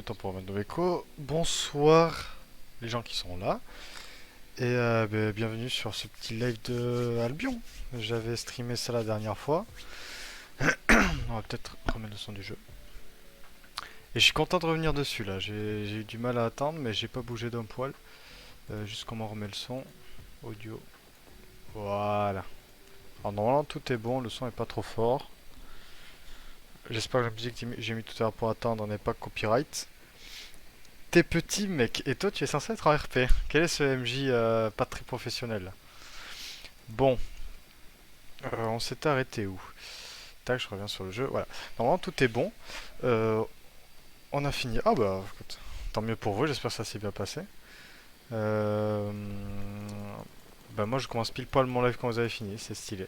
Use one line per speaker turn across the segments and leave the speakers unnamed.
Autant pour remettre nos échos. Bonsoir les gens qui sont là. Et bienvenue sur ce petit live de Albion. J'avais streamé ça la dernière fois. On va peut-être remettre le son du jeu. Et je suis content de revenir dessus là. J'ai eu du mal à attendre, mais j'ai pas bougé d'un poil. Juste comment on remet le son. Audio. Voilà. Alors normalement tout est bon, le son est pas trop fort. J'espère que la musique que j'ai mis tout à l'heure pour attendre n'est pas copyright. T'es petit mec, et toi tu es censé être en RP. Quel est ce MJ pas très professionnel? Bon, on s'était arrêté où? Tac, je reviens sur le jeu. Voilà. Normalement tout est bon. Euh, on a fini. Ah bah écoute, tant mieux pour vous, j'espère que ça s'est bien passé. Euh, Bah moi je commence pile poil mon live quand vous avez fini, c'est stylé.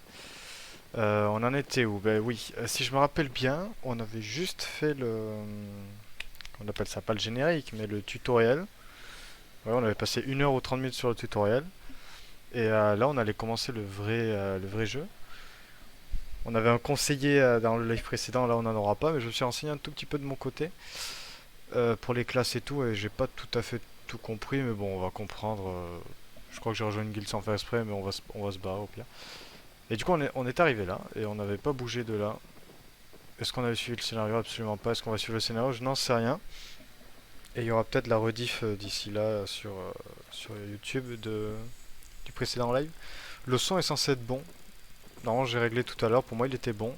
On en était où? Ben oui, si je me rappelle bien, on avait juste fait le... On appelle ça pas le générique, mais le tutoriel. Ouais, on avait passé 1 heure ou 30 minutes sur le tutoriel. Et là, on allait commencer le vrai jeu. On avait un conseiller dans le live précédent, là on n'en aura pas, mais je me suis renseigné un tout petit peu de mon côté pour les classes et tout, et j'ai pas tout à fait tout compris, mais bon, on va comprendre. Je crois que j'ai rejoint une guilde sans faire exprès, mais on va se barrer au pire. Et du coup, on est arrivé là, et on n'avait pas bougé de là. Est-ce qu'on avait suivi le scénario? Absolument pas. Est-ce qu'on va suivre le scénario? Je n'en sais rien. Et il y aura peut-être la rediff d'ici là sur YouTube du précédent live. Le son est censé être bon. Non, j'ai réglé tout à l'heure. Pour moi, il était bon.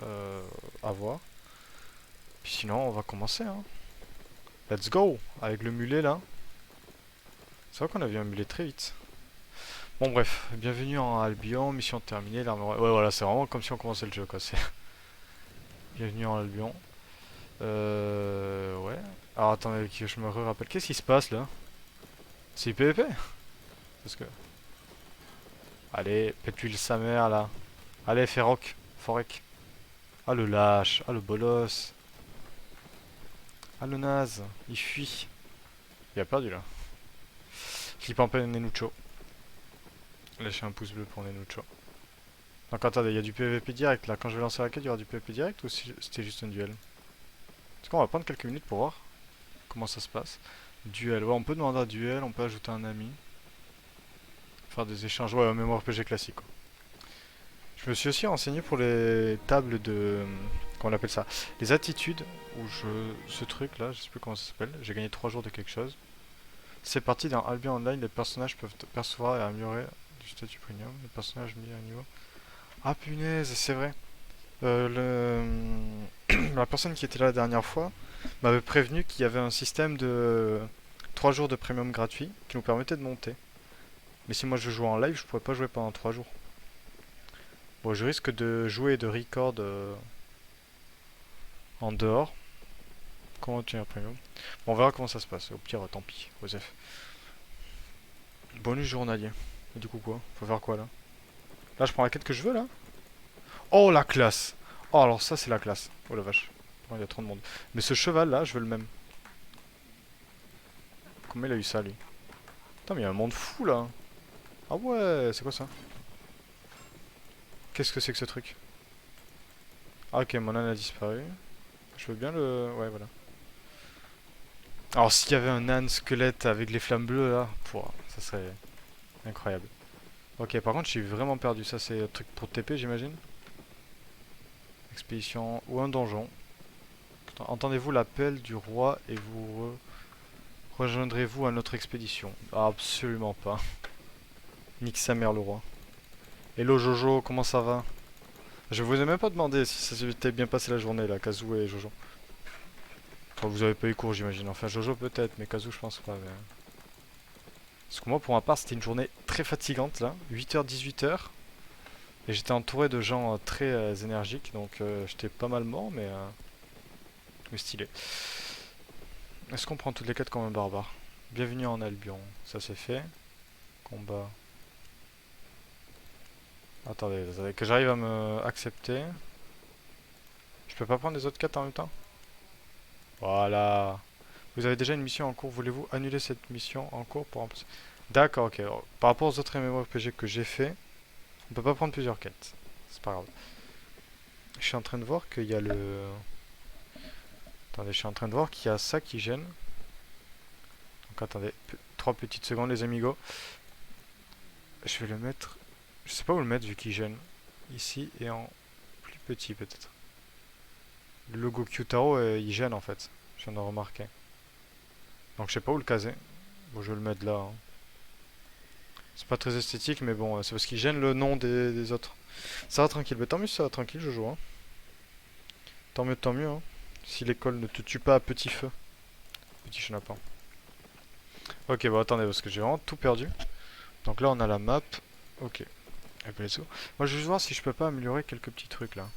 Euh, à voir. Puis sinon, on va commencer. Hein. Let's go! Avec le mulet là. C'est vrai qu'on a vu un mulet très vite. Bon, bref. Bienvenue en Albion. Mission terminée. Ouais, voilà, c'est vraiment comme si on commençait le jeu quoi. Bienvenue en Albion. Ouais. Alors attendez, que je me rappelle. Qu'est-ce qui se passe là? C'est PVP? Parce que. Allez, pète-lui sa mère là. Allez, Ferroc. Forec. Ah le lâche. Ah le bolos. Ah le naze. Il fuit. Il a perdu là. Clip en peine Nenucho. Lâchez un pouce bleu pour Nenucho. Donc attendez, il y a du PVP direct là. Quand je vais lancer la quête, il y aura du PVP direct ou si c'était juste un duel? Est-ce qu'on va prendre quelques minutes pour voir comment ça se passe? Duel. Ouais, on peut demander un duel, on peut ajouter un ami. Faire des échanges. Ouais, un mémoire RPG classique quoi. Je me suis aussi renseigné pour les tables de... Comment on appelle ça? Les attitudes, où je... Ce truc là, je sais plus comment ça s'appelle. J'ai gagné 3 jours de quelque chose. C'est parti dans Albion Online, les personnages peuvent percevoir et améliorer du statut premium. Les personnages mis à niveau. Ah punaise, c'est vrai. La personne qui était là la dernière fois m'avait prévenu qu'il y avait un système de 3 jours de premium gratuit qui nous permettait de monter. Mais si moi je jouais en live, je pourrais pas jouer pendant 3 jours. Bon, je risque de jouer et de record en dehors. Comment tu as premium? Bon, on verra comment ça se passe. Au pire, tant pis, Joseph. Bonus journalier. Et du coup quoi? Faut faire quoi là? Là, je prends la quête que je veux là? Oh la classe! Oh alors ça c'est la classe. Oh la vache. Oh, il y a trop de monde. Mais ce cheval là, je veux le même. Comment il a eu ça lui? Putain mais il y a un monde fou là. Ah ouais, c'est quoi ça? Qu'est-ce que c'est que ce truc? Ah ok, mon âne a disparu. Je veux bien le... Ouais voilà. Alors s'il y avait un âne squelette avec les flammes bleues là, pouah, ça serait incroyable. Ok, par contre, je suis vraiment perdu. Ça, c'est un truc pour TP, j'imagine. Expédition ou un donjon. Entendez-vous l'appel du roi et vous rejoindrez-vous à notre expédition? Ah, absolument pas. Nique sa mère, le roi. Hello Jojo, comment ça va? Je vous ai même pas demandé si ça s'était bien passé la journée, là, Kazu et Jojo. Enfin, vous avez pas eu cours, j'imagine. Enfin, Jojo peut-être, mais Kazu, je pense pas. Parce que moi, pour ma part, c'était une journée très fatigante, là. 8h, 18h. Et j'étais entouré de gens très énergiques, donc j'étais pas mal mort, mais stylé. Est-ce qu'on prend toutes les quêtes comme un barbare? Bienvenue en Albion, ça c'est fait. Combat. Attendez, attendez, que j'arrive à me accepter. Je peux pas prendre les autres quêtes en même temps? Voilà. Vous avez déjà une mission en cours, voulez-vous annuler cette mission en cours pour remplacer? D'accord, ok. Alors, par rapport aux autres MMORPG que j'ai fait, on peut pas prendre plusieurs quêtes. C'est pas grave. Je suis en train de voir qu'il y a le... Attendez, je suis en train de voir qu'il y a ça qui gêne. Donc attendez, 3 petites secondes les amigos. Je vais le mettre... Je sais pas où le mettre vu qu'il gêne. Ici et en plus petit peut-être. Le logo Qtaro il gêne en fait. Je viens de remarquer. Donc je sais pas où le caser. Bon, je vais le mettre là, hein. C'est pas très esthétique, mais bon, c'est parce qu'il gêne le nom des autres. Ça va tranquille, mais tant mieux, ça va tranquille, je joue, hein. Tant mieux, hein. Si l'école ne te tue pas à petit feu. Petit chenapan. Ok, bon, attendez, parce que j'ai vraiment tout perdu. Donc là, on a la map. Ok. Et puis, let's go. Moi, je vais juste voir si je peux pas améliorer quelques petits trucs là.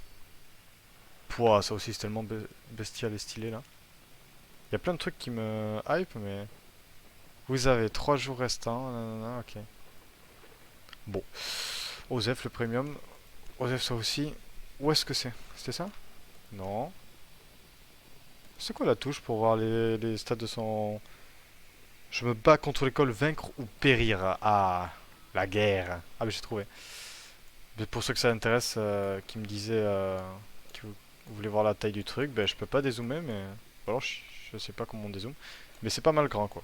Pouah, ça aussi, c'est tellement bestial et stylé là. Il y a plein de trucs qui me hype, mais. Vous avez 3 jours restants. Nanana, ok. Bon. Osef, le premium. Osef, ça aussi. Où est-ce que c'est? C'était ça? Non. C'est quoi la touche pour voir les stats de son... Je me bats contre l'école, vaincre ou périr. Ah, la guerre. Ah, mais j'ai trouvé. Mais pour ceux que ça intéresse, qui me disaient que vous voulez voir la taille du truc, ben je peux pas dézoomer, mais... Alors je sais pas comment on dézoome. Mais c'est pas mal grand, quoi.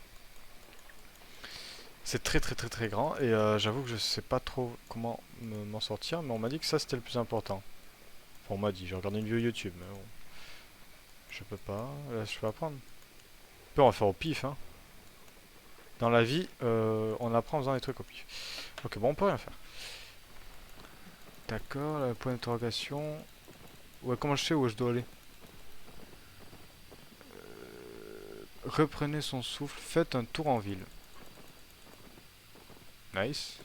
C'est très très très très grand, et j'avoue que je sais pas trop comment m'en sortir, mais on m'a dit que ça c'était le plus important. Enfin, on m'a dit, j'ai regardé une vidéo YouTube, mais bon. Je peux pas, là je peux apprendre. On va faire au pif, hein. Dans la vie, on apprend en faisant des trucs au pif. Ok, bon, on peut rien faire. D'accord, le point d'interrogation. Ouais, comment je sais où je dois aller? Reprenez son souffle, faites un tour en ville. Nice.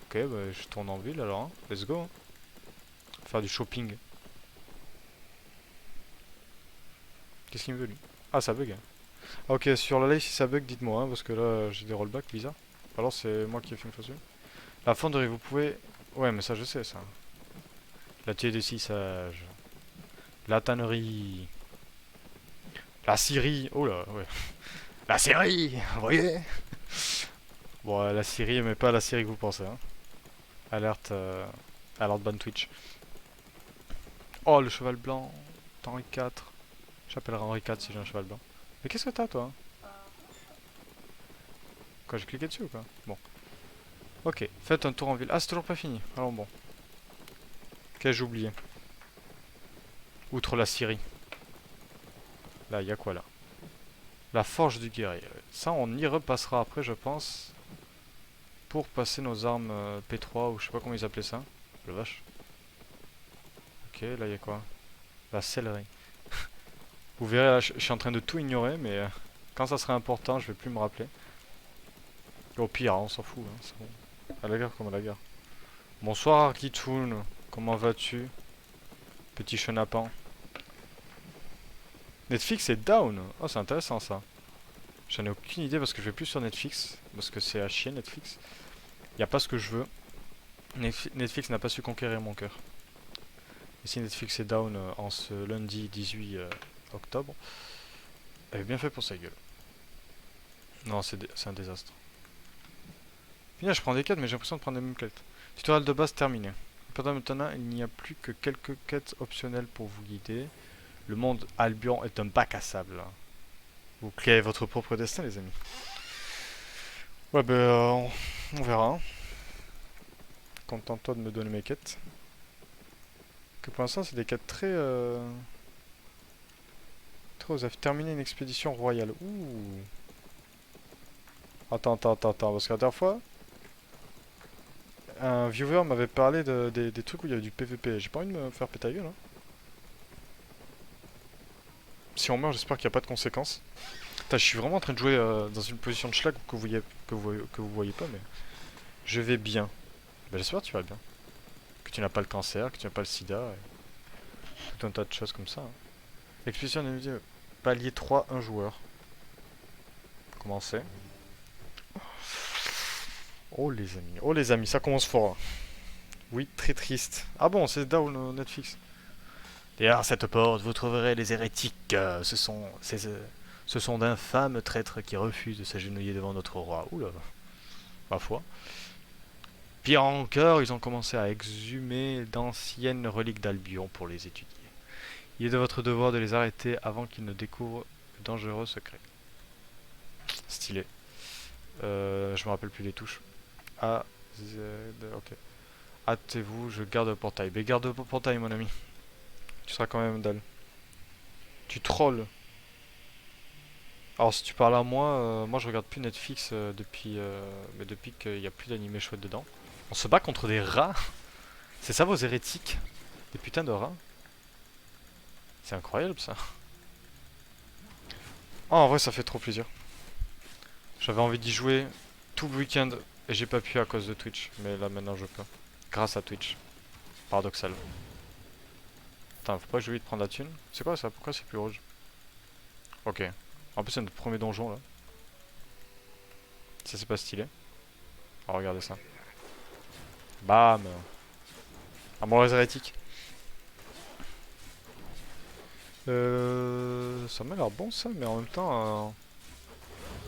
Ok, bah, je tourne en ville alors, hein. Let's go, hein. Faire du shopping. Qu'est-ce qu'il me veut lui? Ah, ça bug, hein. Ah, ok, sur la live, si ça bug, dites-moi, hein, parce que là, j'ai des rollbacks bizarres. Alors, c'est moi qui ai fait une fausse vue. La fonderie, vous pouvez... Ouais, mais ça, je sais, ça. L'atelier de sissage. La tannerie. La scierie. Oh là, ouais. La scierie, vous voyez? Bon, la scierie, mais pas la scierie que vous pensez, hein. Alerte, alerte ban Twitch. Oh, le cheval blanc. Henri IV. J'appellerai Henri IV si j'ai un cheval blanc. Mais qu'est-ce que t'as, toi? Quoi, j'ai cliqué dessus ou quoi? Bon. Ok, faites un tour en ville. Ah, c'est toujours pas fini. Alors bon. Qu'ai-je oublié? Outre la scierie. Là, il y a quoi là? La forge du guerrier. Ça, on y repassera après, je pense. Pour passer nos armes P3 ou je sais pas comment ils appelaient ça. Le vache. Ok, là, il y a quoi? La sellerie. Vous verrez, là, je suis en train de tout ignorer, mais quand ça sera important, je vais plus me rappeler. Au pire, on s'en fout, hein, c'est bon. À la gare comme à la gare. Bonsoir Arkitoon, comment vas-tu? Petit chenapan. Netflix est down. Oh, c'est intéressant ça. J'en ai aucune idée parce que je vais plus sur Netflix. Parce que c'est à chier Netflix. Y a pas ce que je veux. Netflix n'a pas su conquérir mon cœur. Et si Netflix est down en ce lundi 18 octobre, elle est bien fait pour sa gueule. Non, c'est un désastre. Puis là, je prends des quêtes, mais j'ai l'impression de prendre les mêmes quêtes. Tutoriel de base terminé. Maintenant, il n'y a plus que quelques quêtes optionnelles pour vous guider. Le monde Albion est un bac à sable. Vous créez votre propre destin, les amis. Ouais, ben, on verra, hein. Contente-toi de me donner mes quêtes. Que pour l'instant, c'est des quêtes très... très osef. Terminer une expédition royale. Ouh. Attends, parce que la dernière fois, un viewer m'avait parlé des trucs où il y avait du PVP. J'ai pas envie de me faire péter la gueule, hein. Si on meurt, j'espère qu'il n'y a pas de conséquences. Putain, je suis vraiment en train de jouer dans une position de schlag que vous voyez pas, mais je vais bien. Ben, j'espère que tu vas bien. Que tu n'as pas le cancer, que tu n'as pas le sida, et tout un tas de choses comme ça, hein. Expédition d'individu, palier 3, un joueur. Comment c'est? Oh les amis, ça commence fort. Oui, très triste. Ah bon, c'est down Netflix. Derrière cette porte, vous trouverez les hérétiques. Ce sont d'infâmes traîtres qui refusent de s'agenouiller devant notre roi. Oula, ma foi. Pire encore, ils ont commencé à exhumer d'anciennes reliques d'Albion pour les étudier. Il est de votre devoir de les arrêter avant qu'ils ne découvrent le dangereux secret. Stylé. Je me rappelle plus les touches. A, Z, ok. Hâtez-vous, je garde le portail. Mais garde le portail, mon ami. Tu seras quand même dalle. Tu trolls. Alors, si tu parles à moi, moi je regarde plus Netflix depuis qu'il n'y a plus d'animé chouette dedans. On se bat contre des rats. C'est ça vos hérétiques? Des putains de rats. C'est incroyable ça. Oh, en vrai, ça fait trop plaisir. J'avais envie d'y jouer tout le week-end et j'ai pas pu à cause de Twitch. Mais là maintenant je peux. Grâce à Twitch. Paradoxal. Attends, faut pas que je lui prendre la thune. C'est quoi ça? Pourquoi c'est plus rouge? Ok. En plus c'est notre premier donjon là. Ça c'est pas stylé. Oh, regardez ça. Bam. Un bon hérétique. Ça m'a l'air bon ça, mais en même temps,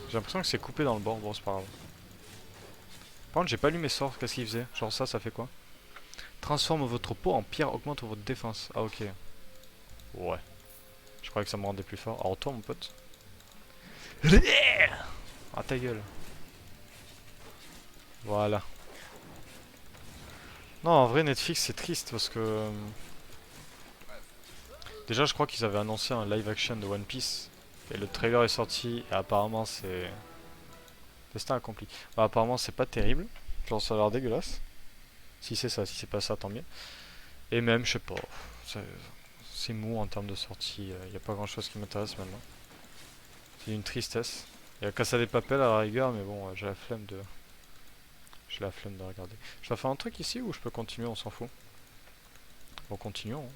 j'ai l'impression que c'est coupé dans le bord. Bon, c'est pas grave. Par contre, j'ai pas lu mes sorts. Qu'est-ce qu'il faisait? Genre ça fait quoi? Transforme votre peau en pierre, augmente votre défense. Ah, ok. Ouais. Je croyais que ça me rendait plus fort. Alors, toi, mon pote. Ah, ta gueule. Voilà. Non, en vrai, Netflix, c'est triste parce que. Déjà, je crois qu'ils avaient annoncé un live action de One Piece. Et le trailer est sorti. Et apparemment, c'est. Destin accompli. Bah, apparemment, c'est pas terrible. Genre, ça a l'air dégueulasse. Si c'est ça, si c'est pas ça, tant mieux. Et même, je sais pas. C'est mou en termes de sortie. Y a pas grand chose qui m'intéresse maintenant. C'est une tristesse. Il y a Casa des Papel à la rigueur, mais bon, j'ai la flemme de. J'ai la flemme de regarder. Je dois faire un truc ici ou je peux continuer, on s'en fout. Bon, continuons. Hein.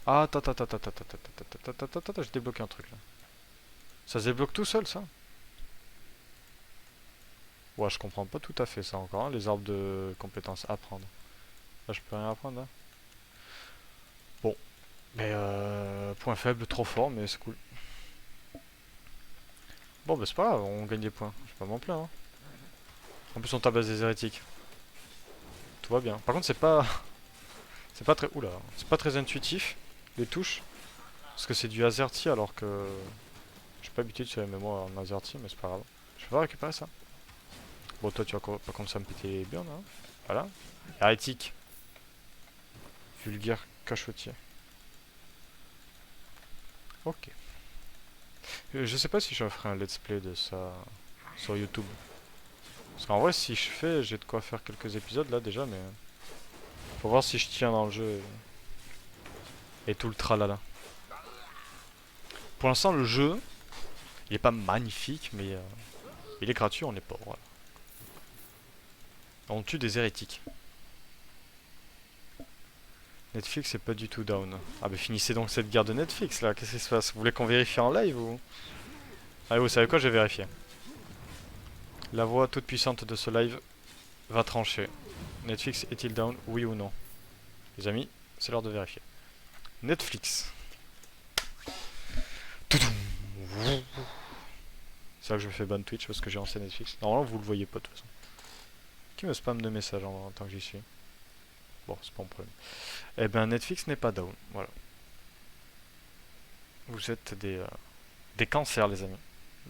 Ah, attends, j'ai débloqué un truc là. Ça se débloque tout seul, ça? Ouais, je comprends pas tout à fait ça encore, hein, les arbres de compétences apprendre. Là, je peux rien apprendre là. Bon, mais point faible, trop fort, mais c'est cool. Bon, bah c'est pas grave, on gagne des points. Je vais pas m'en plaindre. Hein. En plus, on tabasse des hérétiques. Tout va bien. Par contre, c'est pas. C'est pas très. Oula, c'est pas très intuitif, les touches. Parce que c'est du AZERTY alors que. J'ai pas l'habitude sur les mémoires en AZERTY, mais c'est pas grave. Je vais pas récupérer ça. Bon, toi, tu vas pas comme ça me péter les burnes, hein. Voilà. Hérétique. Vulgaire cachotier. Ok. Je sais pas si je ferai un let's play de ça sur YouTube. Parce qu'en vrai, si je fais, j'ai de quoi faire quelques épisodes là déjà, mais. Faut voir si je tiens dans le jeu et tout le tralala. Pour l'instant, le jeu, il est pas magnifique, mais il est gratuit, on est pas. Voilà. On tue des hérétiques. Netflix est pas du tout down. Ah bah finissez donc cette guerre de Netflix là, qu'est-ce qui se passe? Vous voulez qu'on vérifie en live ou... Allez, vous savez quoi, je vais vérifier. La voix toute puissante de ce live va trancher. Netflix est-il down, oui ou non? Les amis, c'est l'heure de vérifier. Netflix. C'est là que je me fais ban Twitch parce que j'ai lancé Netflix. Normalement, vous le voyez pas de toute façon. Qui me spam de messages en tant que j'y suis? Bon, c'est pas mon problème. Eh ben, Netflix n'est pas down. Voilà. Vous êtes des cancers, les amis.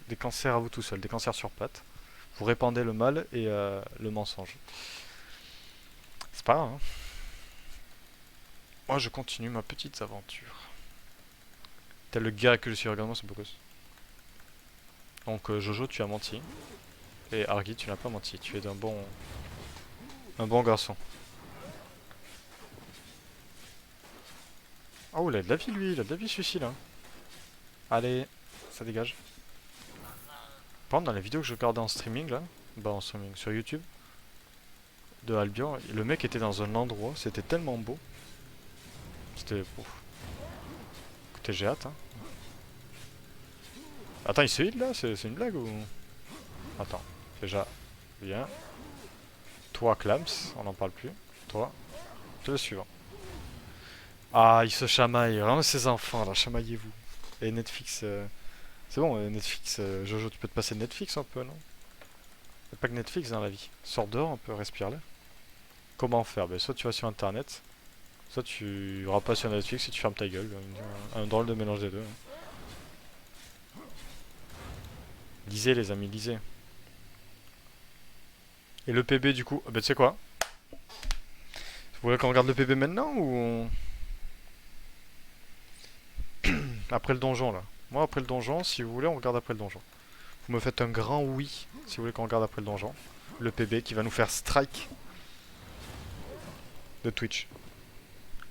Des cancers à vous tout seul. Des cancers sur pattes. Vous répandez le mal et le mensonge. C'est pas grave, hein. Moi, je continue ma petite aventure. Tel le gars que je suis, regarde-moi ce beau gosse. Donc, Jojo, tu as menti. Et Argy, tu n'as pas menti. Tu es un bon garçon. Oh, il a de la vie, lui. Il a de la vie, celui-ci, là. Allez, ça dégage. Par contre, dans la vidéo que je regardais en streaming, là, bah en streaming, sur YouTube, de Albion, le mec était dans un endroit, c'était tellement beau. C'était... Ouf. Écoutez, j'ai hâte, hein. Attends, il se heal, là? C'est une blague, ou... Attends, déjà, bien. Toi, Clams, on n'en parle plus. Toi, c'est le suivant. Ah, il se chamaille. Vraiment, ses enfants, là, chamaillez-vous. Et Netflix... C'est bon, Netflix, Jojo, tu peux te passer de Netflix un peu, non? Y'a pas que Netflix dans la vie. Sors dehors un peu, respire là. Comment faire? Ben, soit tu vas sur internet, Ça, tu auras pas sur Netflix si tu fermes ta gueule. Un drôle de mélange des deux. Lisez, les amis, lisez. Et le PB, du coup, bah, tu sais quoi? Vous voulez qu'on regarde le PB maintenant ou après le donjon là? Moi, après le donjon, si vous voulez, on regarde après le donjon. Vous me faites un grand oui si vous voulez qu'on regarde après le donjon. Le PB qui va nous faire strike de Twitch.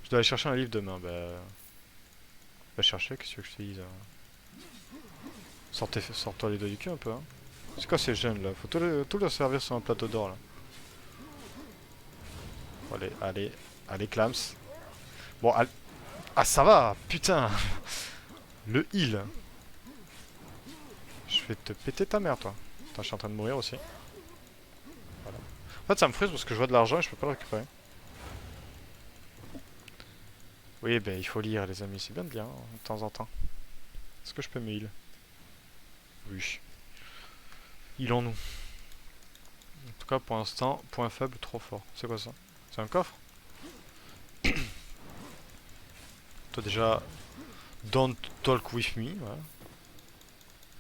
Je dois aller chercher un livre demain. Bah chercher, qu'est-ce que je te dise? Sors-toi les doigts du cul un peu. Hein. C'est quoi ces jeunes là? Faut tout leur servir sur un plateau d'or là. Bon, allez, Clams. Bon, ah ça va, putain. Le heal. Je vais te péter ta mère, toi. Attends, je suis en train de mourir aussi. Voilà. En fait, ça me frustre parce que je vois de l'argent et je peux pas le récupérer. Oui, ben il faut lire, les amis. C'est bien de lire, hein, de temps en temps. Est-ce que je peux me heal? Oui. Healons-nous. En tout cas, pour l'instant, point faible, trop fort. C'est quoi ça? C'est un coffre? Toi, déjà, don't talk with me. Voilà.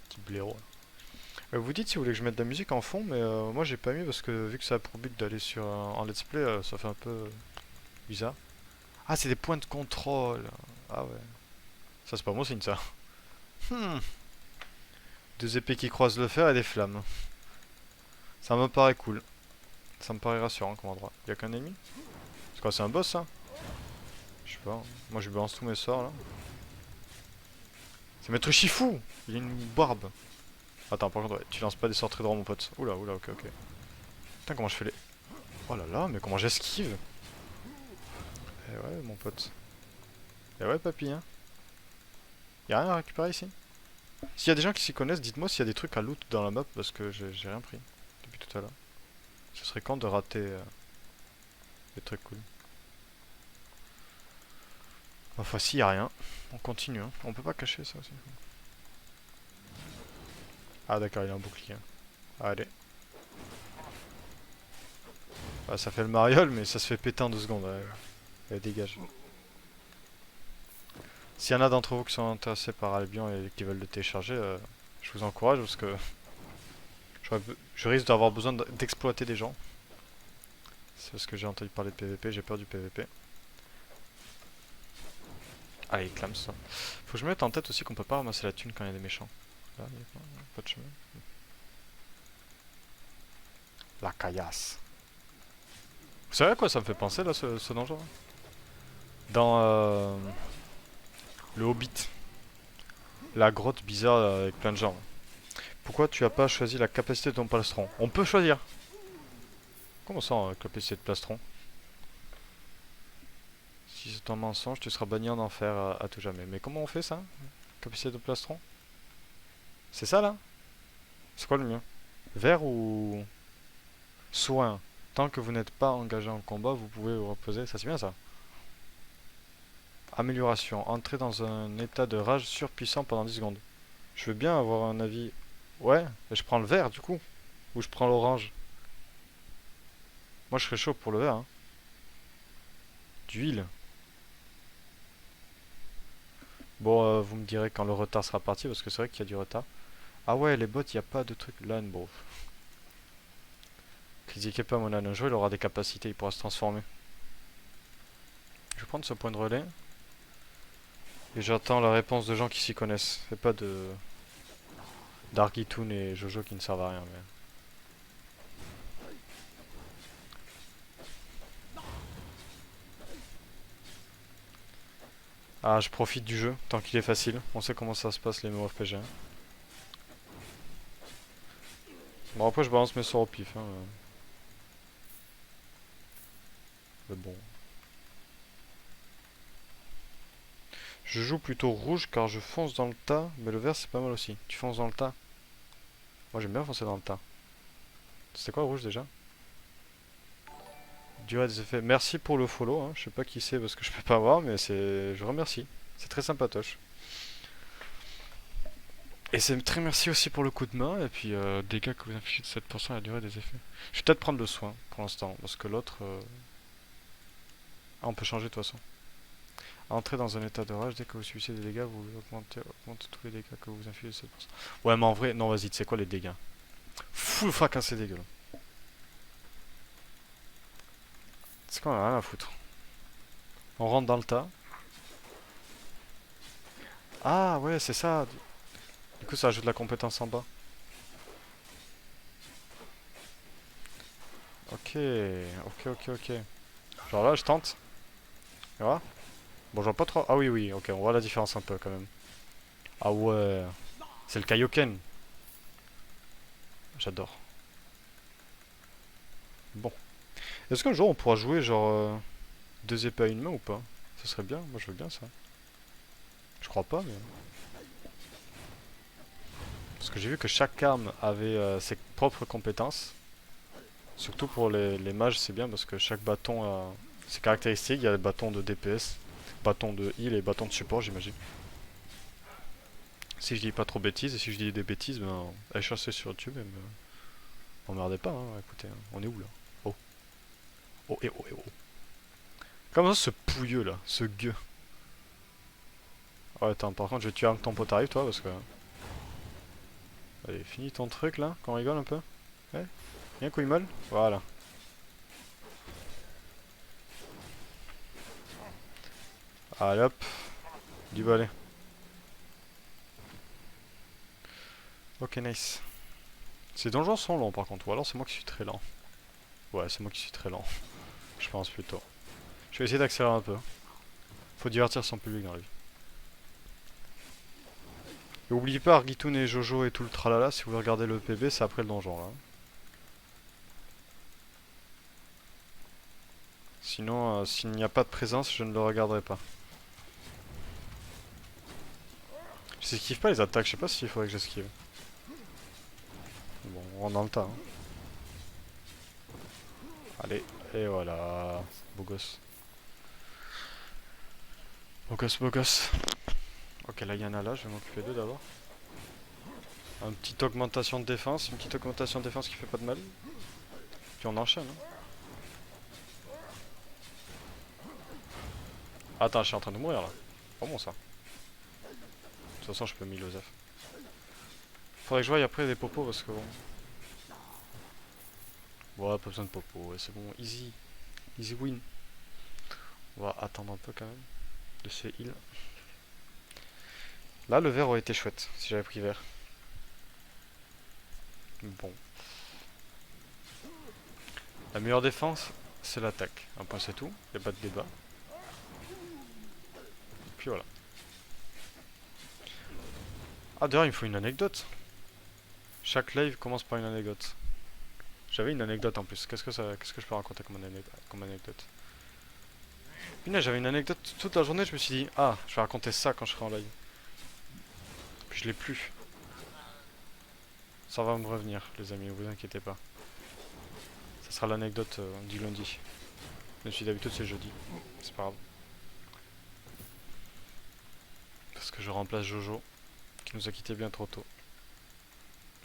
Petit blaireau. Vous dites si vous voulez que je mette de la musique en fond, mais moi j'ai pas mis parce que vu que ça a pour but d'aller sur en let's play, ça fait un peu bizarre. Ah, c'est des points de contrôle. Ah ouais. Ça c'est pas bon signe ça. Hmm. Deux épées qui croisent le fer et des flammes. Ça me paraît cool. Ça me paraît rassurant comme endroit. Y'a qu'un ennemi? C'est quoi, c'est un boss ça? Je sais pas. Moi je balance tous mes sorts là. C'est Maître Shifu. Il a une barbe. Attends, par contre, ouais, tu lances pas des sorts très droits mon pote. Oula, ok. Putain, comment je fais les... Oh là là, mais comment j'esquive? Eh ouais, mon pote. Eh ouais, papy, hein. Y'a rien à récupérer ici? S'il y a des gens qui s'y connaissent, dites-moi s'il y a des trucs à loot dans la map parce que j'ai rien pris depuis tout à l'heure. Ce serait con de rater des trucs cool. Enfin, s'il y a rien, on continue. Hein. On peut pas cacher ça aussi. Ah d'accord, il a un bouclier. Allez. Ah, ça fait le mariole, mais ça se fait péter en 2 secondes. Allez, dégage. S'il y en a d'entre vous qui sont intéressés par Albion et qui veulent le télécharger, je vous encourage parce que je risque d'avoir besoin d'exploiter des gens. C'est parce que j'ai entendu parler de PVP, j'ai peur du PVP. Allez, clame ça. Faut que je me mette en tête aussi qu'on peut pas ramasser la thune quand il y a des méchants. Là, il y a pas de chemin. La caillasse. Vous savez à quoi ça me fait penser là, ce donjon? Dans le Hobbit. La grotte bizarre avec plein de gens. Pourquoi tu as pas choisi la capacité de ton plastron? On peut choisir. Comment ça, capacité de plastron? Si c'est un mensonge, tu seras banni en enfer à tout jamais. Mais comment on fait ça? Capacité de plastron? C'est ça là? C'est quoi le mien? Vert ou... Soin. Tant que vous n'êtes pas engagé en combat, vous pouvez vous reposer. Ça c'est bien ça. Amélioration. Entrer dans un état de rage surpuissant pendant 10 secondes. Je veux bien avoir un avis. Ouais, et je prends le vert du coup. Ou je prends l'orange. Moi je serais chaud pour le vert. Hein. D'huile. Bon, vous me direz quand le retard sera parti, parce que c'est vrai qu'il y a du retard. Ah ouais, les bots, il n'y a pas de truc là, bon. Critiquez pas mon âne, un jour il aura des capacités, il pourra se transformer. Je vais prendre ce point de relais. Et j'attends la réponse de gens qui s'y connaissent. Et pas de... d'Argitoon et Jojo qui ne servent à rien. Mais... Ah, je profite du jeu, tant qu'il est facile. On sait comment ça se passe les MMORPG. Hein. Bon, après, je balance mes sorts au pif. Hein. Mais bon. Je joue plutôt rouge car je fonce dans le tas. Mais le vert, c'est pas mal aussi. Tu fonces dans le tas. Moi, j'aime bien foncer dans le tas. C'était quoi le rouge déjà? Durée des effets. Merci pour le follow. Hein. Je sais pas qui c'est parce que je peux pas voir, mais c'est. Je remercie. C'est très sympatoche. Et c'est très merci aussi pour le coup de main. Et puis dégâts que vous infligez de 7% à la durée des effets. Je vais peut-être prendre le soin pour l'instant. Parce que l'autre. Ah, on peut changer de toute façon. Entrez dans un état de rage, dès que vous subissez des dégâts, vous augmentez tous les dégâts que vous infligez 7%. Ouais, mais en vrai, non, vas-y, tu sais quoi les dégâts? Full fracas, c'est dégueulasse. C'est qu'on a rien à foutre. On rentre dans le tas. Ah, ouais, c'est ça. Du coup, ça ajoute la compétence en bas. Ok, ok. Genre là, je tente. Tu vois? Bon, je vois pas trop. Ah oui, oui, ok, on voit la différence un peu quand même. Ah ouais, c'est le Kaioken. J'adore. Bon. Est-ce qu'un jour on pourra jouer genre deux épées à une main ou pas? Ce serait bien, moi je veux bien ça. Je crois pas, mais. Parce que j'ai vu que chaque arme avait ses propres compétences. Surtout pour les mages, c'est bien parce que chaque bâton a ses caractéristiques. Il y a le bâton de DPS, bâton de heal et bâton de support, j'imagine. Si je dis pas trop bêtises, et si je dis des bêtises, ben, allez chercher sur YouTube et m'emmerdez pas, hein. Écoutez, hein. On est où là? Oh, oh. Comment ça, ce pouilleux là, ce gueux? Ouais, attends, par contre, je vais tuer un que ton pote arrive, toi, parce que. Allez, finis ton truc là, qu'on rigole un peu. Ouais, viens, couille molle. Voilà. Allez hop, du balai. Ok, nice. Ces donjons sont longs par contre, ou alors c'est moi qui suis très lent. Ouais, c'est moi qui suis très lent. Je pense plutôt. Je vais essayer d'accélérer un peu. Faut divertir son public dans la vie. Et oubliez pas Argitoun et Jojo et tout le tralala, si vous voulez regarder le PB, c'est après le donjon là. Sinon, s'il n'y a pas de présence, je ne le regarderai pas. J'esquive pas les attaques, je sais pas s'il faudrait que j'esquive. Bon, on rentre dans le tas. Hein. Allez, et voilà. Beau gosse. Beau gosse. Ok, là il y en a là, je vais m'occuper d'eux d'abord. Une petite augmentation de défense, une petite augmentation de défense qui fait pas de mal. Puis on enchaîne. Hein. Attends, je suis en train de mourir là. Pas bon ça. De toute façon, je peux mille aux F. Faudrait que je voie après des popos parce que bon. Ouais, pas besoin de popos, ouais, c'est bon, easy. Easy win. On va attendre un peu quand même de ce heal. Là, le vert aurait été chouette si j'avais pris vert. Bon. La meilleure défense, c'est l'attaque. Un point, c'est tout. Il n'y a pas de débat. Puis voilà. Ah, d'ailleurs, il me faut une anecdote. Chaque live commence par une anecdote. J'avais une anecdote en plus. Qu'est-ce que je peux raconter comme anecdote? Punaise, j'avais une anecdote toute la journée. Je me suis dit, ah, je vais raconter ça quand je serai en live. Puis je l'ai plus. Ça va me revenir, les amis, ne vous inquiétez pas. Ça sera l'anecdote du lundi. Même si d'habitude c'est jeudi. C'est pas grave. Parce que je remplace Jojo, qui nous a quitté bien trop tôt.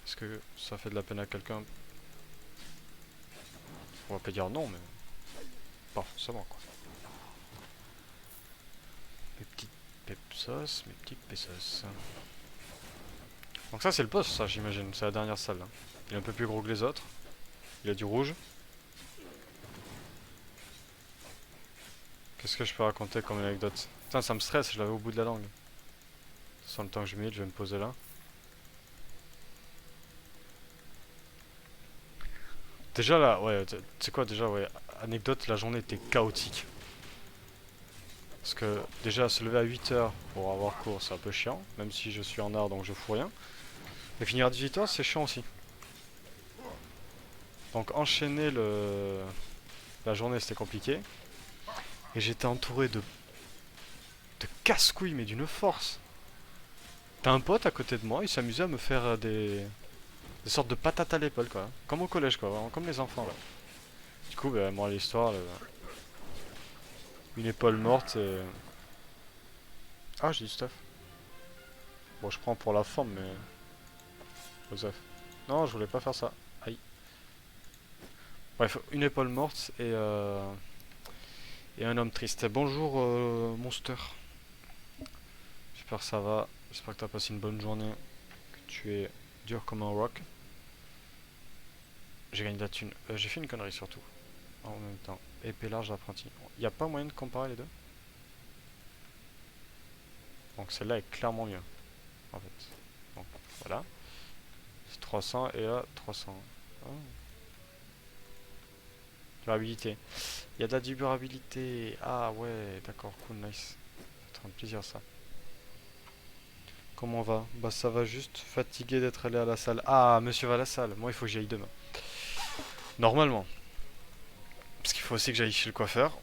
Est-ce que ça fait de la peine à quelqu'un? On va pas dire non, mais pas forcément quoi. Mes petites pepsos, mes petites pesos. Donc ça c'est le boss, ça j'imagine, c'est la dernière salle. Hein. Il est un peu plus gros que les autres. Il a du rouge. Qu'est-ce que je peux raconter comme anecdote? Putain, ça me stresse, je l'avais au bout de la langue. Sans le temps que je mets, je vais me poser là. Déjà là, ouais, tu sais quoi, déjà, ouais, anecdote, la journée était chaotique. Parce que déjà, se lever à 8h pour avoir cours, c'est un peu chiant, même si je suis en art donc je fous rien. Et finir à 18h, c'est chiant aussi. Donc enchaîner la journée, c'était compliqué. Et j'étais entouré de casse-couilles, mais d'une force. T'as un pote à côté de moi, il s'amusait à me faire des sortes de patates à l'épaule, quoi. Comme au collège, quoi, vraiment, comme les enfants, là. Du coup, bah, moi, l'histoire, une épaule morte et... Ah, j'ai du stuff. Bon, je prends pour la forme, mais... Joseph. Non, je voulais pas faire ça. Aïe. Bref, une épaule morte Et un homme triste. Bonjour, Monster. J'espère que ça va. J'espère que tu as passé une bonne journée. Que tu es dur comme un rock. J'ai gagné de la thune. J'ai fait une connerie surtout. En même temps. Épée large apprenti. Il n'y a pas moyen de comparer les deux. Donc celle-là est clairement mieux. En fait. Donc voilà. C'est 300 et là 300. Oh. Durabilité. Il y a de la durabilité. Ah ouais, d'accord, cool, nice. Ça fait un plaisir ça. Comment on va? Bah ça va juste. Fatigué d'être allé à la salle. Ah, monsieur va à la salle. Moi il faut que j'y aille demain. Normalement. Parce qu'il faut aussi que j'aille chez le coiffeur.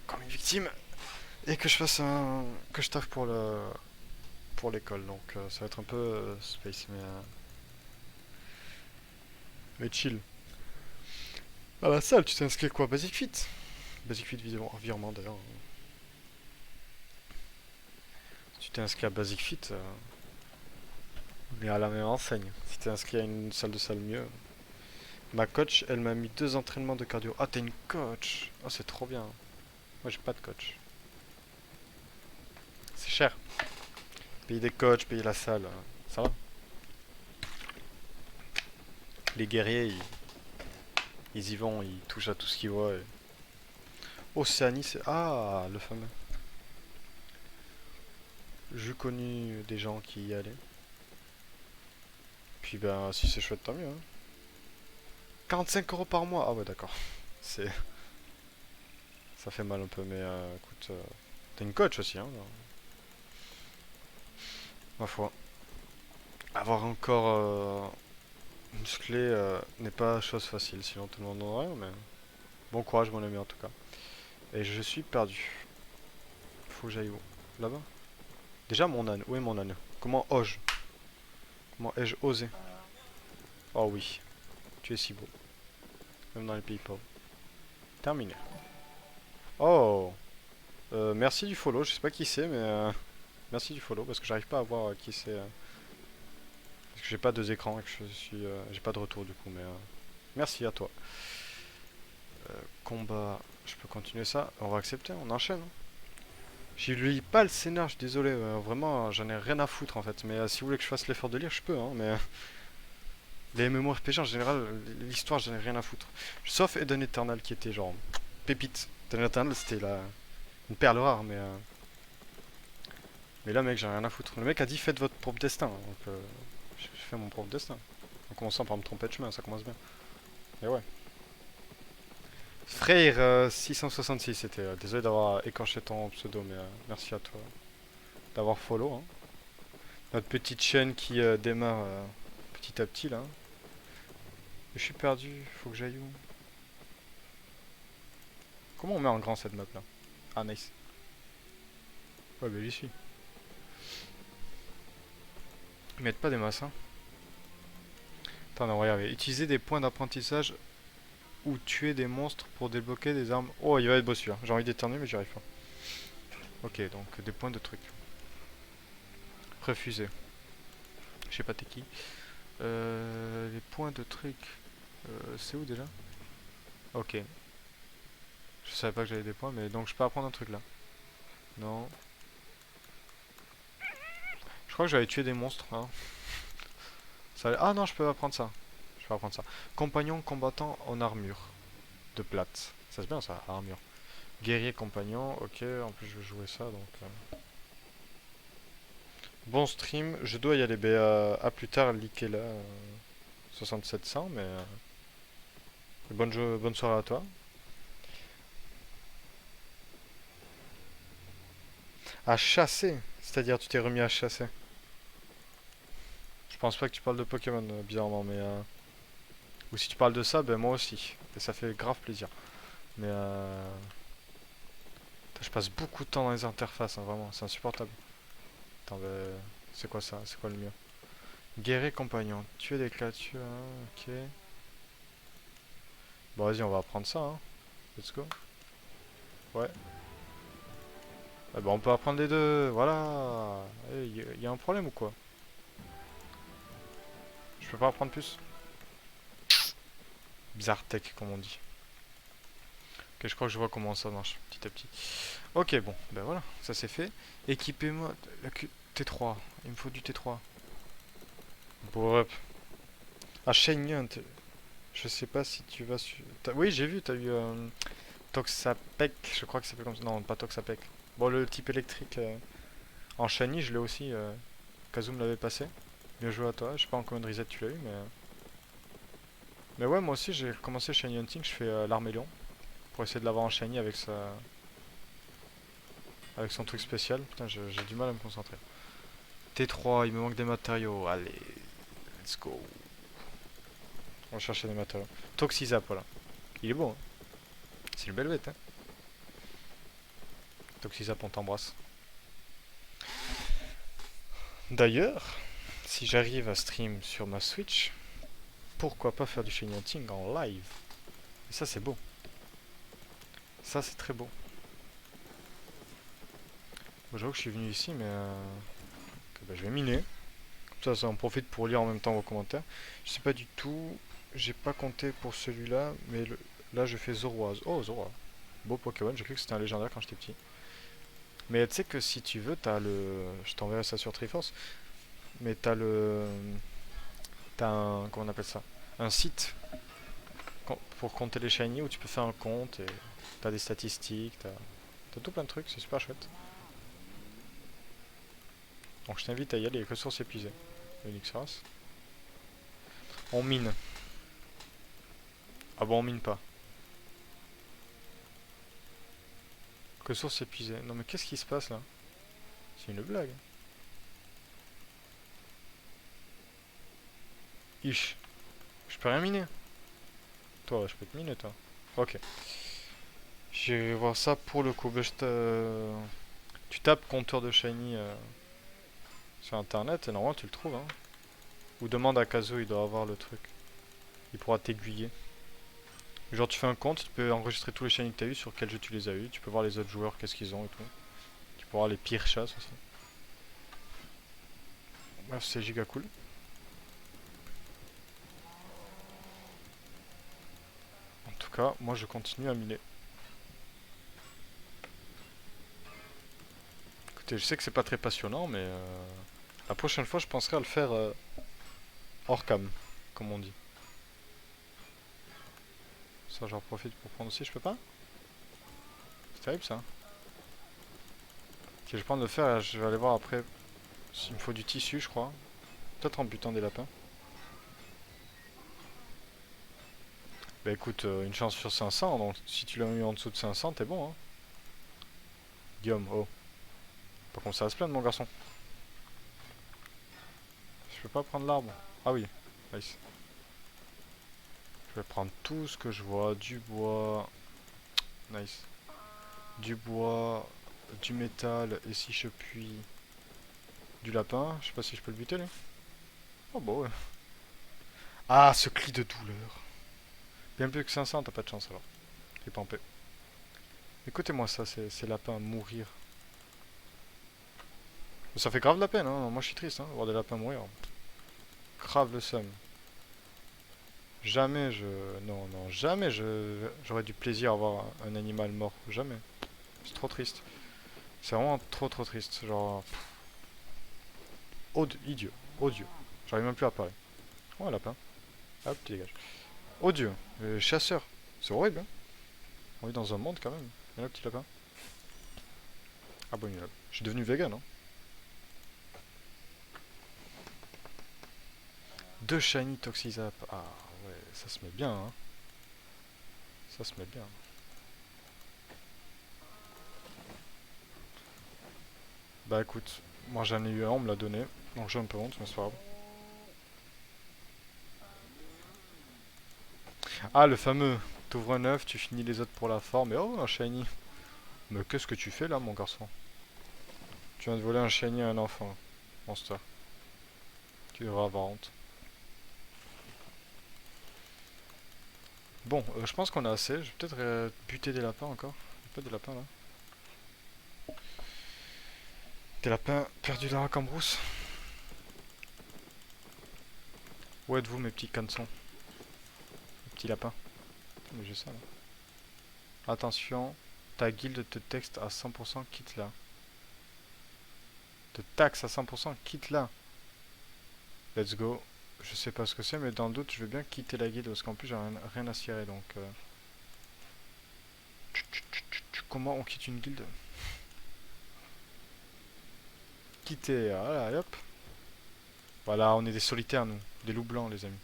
Comme une victime. Et que je fasse un... Que je taffe pour le... Pour l'école. Donc ça va être un peu space. Mais chill. À la salle, tu t'es inscrit quoi? Basic Fit? Basic Fit virement d'ailleurs. Si tu t'es inscrit à Basic Fit, on est à la même enseigne. Si t'es inscrit à une salle de salle mieux. Ma coach, elle m'a mis 2 entraînements de cardio. Ah, t'es une coach. Oh, c'est trop bien. Moi, j'ai pas de coach. C'est cher. Payer des coachs, payer la salle. Ça va. Les guerriers, ils y vont, ils touchent à tout ce qu'ils voient. Océanie, c'est... Ah, le fameux. J'ai connu des gens qui y allaient. Puis ben, si c'est chouette, tant mieux. Hein. 45 € par mois. Ah ouais, d'accord. C'est... Ça fait mal un peu, mais écoute... T'as une coach aussi, hein. Ma foi. Avoir un corps musclé n'est pas chose facile, sinon tout le monde en aurait, mais... Bon courage, mon ami, en tout cas. Et je suis perdu. Faut que j'aille où? Là-bas? Déjà, mon âne. Où est mon âne? Comment ose-je? Comment ai-je osé? Oh oui. Tu es si beau. Même dans les pays pauvres. Terminé. Oh! Merci du follow. Je sais pas qui c'est, mais... merci du follow, parce que j'arrive pas à voir qui c'est. Parce que j'ai pas 2 écrans et que je suis... j'ai pas de retour, du coup, mais... merci à toi. Combat... Je peux continuer ça? On va accepter, on enchaîne. Hein. Je lis pas le scénar, je suis désolé, vraiment j'en ai rien à foutre en fait. Mais si vous voulez que je fasse l'effort de lire, je peux, hein, mais les MMORPG en général, l'histoire j'en ai rien à foutre. Sauf Eden Eternal qui était genre pépite. Eden Eternal c'était une perle rare, mais là mec j'en ai rien à foutre. Le mec a dit faites votre propre destin, donc je fais mon propre destin. En commençant par me tromper de chemin, ça commence bien. Et ouais. Frère 666 c'était. Désolé d'avoir écorché ton pseudo, mais merci à toi d'avoir follow. Hein. Notre petite chaîne qui démarre petit à petit là. Je suis perdu, faut que j'aille où? Comment on met en grand cette map là? Ah nice. Ouais bah j'y suis. Ils mettent pas des masses hein. Attends on va regarder. Utiliser des points d'apprentissage ou tuer des monstres pour débloquer des armes. Oh il va être beau celui-là. J'ai envie d'éternuer mais j'y arrive pas. Ok donc des points de trucs. Refusé. Je sais pas t'es qui. Les points de trucs. C'est où déjà? Ok. Je savais pas que j'avais des points mais donc je peux apprendre un truc là. Non. Je crois que j'avais tué des monstres. Hein. Ah non, je peux apprendre ça. Je peux apprendre ça. Compagnon combattant en armure. De plate. Ça c'est bien ça, armure. Guerrier compagnon, ok. En plus je vais jouer ça donc. Bon stream, je dois y aller. À plus tard, liker là. 6700, mais. Bonne soirée à toi. À chasser. C'est-à-dire tu t'es remis à chasser. Je pense pas que tu parles de Pokémon, bizarrement, mais. Ou si tu parles de ça, ben moi aussi. Et ça fait grave plaisir. Mais je passe beaucoup de temps dans les interfaces, hein, vraiment, c'est insupportable. Attends, c'est quoi ça? C'est quoi le mieux? Guerrier compagnon, tuer des créatures, hein, ok. Bon, vas-y, on va apprendre ça, hein. Let's go. Ouais. Ah bah, on peut apprendre les deux, voilà. Il y a un problème ou quoi? Je peux pas apprendre plus? Bizarre tech, comme on dit. Ok, je crois que je vois comment ça marche petit à petit. Ok, bon, ben voilà, ça c'est fait. Équipez-moi T3. Il me faut du T3. Bon, hop. Ah, Shenyan, je sais pas si tu vas sur. Oui, j'ai vu, t'as eu Toxapec, je crois que ça s'appelle comme ça. Non, pas Toxapec. Bon, le type électrique en shiny, je l'ai aussi. Kazoo me l'avait passé. Bien joué à toi. Je sais pas en combien de reset tu l'as eu, mais. Mais ouais, moi aussi j'ai commencé Shiny Hunting. Je fais l'Armélion pour essayer de l'avoir en shiny avec avec son truc spécial. Putain, j'ai du mal à me concentrer. T3, il me manque des matériaux. Allez, let's go. On va chercher des matériaux. Toxizap, voilà. Il est bon, hein. C'est une belle bête, hein. Toxizap, on t'embrasse. D'ailleurs, si j'arrive à stream sur ma Switch, pourquoi pas faire du Shiny Hunting en live? Et ça, c'est beau. Ça, c'est très beau. Bon, j'avoue que je suis venu ici, mais bah, je vais miner. Comme ça en profite pour lire en même temps vos commentaires. Je sais pas du tout. J'ai pas compté pour celui-là, mais là, je fais Zoroise. Oh, Zoroa. Beau Pokémon. J'ai cru que c'était un légendaire quand j'étais petit. Mais tu sais que si tu veux, t'as le. Je t'enverrai ça sur Triforce. Mais t'as le. T'as un. Comment on appelle ça? Un site pour compter les shiny où tu peux faire un compte et t'as des statistiques, t'as tout plein de trucs, c'est super chouette. Donc je t'invite à y aller, ressources épuisées. Unixras. On mine. Ah bon, on mine pas. Ressources épuisées. Non mais qu'est-ce qui se passe là? C'est une blague. Ish. Je peux rien miner. Toi, je peux te miner toi. Ok. Je vais voir ça pour le coup. Tu tapes compteur de shiny sur internet et normalement tu le trouves, hein. Ou demande à Kazo, il doit avoir le truc. Il pourra t'aiguiller. Genre tu fais un compte, tu peux enregistrer tous les shiny que t'as eu, sur quel jeu tu les as eu, tu peux voir les autres joueurs, qu'est-ce qu'ils ont et tout. Tu peux voir les pires chasses aussi. Bref, c'est giga cool. En tout cas, moi je continue à miner. Écoutez, je sais que c'est pas très passionnant, mais la prochaine fois je penserai à le faire hors cam, comme on dit. Ça, j'en profite pour prendre aussi, je peux pas? C'est terrible ça. Ok, je vais prendre le fer et je vais aller voir après s'il me faut du tissu, je crois. Peut-être en butant des lapins. Bah écoute, une chance sur 500, donc si tu l'as eu en dessous de 500, t'es bon, hein. Guillaume, oh. Pas comme ça à se plaindre, mon garçon. Je peux pas prendre l'arbre. Ah oui, nice. Je vais prendre tout ce que je vois. Du bois. Nice. Du bois, du métal, et si je puis du lapin, je sais pas si je peux le buter là. Oh bah ouais. Ah, ce cri de douleur. Bien plus que 500, t'as pas de chance alors. T'es pas en paix. Écoutez-moi ça, ces lapins mourir. Ça fait grave de la peine, hein. Moi je suis triste, hein, voir des lapins mourir. Grave le seum. Jamais je. Non, non, jamais j'aurais du plaisir à voir un animal mort. Jamais. C'est trop triste. C'est vraiment trop trop triste. Genre. Idiot. Odieux. J'arrive même plus à parler. Oh, un lapin. Hop, tu dégages. Odieux. Chasseur. C'est horrible, hein. On vit dans un monde quand même. Il y a un petit lapin. Abominable. Je suis devenu vegan, hein. Deux shiny Toxizap. Ah ouais, ça se met bien, hein. Ça se met bien. Bah écoute, moi j'en ai eu un, on me l'a donné. Donc j'ai un peu honte, mais c'est pas grave. Ah, le fameux. T'ouvres un œuf, tu finis les autres pour la forme. Et oh, un shiny. Mais qu'est-ce que tu fais là, mon garçon? Tu viens de voler un shiny à un enfant. Monster. Tu devrais avoir honte. Bon, je pense qu'on a assez. Je vais peut-être buter des lapins encore. Il y a pas des lapins là. Des lapins perdus dans la cambrousse. Où êtes-vous, mes petits cançons? Mes petits lapins. Mais j'ai ça là. Attention, ta guilde te texte à 100%, quitte là. Te taxe à 100%, quitte là. Let's go. Je sais pas ce que c'est, mais dans le doute, je vais bien quitter la guilde parce qu'en plus, j'ai rien à cirer donc. Comment on quitte une guilde? Quitter, voilà, et hop. Voilà, on est des solitaires, nous. Des loups blancs, les amis.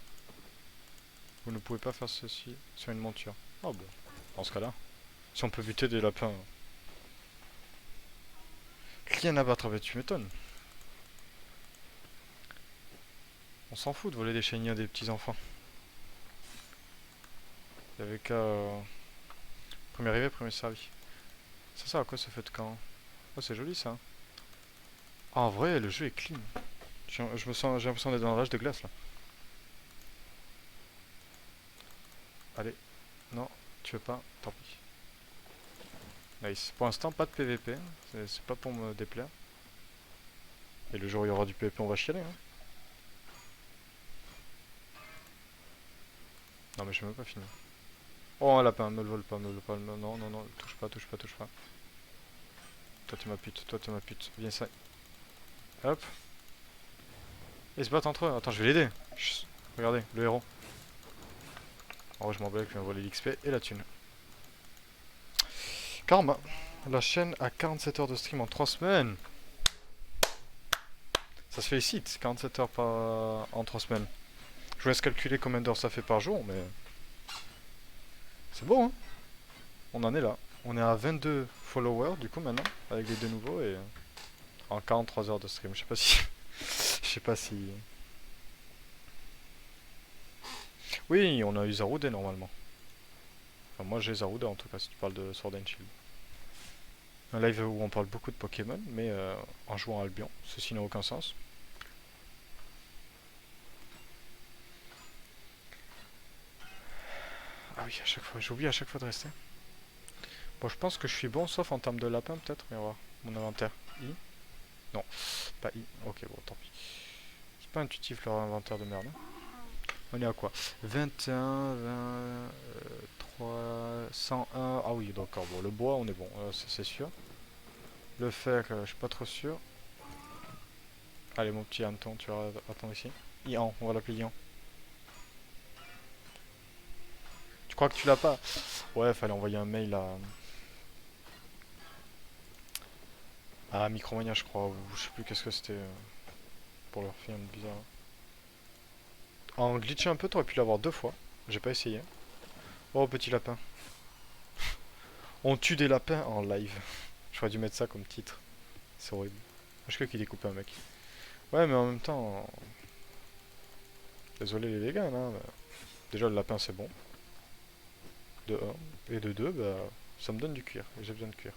Vous ne pouvez pas faire ceci sur une monture. Oh bon, dans ce cas-là. Si on peut buter des lapins. Rien à battre, tu m'étonnes. On s'en fout de voler des chéniers à des petits enfants. Il y avait qu'à... Premier arrivé, premier servi. Ça à quoi ce fait de camp? Oh, c'est joli ça. Ah, en vrai, le jeu est clean. J'ai l'impression d'être dans un rage de glace là. Allez, non, tu veux pas, tant pis. Nice. Pour l'instant, pas de PVP. C'est pas pour me déplaire. Et le jour où il y aura du PVP, on va chialer. Hein. Non, mais je suis même pas fini. Oh, un lapin, me le vole pas, me le vole pas. Non, non, non, touche pas, touche pas, touche pas. Toi, tu ma pute, toi, tu ma pute. Viens ça. Hop. Ils se battent entre eux. Attends, je vais l'aider. Regardez, le héros. En vrai, je m'en bats avec, je vais voler l'XP et la thune. Karma. La chaîne a 47 heures de stream en 3 semaines. Ça se félicite, 47 heures en 3 semaines. Je vous laisse calculer combien d'heures ça fait par jour, mais... C'est beau, hein. On en est là. On est à 22 followers, du coup, maintenant, avec les deux nouveaux, et... En 43 heures de stream. Je sais pas si... Je sais pas si... Oui, on a eu Zarude, normalement. Enfin, moi, j'ai Zarude, en tout cas, si tu parles de Sword and Shield. Un live où on parle beaucoup de Pokémon, mais en jouant à Albion. Ceci n'a aucun sens. Ah oui, à chaque fois, j'oublie à chaque fois de rester. Bon, je pense que je suis bon, sauf en termes de lapin, peut-être, mais on va voir. Mon inventaire. I. Non, pas I. Ok, bon, tant pis. C'est pas intuitif leur inventaire de merde. On est à quoi? 21, 23, 101. Ah oui, d'accord, bon, le bois, on est bon, c'est sûr. Le fer, je suis pas trop sûr. Allez, mon petit hanneton, tu vas attendre ici. Ian, on va l'appeler Ian. Tu crois que tu l'as pas? Ouais, fallait envoyer un mail à Micromania, je crois, ou je sais plus qu'est-ce que c'était pour leur faire une bizarre. En glitché un peu, t'aurais pu l'avoir deux fois. J'ai pas essayé. Oh, petit lapin. On tue des lapins en live. J'aurais dû mettre ça comme titre. C'est horrible. Je crois qu'il découpe un mec. Ouais, mais en même temps... Désolé les dégâts, là. Déjà, le lapin, c'est bon. De 1. Et de 2, bah... Ça me donne du cuir. Et j'ai besoin de cuir.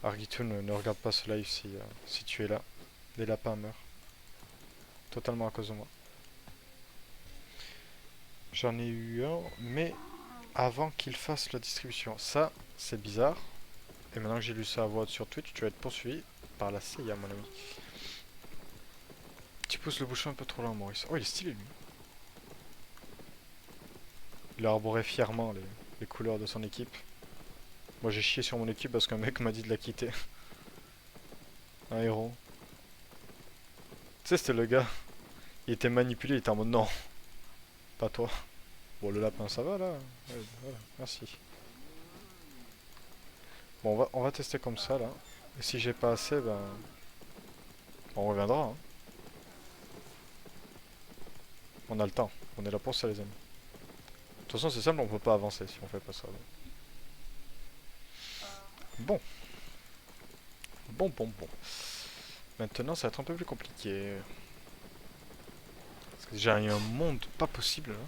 Argitoon, ne regarde pas ce live si tu es là. Les lapins meurent. Totalement à cause de moi. J'en ai eu un, mais avant qu'il fasse la distribution. Ça, c'est bizarre. Et maintenant que j'ai lu ça à voix sur Twitch, tu vas être poursuivi par la CIA, mon ami. Tu pousses le bouchon un peu trop loin, Maurice. Oh, il est stylé, lui. Il a arboré fièrement les couleurs de son équipe. Moi, j'ai chié sur mon équipe parce qu'un mec m'a dit de la quitter. Un héros. Tu sais, c'était le gars. Il était manipulé, il était en mode non, pas toi. Bon, le lapin, ça va là. Ouais, voilà, merci. Bon, on va tester comme ça là. Et si j'ai pas assez, ben. On reviendra. Hein. On a le temps. On est là pour ça, les amis. De toute façon, c'est simple, on peut pas avancer si on fait pas ça. Donc. Bon. Bon. Maintenant, ça va être un peu plus compliqué. Parce que déjà, il y a un monde pas possible là.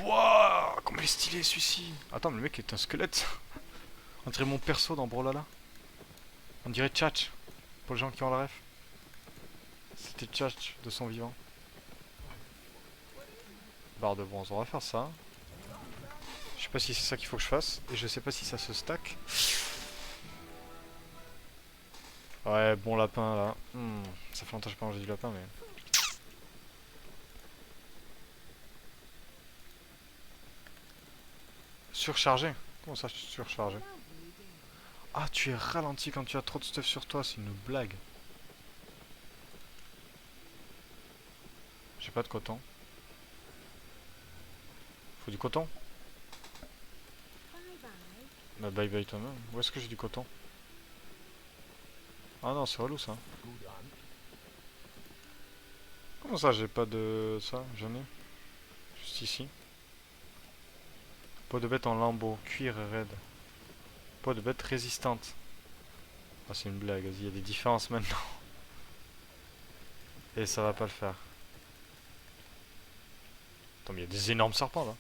Wouah, comme il est stylé celui-ci. Attends, mais le mec est un squelette. On dirait mon perso dans Brawlhalla. On dirait Tchatch. Pour les gens qui ont la ref. C'était Tchatch de son vivant. Barre de bronze, on va faire ça. Je sais pas si c'est ça qu'il faut que je fasse. Et je sais pas si ça se stack. Ouais, bon lapin là. Ça fait longtemps que j'ai pas mangé du lapin, mais. Surchargé? Comment ça, surchargé? Ah, tu es ralenti quand tu as trop de stuff sur toi, c'est une blague. J'ai pas de coton. Faut du coton? Bah bye bye toi-même. Où est-ce que j'ai du coton? Ah non, c'est relou ça. Comment ça, j'ai pas de ça? J'en ai. Juste ici. Peau de bête en lambeaux, cuir raide. Peau de bête résistante. Ah, c'est une blague, vas-y, il y a des différences maintenant. Et ça va pas le faire. Attends, mais il y a des énormes serpents là.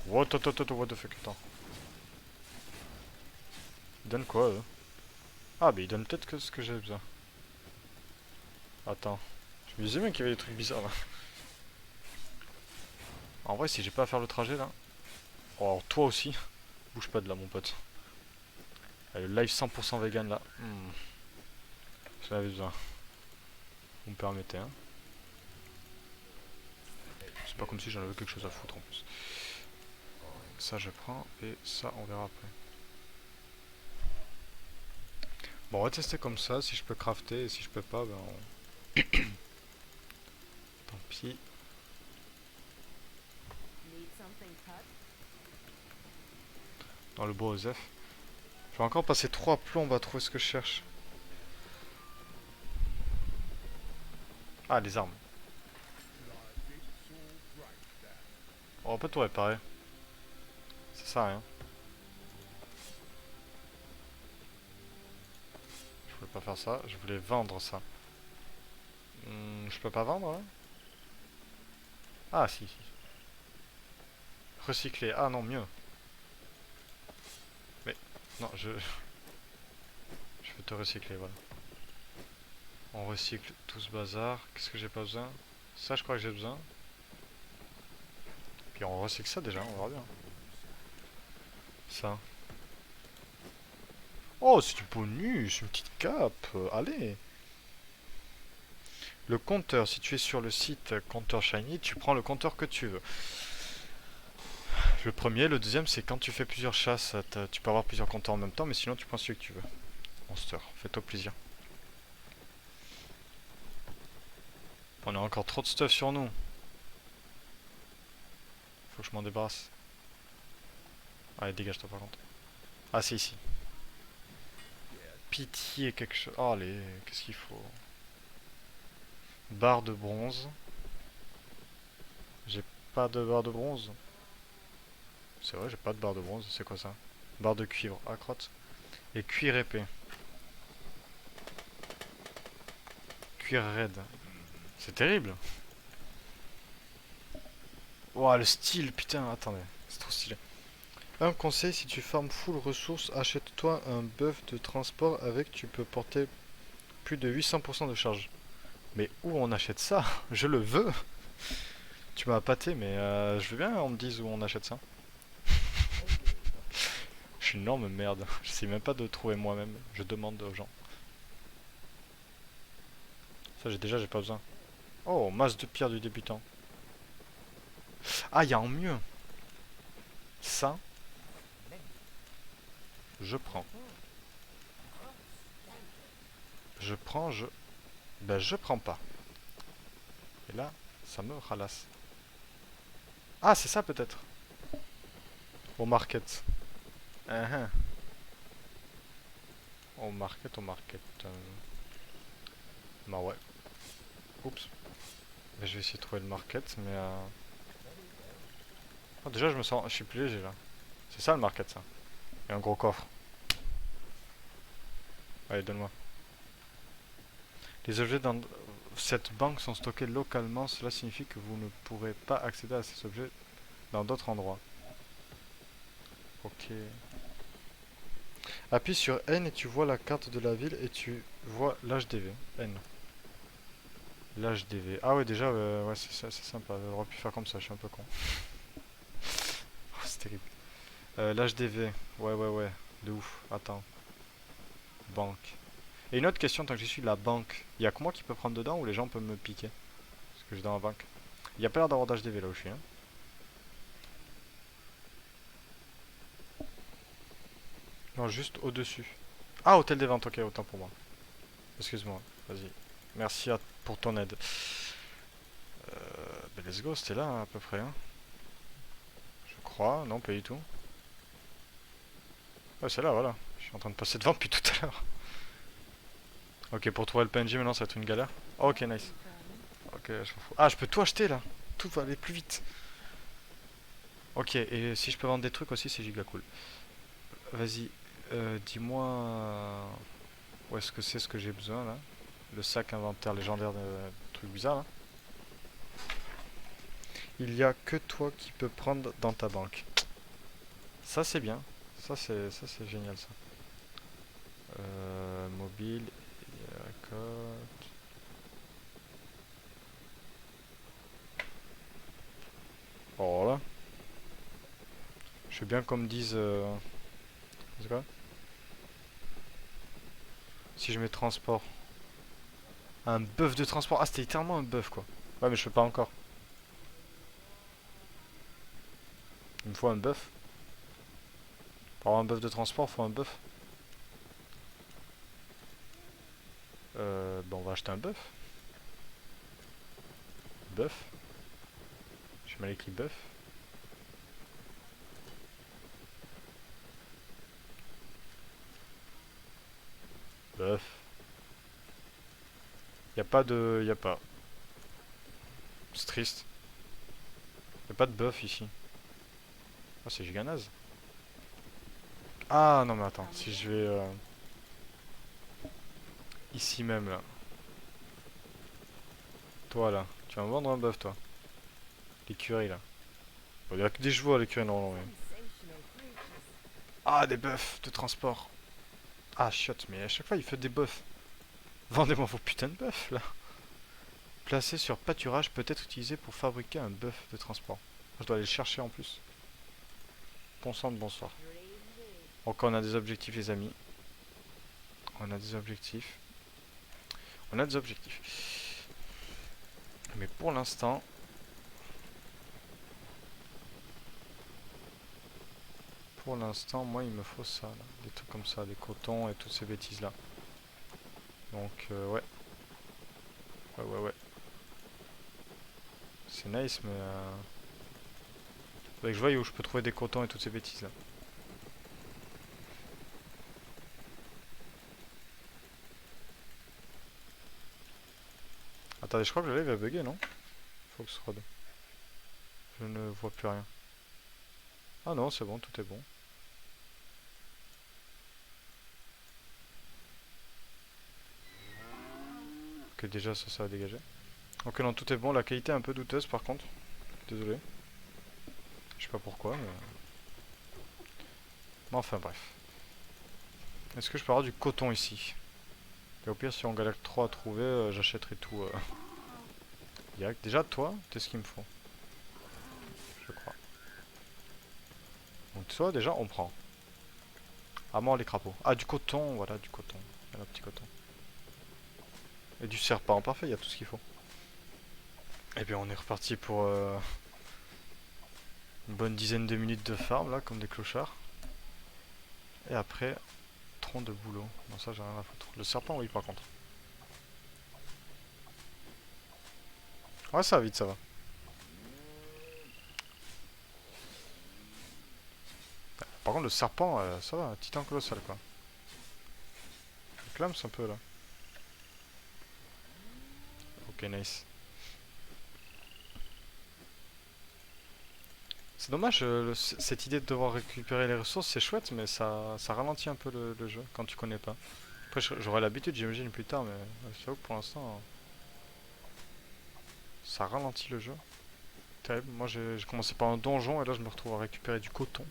What the fuck, attends. Ils donnent quoi eux? Ah, mais ils donnent peut-être que ce que j'ai besoin. Attends. Je me disais bien qu'il y avait des trucs bizarres là. En vrai, si j'ai pas à faire le trajet là. Oh, alors toi aussi. Bouge pas de là, mon pote. Ah, le live 100% vegan là. J'en avais besoin. Vous me permettez, hein. C'est pas comme si j'en avais quelque chose à foutre en plus. Ça, je prends. Et ça, on verra après. Bon, on va tester comme ça. Si je peux crafter. Et si je peux pas, ben on... Tant pis. Dans le bois aux F. Je vais encore passer 3 plombs à trouver ce que je cherche. Ah, les armes. On va pas tout réparer. Ça sert à rien. Je voulais pas faire ça. Je voulais vendre ça. Je peux pas vendre là? Ah, si, si. Recycler. Ah non, mieux. Mais, non, je vais te recycler, voilà. On recycle tout ce bazar. Qu'est-ce que j'ai pas besoin? Ça, je crois que j'ai besoin. Puis on recycle ça déjà, on verra bien. Ça. Oh, c'est du bonus, une petite cape. Allez. Le compteur, si tu es sur le site compteur shiny, tu prends le compteur que tu veux. Le premier, le deuxième, c'est quand tu fais plusieurs chasses, tu peux avoir plusieurs compteurs en même temps, mais sinon tu prends celui que tu veux. Monster, fais-toi plaisir. On a encore trop de stuff sur nous. Faut que je m'en débarrasse. Allez, dégage-toi par contre. Ah, c'est ici. Pitié, quelque chose. Oh, allez, qu'est-ce qu'il faut? Barre de bronze. J'ai pas de barre de bronze. C'est vrai, j'ai pas de barre de bronze. C'est quoi ça? Barre de cuivre. Ah, crotte. Et cuir épais. Cuir raide. C'est terrible. Ouah, le style, putain, attendez. C'est trop stylé. Un conseil, si tu farmes full ressources, achète-toi un buff de transport avec, tu peux porter plus de 800% de charge. Mais où on achète ça? Je le veux. Tu m'as pâté, mais je veux bien on me dise où on achète ça. Je suis une énorme merde. Je sais même pas de trouver moi-même. Je demande aux gens. Ça, j'ai pas besoin. Oh, masse de pierre du débutant. Ah, il y a en mieux. Ça, je prends. Je prends, je... Ben, je prends pas. Et là, ça me ralasse. Ah, c'est ça peut-être. Au market. Au market, au market. Bah ouais. Oups. Mais je vais essayer de trouver le market, mais... Oh, déjà, je suis plus léger là. C'est ça le market, ça. Et un gros coffre. Allez, donne-moi. Les objets dans cette banque sont stockés localement. Cela signifie que vous ne pourrez pas accéder à ces objets dans d'autres endroits. Ok. Appuie sur N et tu vois la carte de la ville et tu vois l'HDV. N. L'HDV. Ah ouais, déjà, ouais, c'est sympa. J'aurais pu faire comme ça, je suis un peu con. Oh, c'est terrible. L'HDV. Ouais. De ouf. Attends. Banque. Et une autre question, tant que j'y suis, la banque. Il y a que moi qui peux prendre dedans ou les gens peuvent me piquer? Parce que j'ai dans la banque. Il y a pas l'air d'avoir d'HDV là où je suis. Hein. Non, juste au-dessus. Ah, hôtel des ventes, ok, autant pour moi. Excuse-moi, vas-y. Merci pour ton aide. Bah, let's go, c'était là hein, à peu près. Hein. Je crois, non, pas du tout. Ouais, c'est là, voilà. Je suis en train de passer devant depuis tout à l'heure. Ok, pour trouver le PNJ maintenant, ça va être une galère. Oh, ok, nice. Ok, je m'en fous. Ah, je peux tout acheter là. Tout va aller plus vite. Ok, et si je peux vendre des trucs aussi, c'est giga cool. Vas-y, dis-moi où est-ce que c'est ce que j'ai besoin là. Le sac inventaire légendaire de trucs bizarres là. Il y a que toi qui peux prendre dans ta banque. Ça c'est bien. Ça c'est génial ça. Mobile, code. Oh là. Je veux bien qu'on me dise. C'est quoi? Si je mets transport. Un bœuf de transport. Ah, c'était littéralement un bœuf quoi. Ouais, mais je peux pas encore. Il me faut un bœuf. Pour avoir un bœuf de transport, il faut un bœuf. Bon, on va acheter un bœuf. Bœuf. J'ai mal écrit bœuf. Bœuf. Y a pas de. Y a pas. C'est triste. Y a pas de bœuf ici. Ah, c'est giga naze. Ah, non, mais attends. Si je vais. Ici même là. Toi là. Tu vas me vendre un bœuf toi. L'écurie là. Bon, y a que des chevaux à l'écurie normalement. Ah, des bœufs de transport. Ah, chiotte, mais à chaque fois il fait des bœufs. Vendez-moi vos putains de bœufs là. Placé sur pâturage peut être utilisé pour fabriquer un bœuf de transport. Je dois aller le chercher en plus. Bon sang de bonsoir. Donc on a des objectifs les amis. On a des objectifs. On a des objectifs. Mais pour l'instant... Pour l'instant, moi il me faut ça. Là. Des trucs comme ça, des cotons et toutes ces bêtises là. Donc ouais. Ouais. C'est nice mais... Faudrait que je voie où je peux trouver des cotons et toutes ces bêtises là. Attendez, je crois que le live va bugger non? Foxrod. Je ne vois plus rien. Ah non, c'est bon, tout est bon. Ok, déjà ça va dégager. Ok, non, tout est bon. La qualité est un peu douteuse par contre. Désolé. Je sais pas pourquoi, mais enfin bref. Est-ce que je peux avoir du coton ici? Et au pire, si on galère trop à trouver, j'achèterai tout. Direct. Déjà, toi, t'es ce qu'il me faut. Je crois. Donc, toi, déjà, on prend. À mort les crapauds. Ah, du coton, voilà, du coton. Il y a un petit coton. Et du serpent, parfait, il y a tout ce qu'il faut. Et bien, on est reparti pour une bonne dizaine de minutes de farm, là, comme des clochards. Et après, tronc de boulot. Bon, ça, j'ai rien à foutre. Le serpent, oui, par contre. Ouais, ça va vite, ça va. Par contre, le serpent, ça va, titan colossal, quoi. Il clame un peu, là. Ok, nice. C'est dommage, cette idée de devoir récupérer les ressources, c'est chouette, mais ça ralentit un peu le jeu quand tu connais pas. Après, j'aurai l'habitude, j'imagine, plus tard, mais j'avoue que pour l'instant, ça ralentit le jeu. Terrible. Moi, j'ai commencé par un donjon et là, je me retrouve à récupérer du coton.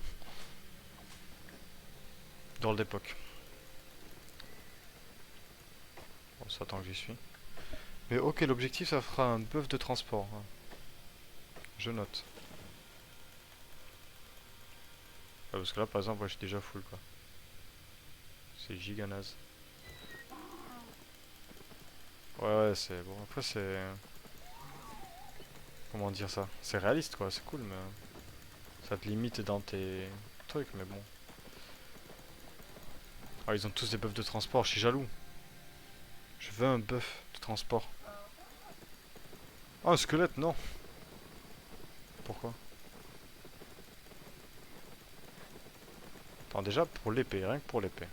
Drôle d'époque. Bon, ça attend que j'y suis. Mais ok, l'objectif, ça fera un bœuf de transport. Hein. Je note. Ah, parce que là, par exemple, moi, je suis déjà full, quoi. C'est giga naze. Ouais, c'est bon. Après, c'est. Comment dire ça? C'est réaliste, quoi. C'est cool, mais ça te limite dans tes trucs, mais bon. Ah, ils ont tous des buffs de transport, je suis jaloux. Je veux un buff de transport. Ah, un squelette, non. Pourquoi? Attends, déjà pour l'épée, rien que pour l'épée.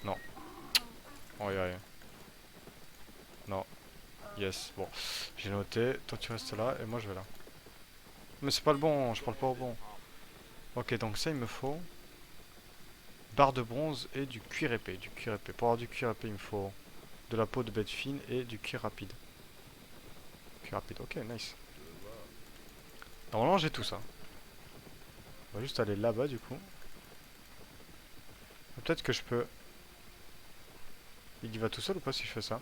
Non. Oh, non. Yes. Bon. J'ai noté. Toi, tu restes là et moi, je vais là. Mais c'est pas le bon. Je parle pas au bon. Ok, donc ça, il me faut barre de bronze et du cuir épais. Du cuir épais. Pour avoir du cuir épais, il me faut de la peau de bête fine et du cuir rapide. Cuir rapide. Ok, nice. Normalement, j'ai tout ça. On va juste aller là-bas, du coup. Peut-être que je peux... Il y va tout seul ou pas si je fais ça?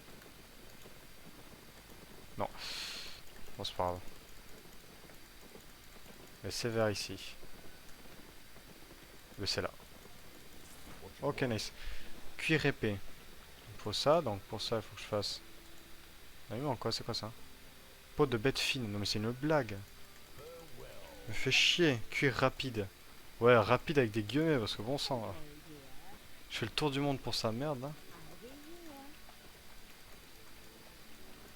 Non. Bon, c'est pas grave. Mais c'est vers ici. Mais c'est là. Ok, nice. Cuir épais. Il me faut ça, donc pour ça, il faut que je fasse... Ah, il me manque quoi? C'est quoi ça? Peau de bête fine. Non mais c'est une blague. Me fait chier. Cuir rapide. Ouais, rapide avec des guillemets, parce que bon sang, là. Je fais le tour du monde pour sa merde, là.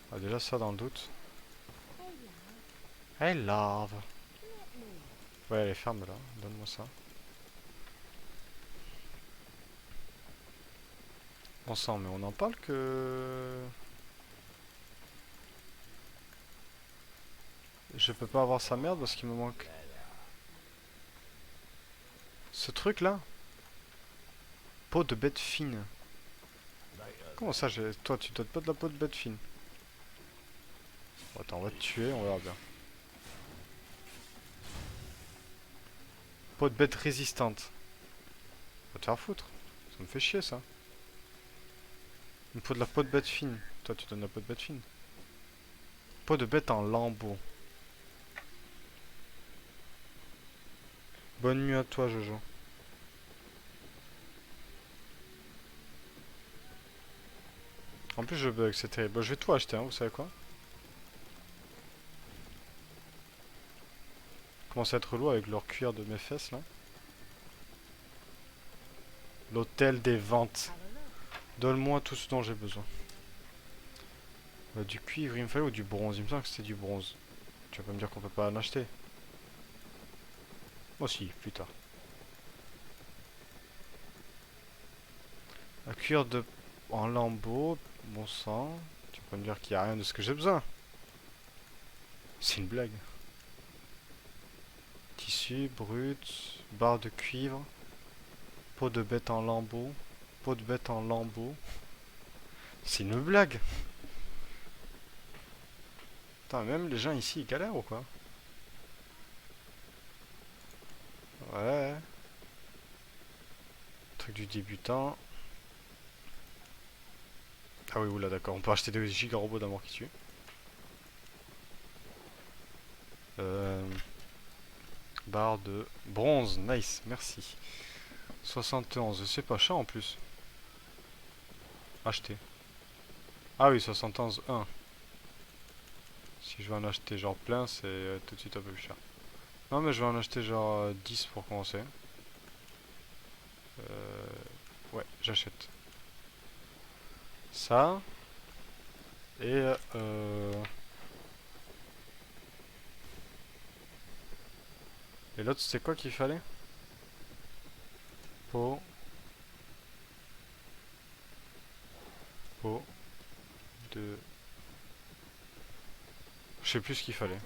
Ah, déjà ça dans le doute. Hey, love. Ouais, allez, ferme là. Donne-moi ça. Bon sang, mais on en parle que... Je peux pas avoir sa merde parce qu'il me manque... Ce truc là? Peau de bête fine. Comment ça, toi tu donnes pas de la peau de bête fine? Bon, attends, on va te tuer, on verra bien. Peau de bête résistante. Va te faire foutre. Ça me fait chier ça. Il me faut de la peau de bête fine. Toi tu donnes la peau de bête fine. Peau de bête en lambeaux. Bonne nuit à toi Jojo. En plus je bug, c'est terrible. Bon, je vais tout acheter, hein, vous savez quoi? Commence à être relou avec leur cuir de mes fesses là. L'hôtel des ventes. Donne-moi tout ce dont j'ai besoin. Du cuivre, il me fallait ou du bronze? Il me semble que c'était du bronze. Tu vas pas me dire qu'on peut pas en acheter. Moi aussi, plus tard. Un cuir de... en lambeaux, bon sang. Tu vas pas me dire qu'il y a rien de ce que j'ai besoin. C'est une blague. Tissu, brut, barre de cuivre, peau de bête en lambeaux, peau de bête en lambeaux. C'est une blague. Putain, même les gens ici, ils galèrent ou quoi? Ouais. Truc du débutant. Ah oui, oula, d'accord. On peut acheter des giga robots d'amour qui tuent. Euh, barre de bronze, nice, merci. 71, c'est pas cher en plus. Acheter. Ah oui, 71, 1. Si je veux en acheter genre plein, c'est tout de suite un peu plus cher. Non, mais je vais en acheter genre 10 pour commencer. Ouais, j'achète. Ça. Et et l'autre, c'est quoi qu'il fallait? Peau. Peau. De... Je sais plus ce qu'il fallait.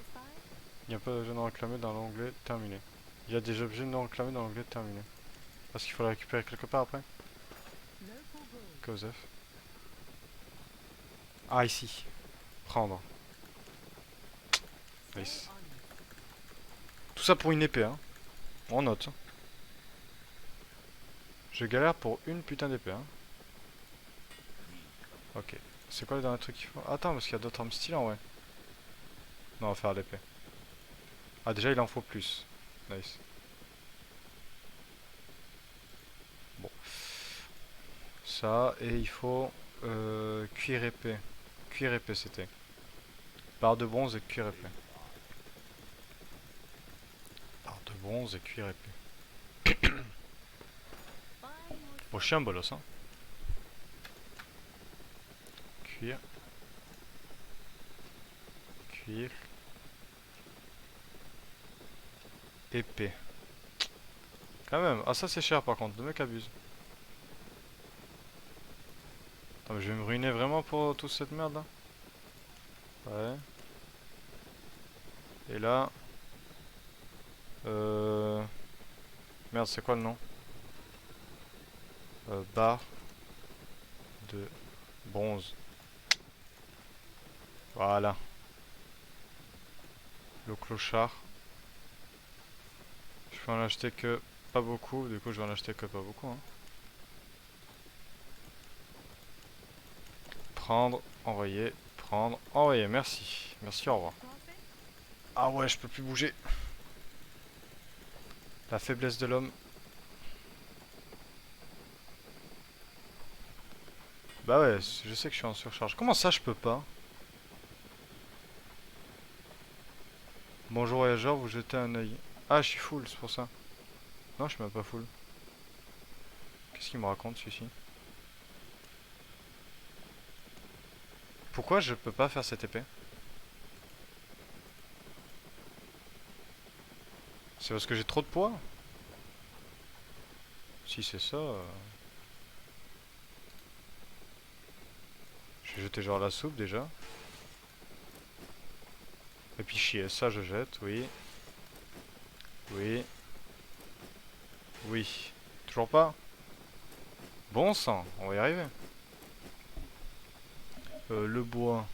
Il n'y a pas d'objet non réclamé dans l'onglet terminé. Il y a des objets non réclamés dans l'onglet terminé. Parce qu'il faut le récupérer quelque part après? Cosef. Ah, ici. Prendre. Nice. Tout ça pour une épée, hein. On note. Je galère pour une putain d'épée, hein. Ok. C'est quoi le dernier truc qu'il faut? Attends, parce qu'il y a d'autres armes stylées en vrai. Non, on va faire l'épée. Ah, déjà, il en faut plus. Nice. Bon. Ça, et il faut cuir épais. Cuir épais, c'était. Barre de bronze et cuir épais. Barre de bronze et cuir épais. Bon, je suis un bolos, hein. Cuir. Cuir. Épée. Quand même. Ah, ça c'est cher par contre. Le mec abuse. Attends, mais je vais me ruiner vraiment pour toute cette merde là. Ouais. Et là. Euh... Merde, c'est quoi le nom? Barre de bronze. Voilà. Le clochard. Je peux en acheter que pas beaucoup. Du coup, je vais en acheter que pas beaucoup. Hein. Prendre, envoyer, prendre, envoyer. Merci. Merci, au revoir. Ah ouais, je peux plus bouger. La faiblesse de l'homme. Bah ouais, je sais que je suis en surcharge. Comment ça, je peux pas? Bonjour voyageur, vous jetez un œil. Ah, je suis full, c'est pour ça. Non, je suis même pas full. Qu'est-ce qu'il me raconte celui-ci? Pourquoi je peux pas faire cette épée? C'est parce que j'ai trop de poids? Si c'est ça... Je vais jeter genre la soupe déjà. Et puis chier, ça je jette, oui. Oui. Oui. Toujours pas? Bon sang, on va y arriver. Le bois.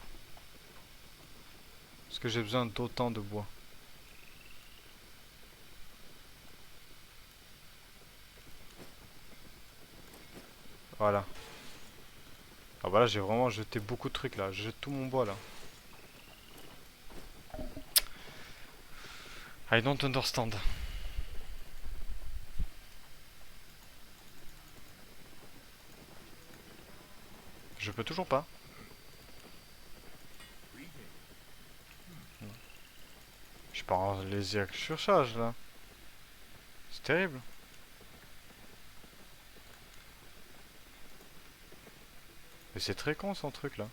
Est-ce que j'ai besoin d'autant de bois? Voilà. Ah bah là j'ai vraiment jeté beaucoup de trucs là. Je jette tout mon bois là. I don't understand. Je peux toujours pas. Je pars en les surcharge là. C'est terrible. Mais c'est très con son truc là.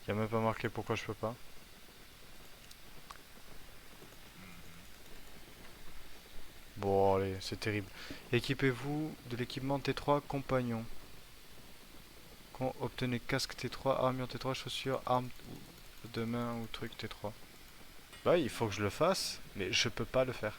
Il y a même pas marqué pourquoi je peux pas. Bon allez, c'est terrible. Équipez-vous de l'équipement T3 compagnon. Obtenez casque T3, armure T3, chaussures, armes de main ou truc T3. Bah il faut que je le fasse, mais je peux pas le faire.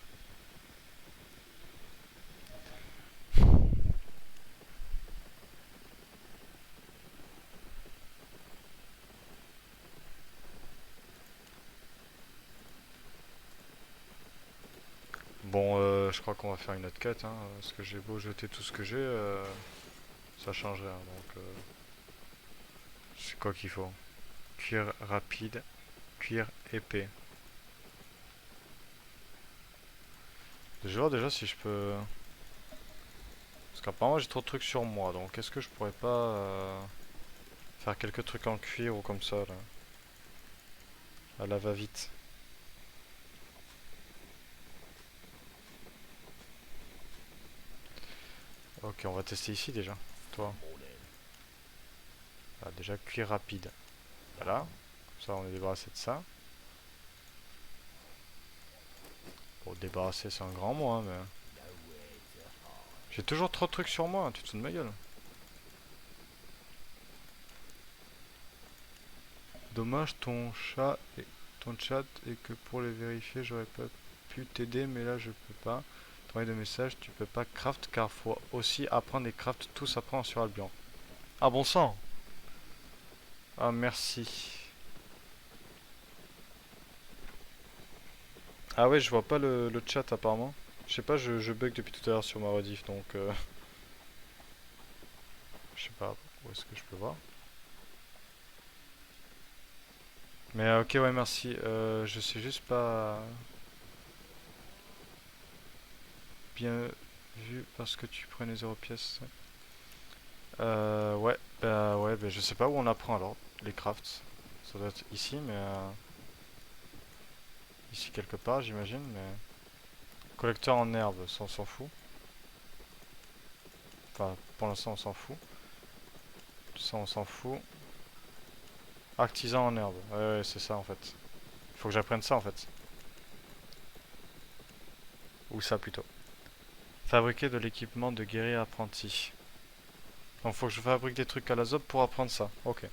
Bon, je crois qu'on va faire une autre quête, hein, parce que j'ai beau jeter tout ce que j'ai, ça change rien. Donc, c'est quoi qu'il faut? Cuir rapide, cuir épais. Je vais voir déjà si je peux... Parce qu'apparemment j'ai trop de trucs sur moi, donc est-ce que je pourrais pas faire quelques trucs en cuir ou comme ça, là? À la va-vite. Ok, on va tester ici déjà. Toi. Ah, déjà cuir rapide. Voilà. Comme ça on est débarrassé de ça. Bon, débarrasser c'est un grand mot, hein, mais... J'ai toujours trop de trucs sur moi, hein, tu te fous de ma gueule. Dommage ton chat et que pour les vérifier j'aurais pas pu t'aider mais là je peux pas. Travail de message, tu peux pas craft car faut aussi apprendre et craft tous apprendre sur Albion. Ah bon sang. Ah merci. Ah ouais je vois pas le chat apparemment. Je sais pas, je bug depuis tout à l'heure sur ma rediff donc je sais pas où est-ce que je peux voir. Mais ok ouais merci, je sais juste pas bien vu parce que tu prenais 0 pièces. Ouais, bah, je sais pas où on apprend alors les crafts. Ça doit être ici, mais ici quelque part, j'imagine. Mais Collecteur en herbe, ça on s'en fout. Enfin, pour l'instant on s'en fout. Ça on s'en fout. Artisan en herbe. Ouais, c'est ça en fait. Faut que j'apprenne ça en fait. Ou ça plutôt. Fabriquer de l'équipement de guerrier apprenti. Donc faut que je fabrique des trucs à la zob pour apprendre ça. Ok.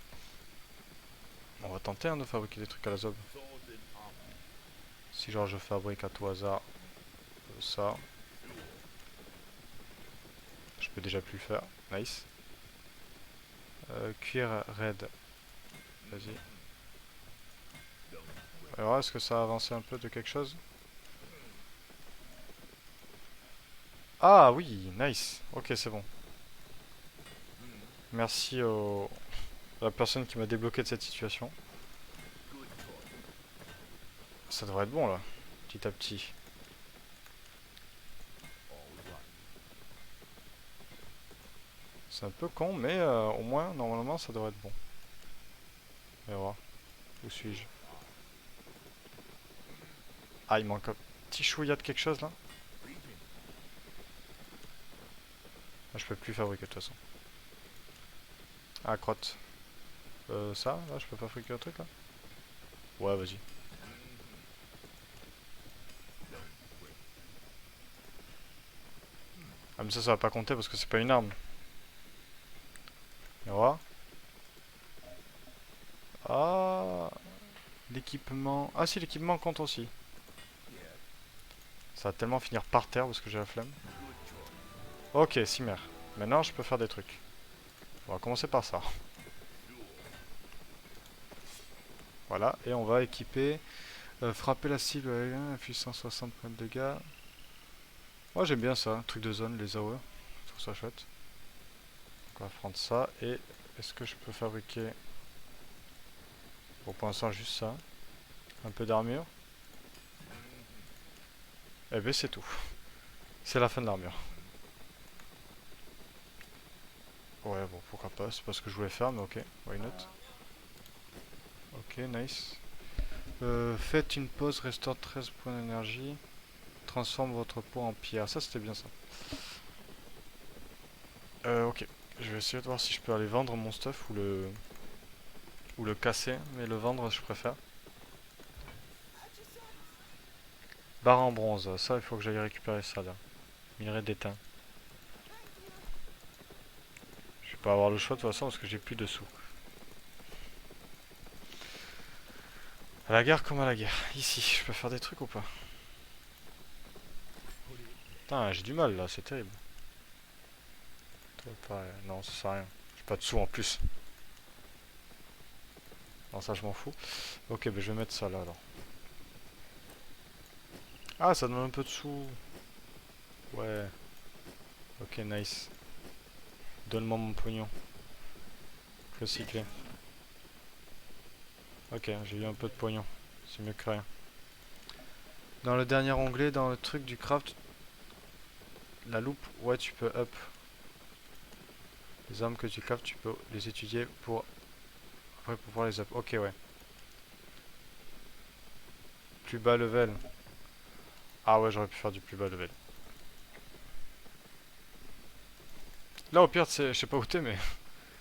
On va tenter hein, de fabriquer des trucs à la zob. Si genre je fabrique à tout hasard ça. Je peux déjà plus le faire. Nice. Cuir raid. Vas-y. Alors est-ce que ça a avancé un peu de quelque chose? Ah oui, nice. Ok, c'est bon. Merci à la personne qui m'a débloqué de cette situation. Ça devrait être bon là, petit à petit. C'est un peu con, mais au moins, normalement, ça devrait être bon. On va voir. Où suis-je? Ah, il manque un petit chouïa de quelque chose là. Ah, je peux plus fabriquer de toute façon. Ah, crotte. Ça, là, je peux pas fabriquer un truc là? Ouais, vas-y. Ah, mais ça va pas compter parce que c'est pas une arme. On va voir. Ah, l'équipement. Ah, si, l'équipement compte aussi. Ça va tellement finir par terre parce que j'ai la flemme. Ok, Cimer. Maintenant, je peux faire des trucs. On va commencer par ça. Voilà, et on va équiper. Frapper la cible avec un puissance 60 points de dégâts. Moi j'aime bien ça, truc de zone, les AOE. Je trouve ça chouette. Donc on va prendre ça. Et est-ce que je peux fabriquer. Bon, pour l'instant, juste ça. Un peu d'armure. Et ben c'est tout. C'est la fin de l'armure. Ouais, bon, pourquoi pas. C'est pas ce que je voulais faire, mais ok. Why not? Ok, nice. Faites une pause, restaure 13 points d'énergie. Transforme votre peau en pierre. Ça, c'était bien ça. Ok. Je vais essayer de voir si je peux aller vendre mon stuff ou le casser, mais le vendre, je préfère. Barre en bronze, ça, il faut que j'aille récupérer ça là. Minerai d'étain. Je vais pas avoir le choix de toute façon parce que j'ai plus de sous. À la guerre comme à la guerre. Ici, je peux faire des trucs ou pas? Putain, j'ai du mal là, c'est terrible. Non, ça sert à rien. J'ai pas de sous en plus. Non, ça je m'en fous. Ok, ben je vais mettre ça là alors. Ah, ça donne un peu de sous. Ouais. Ok, nice. Donne-moi mon pognon. Recycler. Ok, j'ai eu un peu de pognon. C'est mieux que rien. Dans le dernier onglet, dans le truc du craft, la loupe, ouais, tu peux up. Les armes que tu craftes, tu peux les étudier pour après pour pouvoir les up. Ok, ouais. Plus bas level. Ah ouais, j'aurais pu faire du plus bas level. Là, au pire, je sais pas où t'es, mais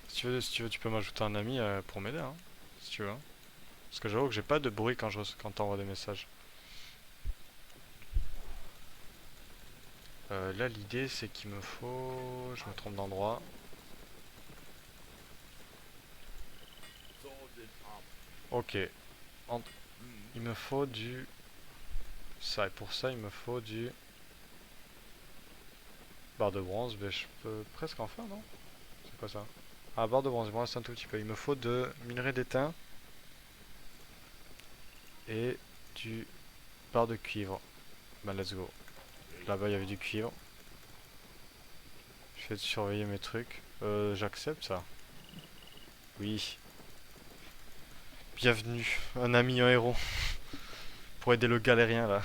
si tu veux, tu peux m'ajouter un ami pour m'aider, hein, si tu veux. Hein. Parce que j'avoue que j'ai pas de bruit quand t'envoies des messages. Là, l'idée, c'est qu'il me faut. Je me trompe d'endroit. Ok. En- Il me faut du. Ça, et pour ça, il me faut du. Barre de bronze, mais je peux presque en faire, non? C'est quoi ça? Ah, barre de bronze, il me reste un tout petit peu. Il me faut de minerai d'étain et du barre de cuivre. Ben, let's go. Là-bas, il y avait du cuivre. Je vais surveiller mes trucs. J'accepte ça. Oui. Bienvenue, un ami, un héros. Pour aider le galérien là.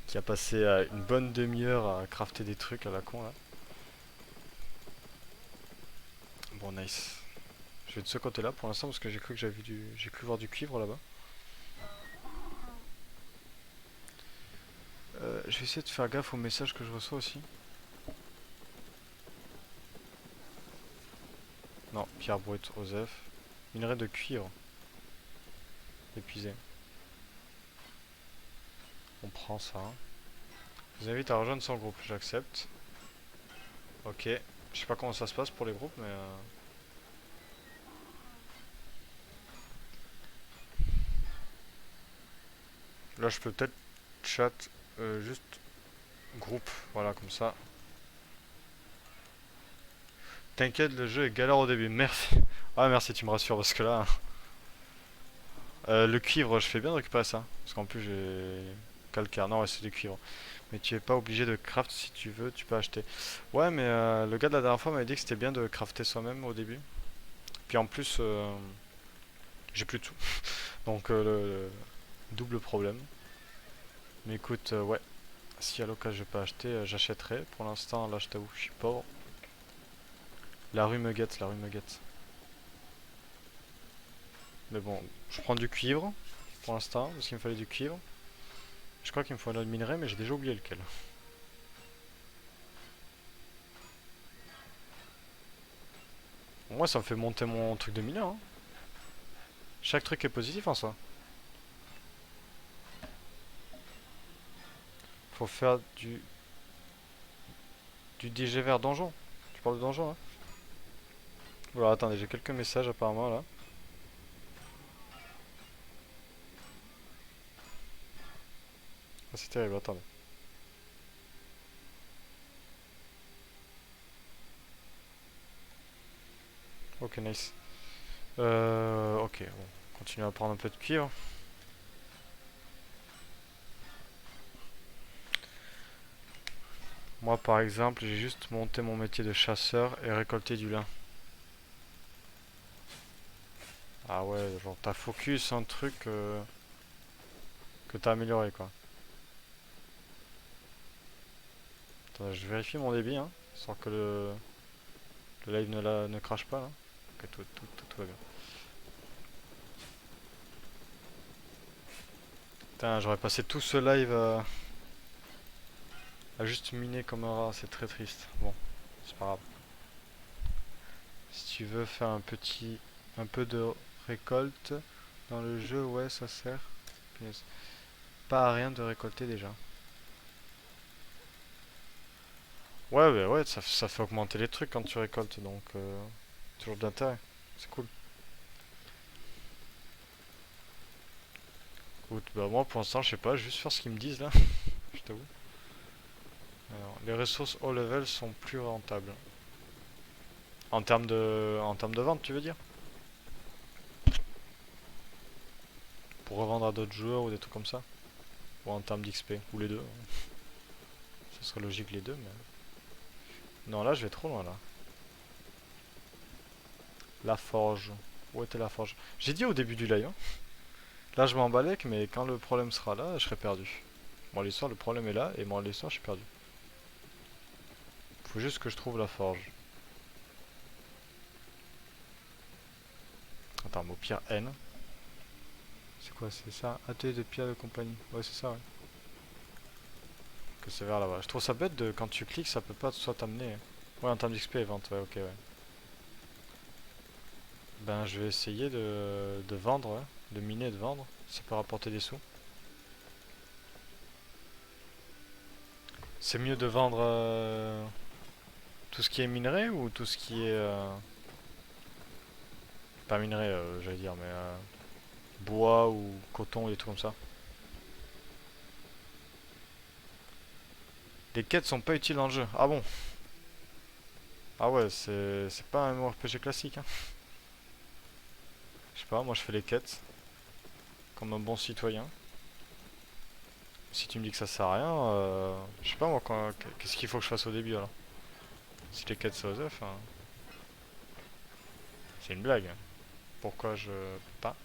Qui a passé une bonne demi-heure à crafter des trucs à la con là. Bon, nice. Je vais de ce côté là pour l'instant parce que j'ai cru que j'avais vu du. J'ai cru voir du cuivre là-bas. je vais essayer de faire gaffe aux messages que je reçois aussi. Non, pierre brute, Osef. Minerai de cuivre. Épuisé. On prend ça. Je vous invite à rejoindre son groupe, j'accepte. Ok. Je sais pas comment ça se passe pour les groupes, mais... Là, je peux peut-être chat juste groupe. Voilà, comme ça. T'inquiète, le jeu est galère au début. Merci. Ah, merci, tu me rassures parce que là... le cuivre, je fais bien de récupérer ça. Parce qu'en plus, j'ai... Calcaire. Non, ouais, c'est du cuivre. Mais tu es pas obligé de craft si tu veux, tu peux acheter. Ouais, mais le gars de la dernière fois m'avait dit que c'était bien de crafter soi-même au début. Puis en plus, j'ai plus de tout. Donc le double problème. Mais écoute, ouais. Si à l'occasion je peux acheter, j'achèterai. Pour l'instant, là je t'avoue, je suis pauvre. La rue me guette, la rue me guette. Mais bon, je prends du cuivre pour l'instant, parce qu'il me fallait du cuivre. Je crois qu'il me faut un autre minerai, mais j'ai déjà oublié lequel. Moi, ça me fait monter mon truc de mineur, hein. Chaque truc est positif en soi. Faut faire du DG vers donjon. Tu parles de donjon, hein? Voilà, attendez, j'ai quelques messages apparemment là. Ah, c'est terrible, attendez. Ok, nice. Ok, bon. Continue à prendre un peu de cuivre. Moi, par exemple, j'ai juste monté mon métier de chasseur et récolté du lin. Ah ouais, genre t'as focus un truc que t'as amélioré quoi. Attends, je vérifie mon débit, hein, sans que le live ne crache pas là. Ok, tout va bien. Putain, j'aurais passé tout ce live à juste miner comme un rat, c'est très triste. Bon, c'est pas grave. Si tu veux faire un peu de récolte dans le jeu, ouais, ça sert. Punaise. Pas à rien de récolter déjà. Ouais, bah ouais, ça fait augmenter les trucs quand tu récoltes, donc toujours d'intérêt. C'est cool. Écoute, bah moi pour l'instant, je sais pas, je vais juste faire ce qu'ils me disent là, je t'avoue. Alors, les ressources haut level sont plus rentables. En termes de vente, tu veux dire? Pour revendre à d'autres joueurs ou des trucs comme ça? Ou en termes d'XP? Ou les deux? Ce serait logique les deux, mais... Non, là, je vais trop loin, là. La forge. Où était la forge? J'ai dit au début du live, hein. Là, je m'emballais, mais quand le problème sera là, je serai perdu. Bon, l'histoire, le problème est là, et moi, l'histoire, je suis perdu. Faut juste que je trouve la forge. Attends, au pire N. C'est quoi, c'est ça? Atelier de pierre de compagnie. Ouais, c'est ça, ouais. Que c'est vers là-bas. Je trouve ça bête de quand tu cliques, ça peut pas soit t'amener. Ouais, en termes d'XP et vente, ouais, ok, ouais. Ben, je vais essayer de vendre, ouais. De miner et de vendre. Ça peut rapporter des sous. C'est mieux de vendre tout ce qui est minerai ou tout ce qui est... pas minerai, j'allais dire, mais bois ou coton ou des trucs comme ça. Les quêtes sont pas utiles dans le jeu. Ah bon? Ah ouais, c'est pas un MMORPG classique, hein. Je sais pas, moi je fais les quêtes comme un bon citoyen. Si tu me dis que ça sert à rien, je sais pas moi, qu'est-ce qu'il faut que je fasse au début alors? Si les quêtes c'est aux œufs, hein, c'est une blague. Pourquoi je peux pas?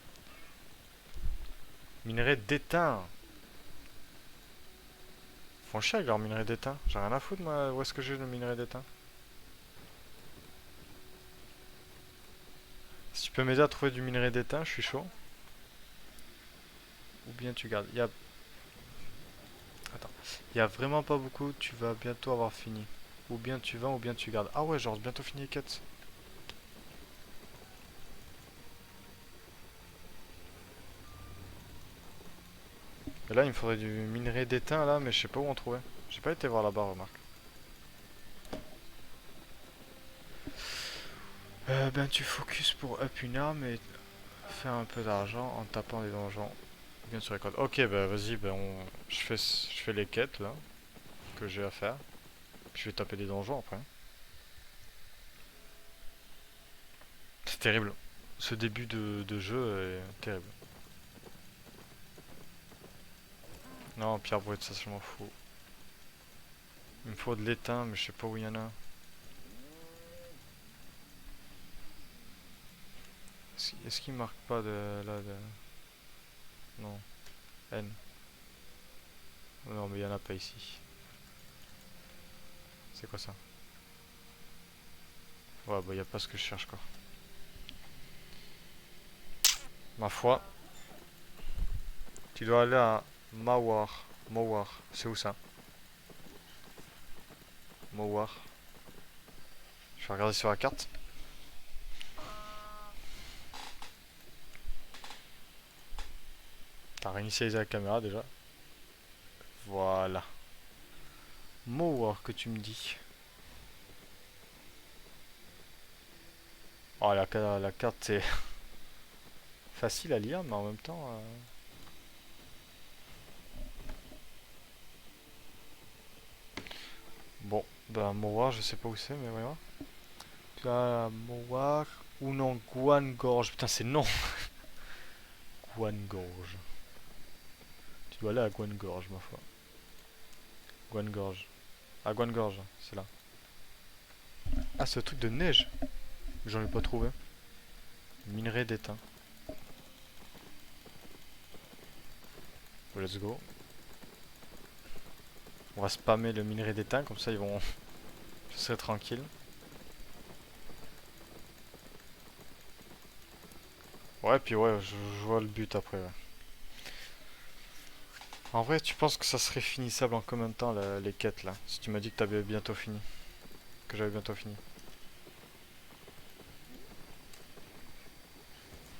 Minerai d'étain. Font chier avec leur minerai d'étain. J'ai rien à foutre moi, où est-ce que j'ai le minerai d'étain? Si tu peux m'aider à trouver du minerai d'étain, je suis chaud. Ou bien tu gardes. Attends. Il y a vraiment pas beaucoup, tu vas bientôt avoir fini. Ou bien tu vas, ou bien tu gardes. Ah ouais, genre bientôt fini les quêtes. Et là, il me faudrait du minerai d'étain là, mais je sais pas où en trouver. J'ai pas été voir là-bas, remarque. Ben tu focus pour up une arme et faire un peu d'argent en tapant des donjons. Bien sûr, récolte. Ok, bah vas-y, je fais les quêtes là que j'ai à faire. Puis je vais taper des donjons après. C'est terrible. Ce début de jeu est terrible. Non, pierre brute, ça je m'en fous. Il me faut de l'étain, mais je sais pas où il y en a. Est-ce qu'il marque pas de là de... Non. N. Non, mais il y en a pas ici. C'est quoi ça? Ouais, bah y a pas ce que je cherche quoi. Ma foi, tu dois aller à Mawar. Mawar, c'est où ça? Mawar. Je vais regarder sur la carte. T'as réinitialisé la caméra déjà. Voilà. Mawar que tu me dis. Oh, la carte c'est facile à lire, mais en même temps. Bon, bah Mawar, je sais pas où c'est, mais voyons. Tu as Mawar ou non, Guan-Gorge. Putain, c'est non. Guan-Gorge. Tu dois aller à Guan-Gorge, ma foi. Guan-Gorge. Ah, Guan-Gorge, c'est là. Ah, c'est le truc de neige. J'en ai pas trouvé. Minerai d'étain. Let's go. On va spammer le minerai d'étain, comme ça ils vont. Je serai tranquille. Ouais, puis ouais, je vois le but après. Ouais. En vrai, tu penses que ça serait finissable en combien de temps les quêtes là? Si tu m'as dit que t'avais bientôt fini. Que j'avais bientôt fini.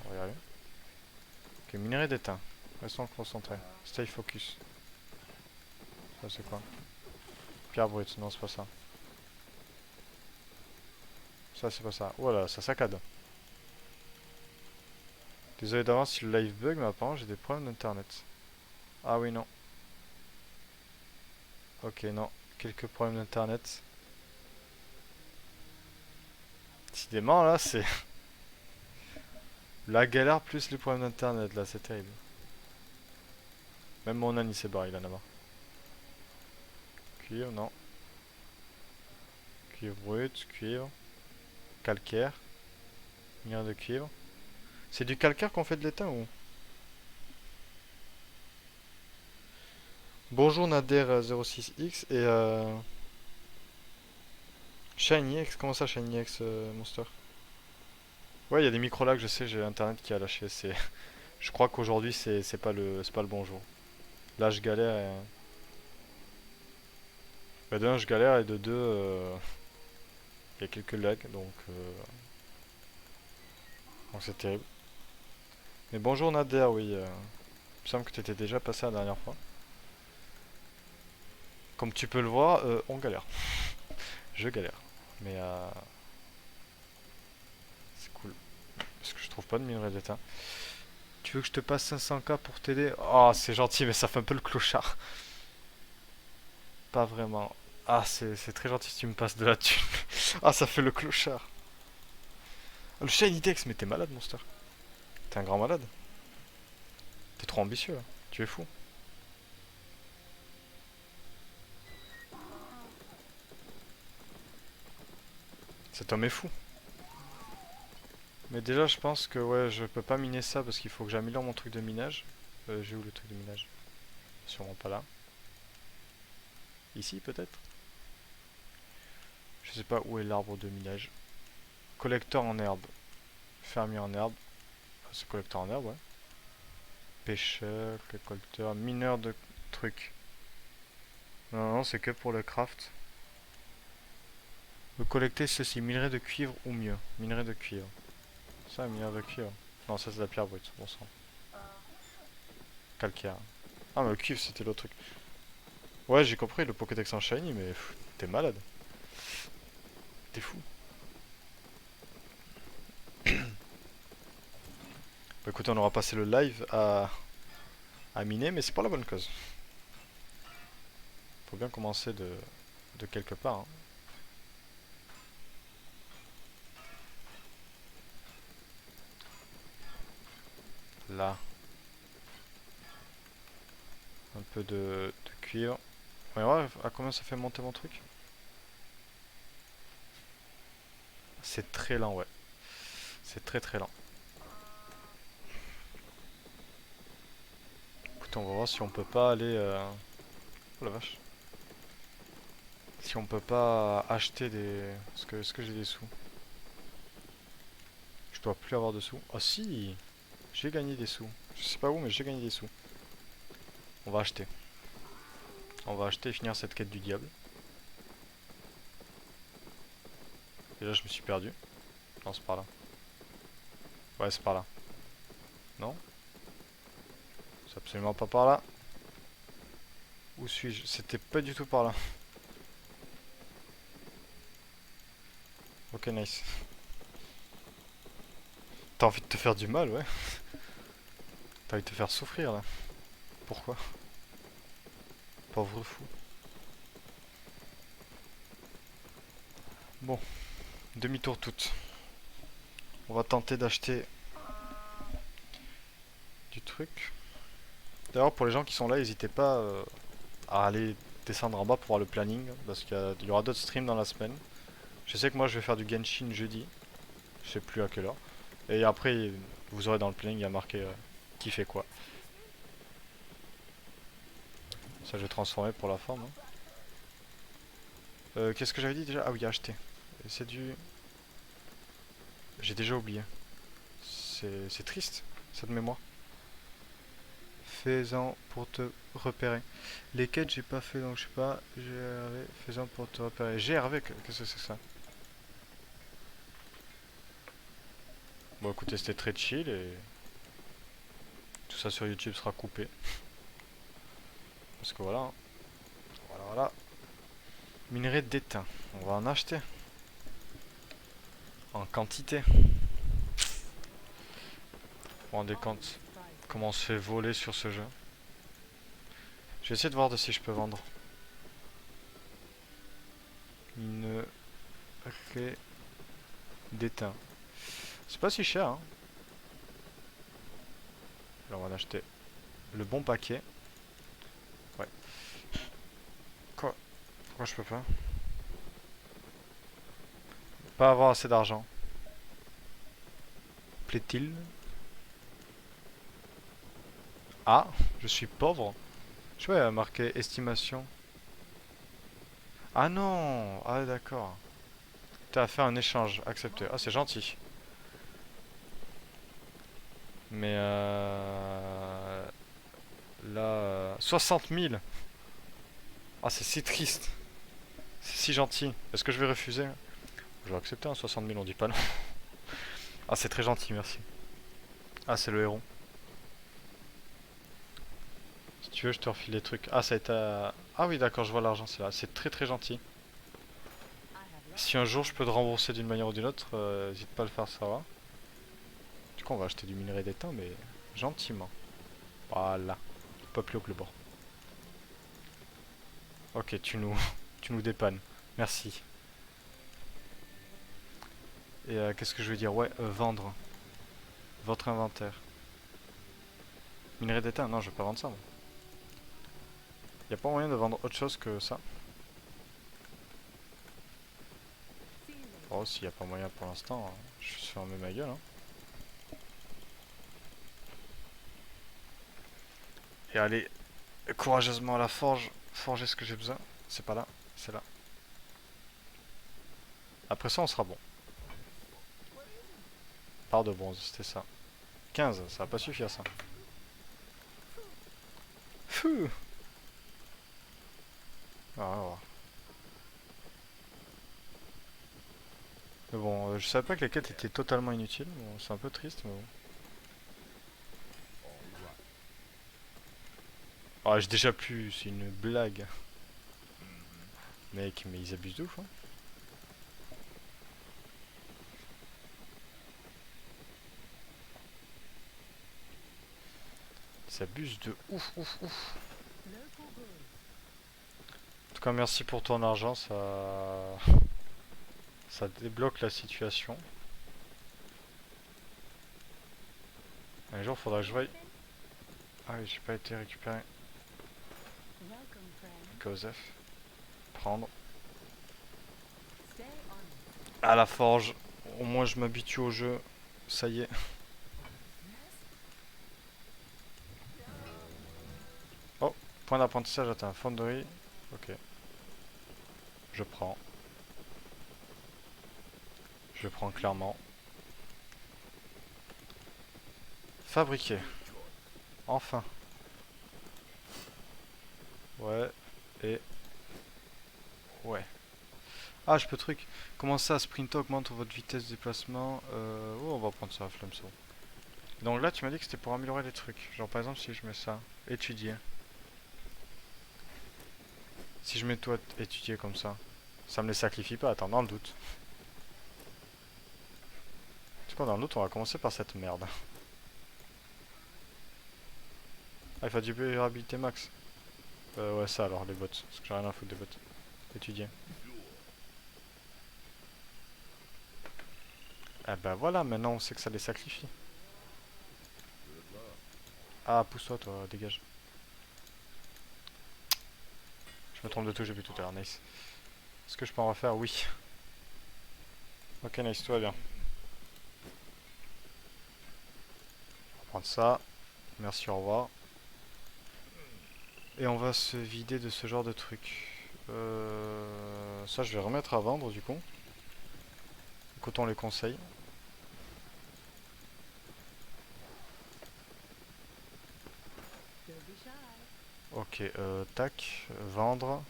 On va y arriver. Ok, minerai d'étain. Restons concentrés. Stay focus. Ça c'est quoi? Pierre brute, non c'est pas ça. Ça c'est pas ça. Voilà, ça saccade. Désolé d'avance si le live bug, mais apparemment j'ai des problèmes d'internet. Ah oui, non. Ok, non. Quelques problèmes d'internet. Décidément, là, c'est la galère plus les problèmes d'internet, là, c'est terrible. Même mon âne, il s'est barré, il en a marre. Cuivre, non. Cuivre brut, cuivre. Calcaire. Mine de cuivre. C'est du calcaire qu'on fait de l'étain ou? Bonjour Nader 06X et Shiny X, comment ça Shiny X Monster? Ouais, il y a des micro-lags, je sais, j'ai internet qui a lâché. Je crois qu'aujourd'hui c'est pas le bon jour. Là je galère et... Bah, de un je galère et de deux il y a quelques lags donc c'est terrible. Mais bonjour Nader, oui. Il me semble que tu étais déjà passé la dernière fois. Comme tu peux le voir, on galère. Je galère. Mais c'est cool. Parce que je trouve pas de minerai d'étain. Tu veux que je te passe 500K pour t'aider? Oh, c'est gentil, mais ça fait un peu le clochard. Pas vraiment. Ah, c'est très gentil si tu me passes de la thune. Ah, ça fait le clochard. Ah, le Shiny Dex, mais t'es malade, Monster. T'es un grand malade. T'es trop ambitieux, là. Tu es fou. Cet homme est fou. Mais déjà, je pense que ouais, je peux pas miner ça parce qu'il faut que j'améliore mon truc de minage. J'ai où le truc de minage? Sûrement pas là. Ici, peut-être? Je sais pas où est l'arbre de minage. Collecteur en herbe. Fermier en herbe. Ah, c'est collecteur en herbe, ouais. Pêcheur, récolteur, mineur de trucs. Non, non, c'est que pour le craft. Vous collectez ceci, minerai de cuivre ou mieux. Minerai de cuivre. Ça, un minerai de cuivre. Non, ça c'est de la pierre brute, bon sang. Calcaire. Ah, mais le cuivre c'était l'autre truc. Ouais, j'ai compris, le Pokédex en shiny, mais t'es malade. T'es fou. Bah écoutez, on aura passé le live à miner, mais c'est pour la bonne cause. Faut bien commencer de quelque part, hein. Là, un peu de cuivre. Ouais, ouais, à combien ça fait monter mon truc? C'est très lent, ouais. C'est très très lent. Écoute, on va voir si on peut pas aller... Oh la vache. Si on peut pas acheter des... Est-ce que j'ai des sous? Je dois plus avoir de sous. Oh si! J'ai gagné des sous. Je sais pas où, mais j'ai gagné des sous. On va acheter. On va acheter et finir cette quête du diable. Et là, je me suis perdu. Non, c'est par là. Ouais, c'est par là. Non? C'est absolument pas par là. Où suis-je? C'était pas du tout par là. Ok, nice. T'as envie de te faire du mal, ouais. T'as envie de te faire souffrir, là. Pourquoi? Pauvre fou. Bon, demi-tour toute. On va tenter d'acheter du truc. D'ailleurs, pour les gens qui sont là, n'hésitez pas à aller descendre en bas pour voir le planning. Parce qu'il y aura d'autres streams dans la semaine. Je sais que moi, je vais faire du Genshin jeudi. Je sais plus à quelle heure. Et après, vous aurez dans le planning, il y a marqué qui fait quoi. Ça, je vais transformer pour la forme, hein. Qu'est-ce que j'avais dit déjà? Ah oui, acheter. C'est du... J'ai déjà oublié. C'est triste, cette mémoire. Fais-en pour te repérer. Les quêtes, j'ai pas fait, donc je sais pas. GRV, fais-en pour te repérer. GRV, qu'est-ce que c'est ça? Bon, écoutez, c'était très chill et tout ça sur YouTube sera coupé. Parce que voilà, hein. Voilà, voilà. Minerai d'étain. On va en acheter. En quantité. Vous vous rendez compte comment on se fait voler sur ce jeu? Je vais essayer de voir de si je peux vendre. Minerai d'étain. C'est pas si cher, hein. Alors on va en acheter le bon paquet. Ouais. Quoi? Pourquoi je peux pas? Pas avoir assez d'argent. Plaît-il? Ah, je suis pauvre. Je vois, il y a marqué estimation. Ah non! Ah d'accord. Tu as fait un échange. Accepté. Ah, c'est gentil. Mais là... 60 000! Ah, c'est si triste. C'est si gentil. Est-ce que je vais refuser? Je vais accepter un 60 000, on dit pas non. Ah, c'est très gentil, merci. Ah, c'est le héros. Si tu veux, je te refile les trucs. Ah, ça a été... Ah oui, d'accord, je vois l'argent, c'est là. C'est très très gentil. Si un jour je peux te rembourser d'une manière ou d'une autre, n'hésite pas à le faire savoir. Du coup, on va acheter du minerai d'étain, mais gentiment. Voilà. Pas plus haut que le bord. Ok, tu nous dépannes. Merci. Et qu'est-ce que je veux dire? Ouais, vendre. Votre inventaire. Minerai d'étain? Non, je vais pas vendre ça, moi. Y a pas moyen de vendre autre chose que ça? Oh, s'il y a pas moyen pour l'instant, je vais fermer ma gueule, hein. Et aller courageusement à la forge, forger ce que j'ai besoin. C'est pas là, c'est là. Après ça, on sera bon. Barre de bronze, c'était ça. 15, ça va pas suffire ça. Fou. Ah, mais bon, je savais pas que les quêtes étaient totalement inutiles. Bon, c'est un peu triste, mais bon. Ah, j'ai déjà pu, c'est une blague. Mec, mais ils abusent de ouf, hein. Ils abusent de ouf, ouf, ouf. En tout cas, merci pour ton argent, ça débloque la situation. Un jour, faudra que je voie. Ah oui, j'ai pas été récupéré. Joseph. Prendre. À la forge. Au moins, je m'habitue au jeu. Ça y est. Oh, point d'apprentissage atteint. Fonderie. Ok. Je prends. Je prends clairement. Fabriquer. Enfin. Ouais. Et. Ouais. Ah, je peux truc. Comment ça, sprinter augmente votre vitesse de déplacement. Oh, on va prendre ça, flammeau. Donc là, tu m'as dit que c'était pour améliorer les trucs. Genre, par exemple, si je mets ça. Étudier. Si je mets toi étudier comme ça me les sacrifie pas. Attends, dans le doute. Tu sais quoi, dans le doute, on va commencer par cette merde. Ah, il faut du durabilité max. Ouais, ça alors, les bots. Parce que j'ai rien à foutre des bots. Étudier. Ah bah voilà, maintenant on sait que ça les sacrifie. Ah, pousse-toi, toi, dégage. Je me trompe de tout, j'ai vu tout à l'heure, nice. Est-ce que je peux en refaire? Oui. Ok, nice, tout va bien. On va prendre ça. Merci, au revoir. Et on va se vider de ce genre de truc. Ça, je vais remettre à vendre du coup. Écoutons les conseils. Ok, tac, vendre.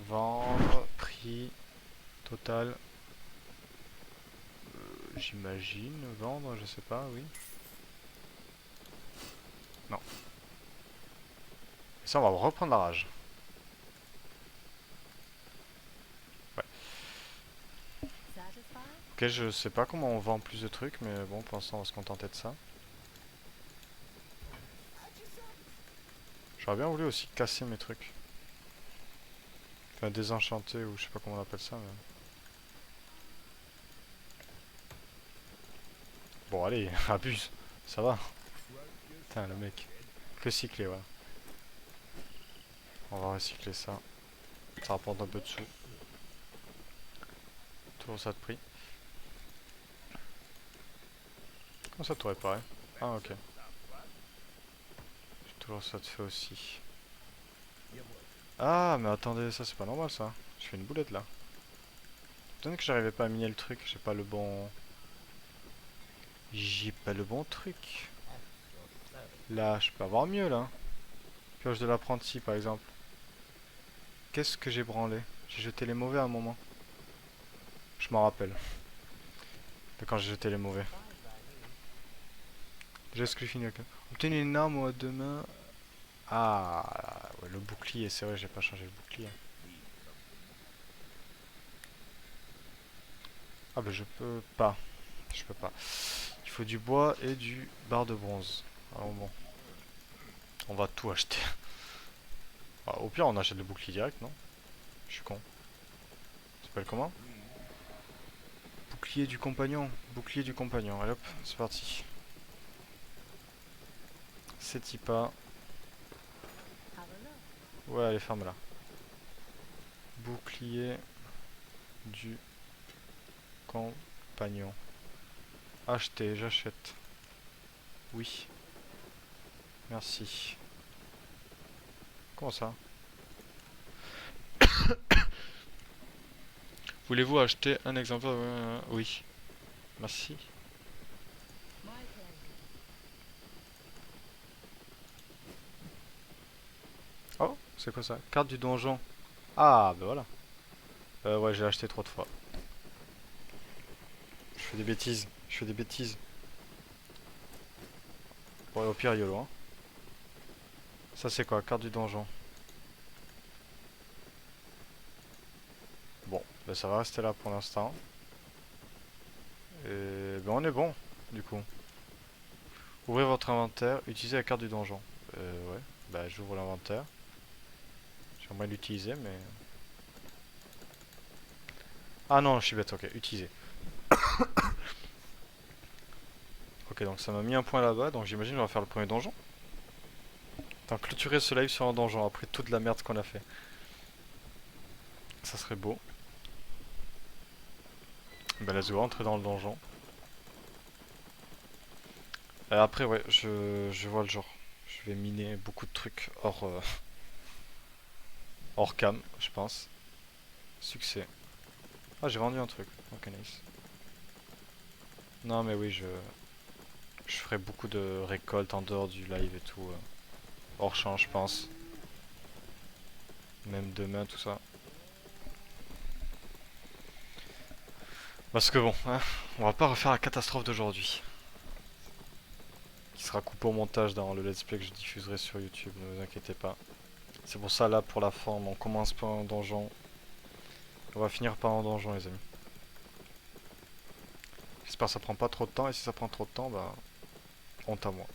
Vendre, prix, total. J'imagine, vendre, je sais pas, oui. Non. Et ça, on va reprendre la rage. Ouais. Ok, je sais pas comment on vend plus de trucs, mais bon, pour l'instant, on va se contenter de ça. J'aurais bien voulu aussi casser mes trucs. Enfin, désenchanter, ou je sais pas comment on appelle ça, mais... Bon, allez, abuse. Ça va. Putain, le mec. Que cycler, ouais. On va recycler ça. Ça rapporte un peu de sous. Toujours ça de prix. Comment ça te réparer? Ah, ok. Toujours ça te fait aussi. Ah, mais attendez, ça c'est pas normal ça. Je fais une boulette là. Peut-être que j'arrivais pas à miner le truc, j'ai pas le bon... J'ai pas le bon truc. Là, je peux avoir mieux là. Pioche de l'apprenti par exemple. Qu'est-ce que j'ai branlé? J'ai jeté les mauvais à un moment. Je m'en rappelle. De quand j'ai jeté les mauvais. J'ai exclu fini. Obtenez une arme à deux mains. Ah, ouais, le bouclier, c'est vrai, j'ai pas changé le bouclier. Ah, bah je peux pas. Je peux pas. Il faut du bois et du barre de bronze. Alors bon, on va tout acheter. Ah, au pire, on achète le bouclier direct, non? Je suis con. Ça s'appelle comment? Bouclier du compagnon. Bouclier du compagnon. Allez hop, c'est parti. C'est pas. Ouais, allez, ferme là. Bouclier du compagnon. Acheter, j'achète. Oui. Merci. Comment ça? Voulez-vous acheter un exemplaire? Oui. Merci. Oh, C'est quoi ça? Carte du donjon. Ah, bah voilà. Ouais, j'ai acheté trop de fois. Je fais des bêtises. Je fais des bêtises. Bon, au pire, YOLO, hein. Ça, c'est quoi? Carte du donjon. Bon, bah ça va rester là pour l'instant. Et ben on est bon, du coup. Ouvrez votre inventaire, utilisez la carte du donjon. Ouais, bah j'ouvre l'inventaire. J'aimerais l'utiliser, mais... Ah non, je suis bête, ok, utiliser. Ok, donc ça m'a mis un point là-bas, donc j'imagine qu'on va faire le premier donjon. Attends, clôturer ce live sur un donjon après toute la merde qu'on a fait. Ça serait beau. Bah let's go, entrer dans le donjon. Et après, ouais, je vois le genre. Je vais miner beaucoup de trucs hors cam, je pense. Succès. Ah, j'ai vendu un truc. Ok, nice. Non, mais oui, je ferai beaucoup de récoltes en dehors du live et tout. Hors champ, je pense. Même demain, tout ça. Parce que bon, hein, on va pas refaire la catastrophe d'aujourd'hui. Qui sera coupé au montage dans le let's play que je diffuserai sur YouTube, ne vous inquiétez pas. C'est pour ça, là, pour la forme, on commence par un donjon. On va finir par un donjon, les amis. J'espère que ça prend pas trop de temps, et si ça prend trop de temps, bah, honte à moi.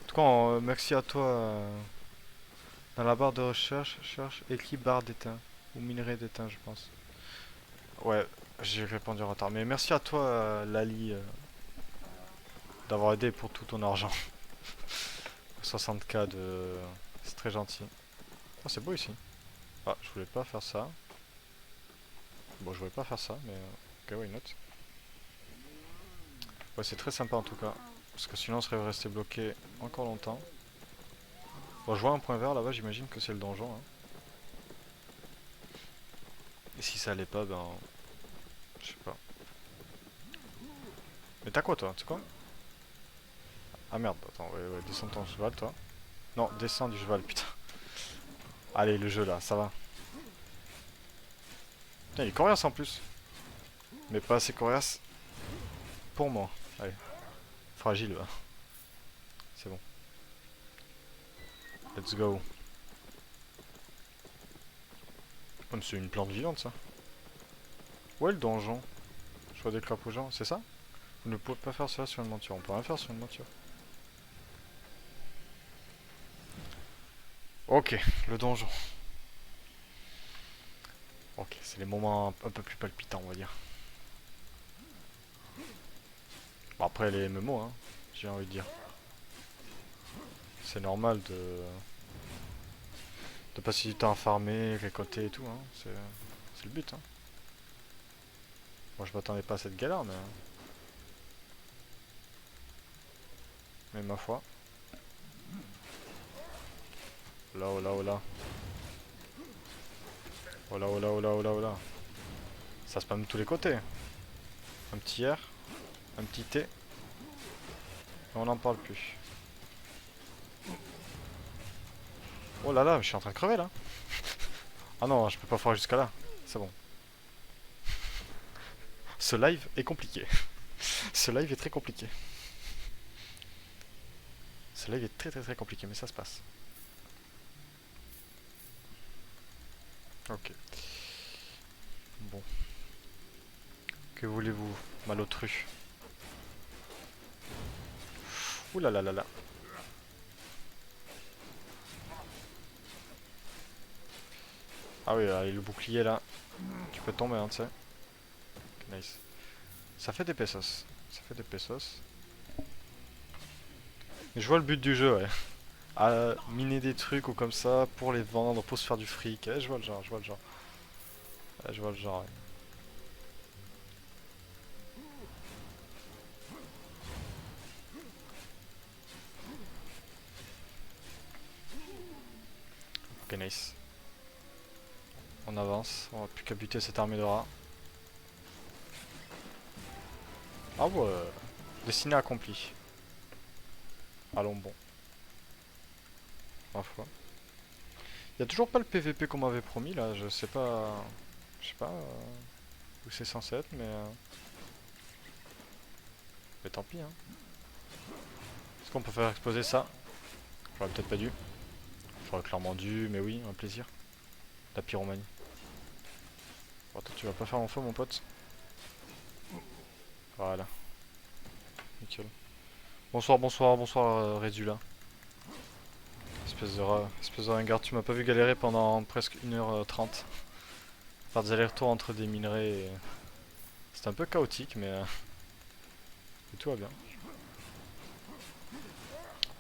En tout cas, merci à toi. Dans la barre de recherche, cherche écrit barre d'étain. Ou minerai d'étain, je pense. Ouais, j'ai répondu en retard. Mais merci à toi, Lali, d'avoir aidé pour tout ton argent. 60K de... C'est très gentil. Oh, c'est beau ici. Ah, je voulais pas faire ça. Bon, je voulais pas faire ça, mais... Ok, why not. Ouais, c'est très sympa en tout cas. Parce que sinon, on serait resté bloqué encore longtemps. Bon, je vois un point vert là-bas, j'imagine que c'est le donjon. Hein. Et si ça allait pas, ben... Je sais pas. Mais t'as quoi toi? Tu sais quoi? Ah merde, attends, ouais, descends ton cheval toi. Non, descends du cheval, putain. Allez, le jeu là, ça va. Putain, il est coriace en plus. Mais pas assez coriace pour moi. Allez, fragile, va. C'est bon. Let's go. Comme c'est une plante vivante ça. Où est le donjon? Choix des crapauds gens, c'est ça? Vous ne pouvez pas faire cela sur une monture. On peut rien faire sur une monture. Ok, le donjon. Ok, c'est les moments un peu plus palpitants, on va dire. Bon, après, les MMO, hein, j'ai envie de dire. C'est normal de passer du temps à farmer, récolter et tout, hein. C'est le but, hein. Moi, je m'attendais pas à cette galère, mais ma foi. Là, oh là, oh là. Oh là, oh là, oh là, oh là, oh là. Ça spamme de tous les côtés. Un petit R, un petit T, et on n'en parle plus. Oh là là, je suis en train de crever là. Ah non, je peux pas foirer jusqu'à là. C'est bon. Ce live est compliqué. Ce live est très compliqué. Ce live est très très très compliqué, mais ça se passe. Ok. Bon. Que voulez-vous, malotru? Ouh là là là là. Ah oui, là, le bouclier là. Tu peux tomber, hein, tu sais. Okay, nice. Ça fait des pesos. Ça fait des pesos. Mais je vois le but du jeu, ouais. À miner des trucs ou comme ça pour les vendre, pour se faire du fric. Je vois le genre, je vois le genre. Je vois le genre, ouais. Ok, nice. On avance, on va plus qu'à buter cette armée de rats. Ah ouais, destinée accomplie. Allons bon. ma foi. Y a toujours pas le PVP qu'on m'avait promis là, je sais pas. Je sais pas où c'est censé être, mais tant pis, hein. Est-ce qu'on peut faire exploser ça? J'aurais peut-être pas dû. J'aurais clairement dû, mais oui, un plaisir. La pyromanie. Bon, toi, tu vas pas faire mon feu, mon pote. Voilà, nickel. Bonsoir, bonsoir, bonsoir, Rédula. Espèce de ringard, tu m'as pas vu galérer pendant presque 1h30. Faire des allers-retours entre des minerais et... C'était un peu chaotique, mais tout va bien.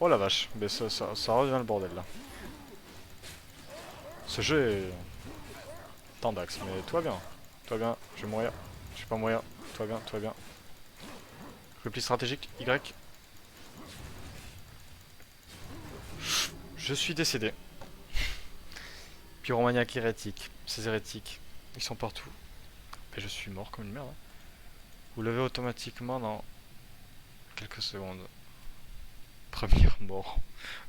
Oh la vache, mais ça redevient le bordel là. Ce jeu est tendax, mais tout va bien. Tout va bien, je vais mourir. Je vais pas mourir. Tout va bien, tout va bien. Repli stratégique, Y. Je suis décédé. Pyromaniaque hérétique. Ces hérétiques, ils sont partout. Et je suis mort comme une merde. Vous levez automatiquement dans quelques secondes. Première mort.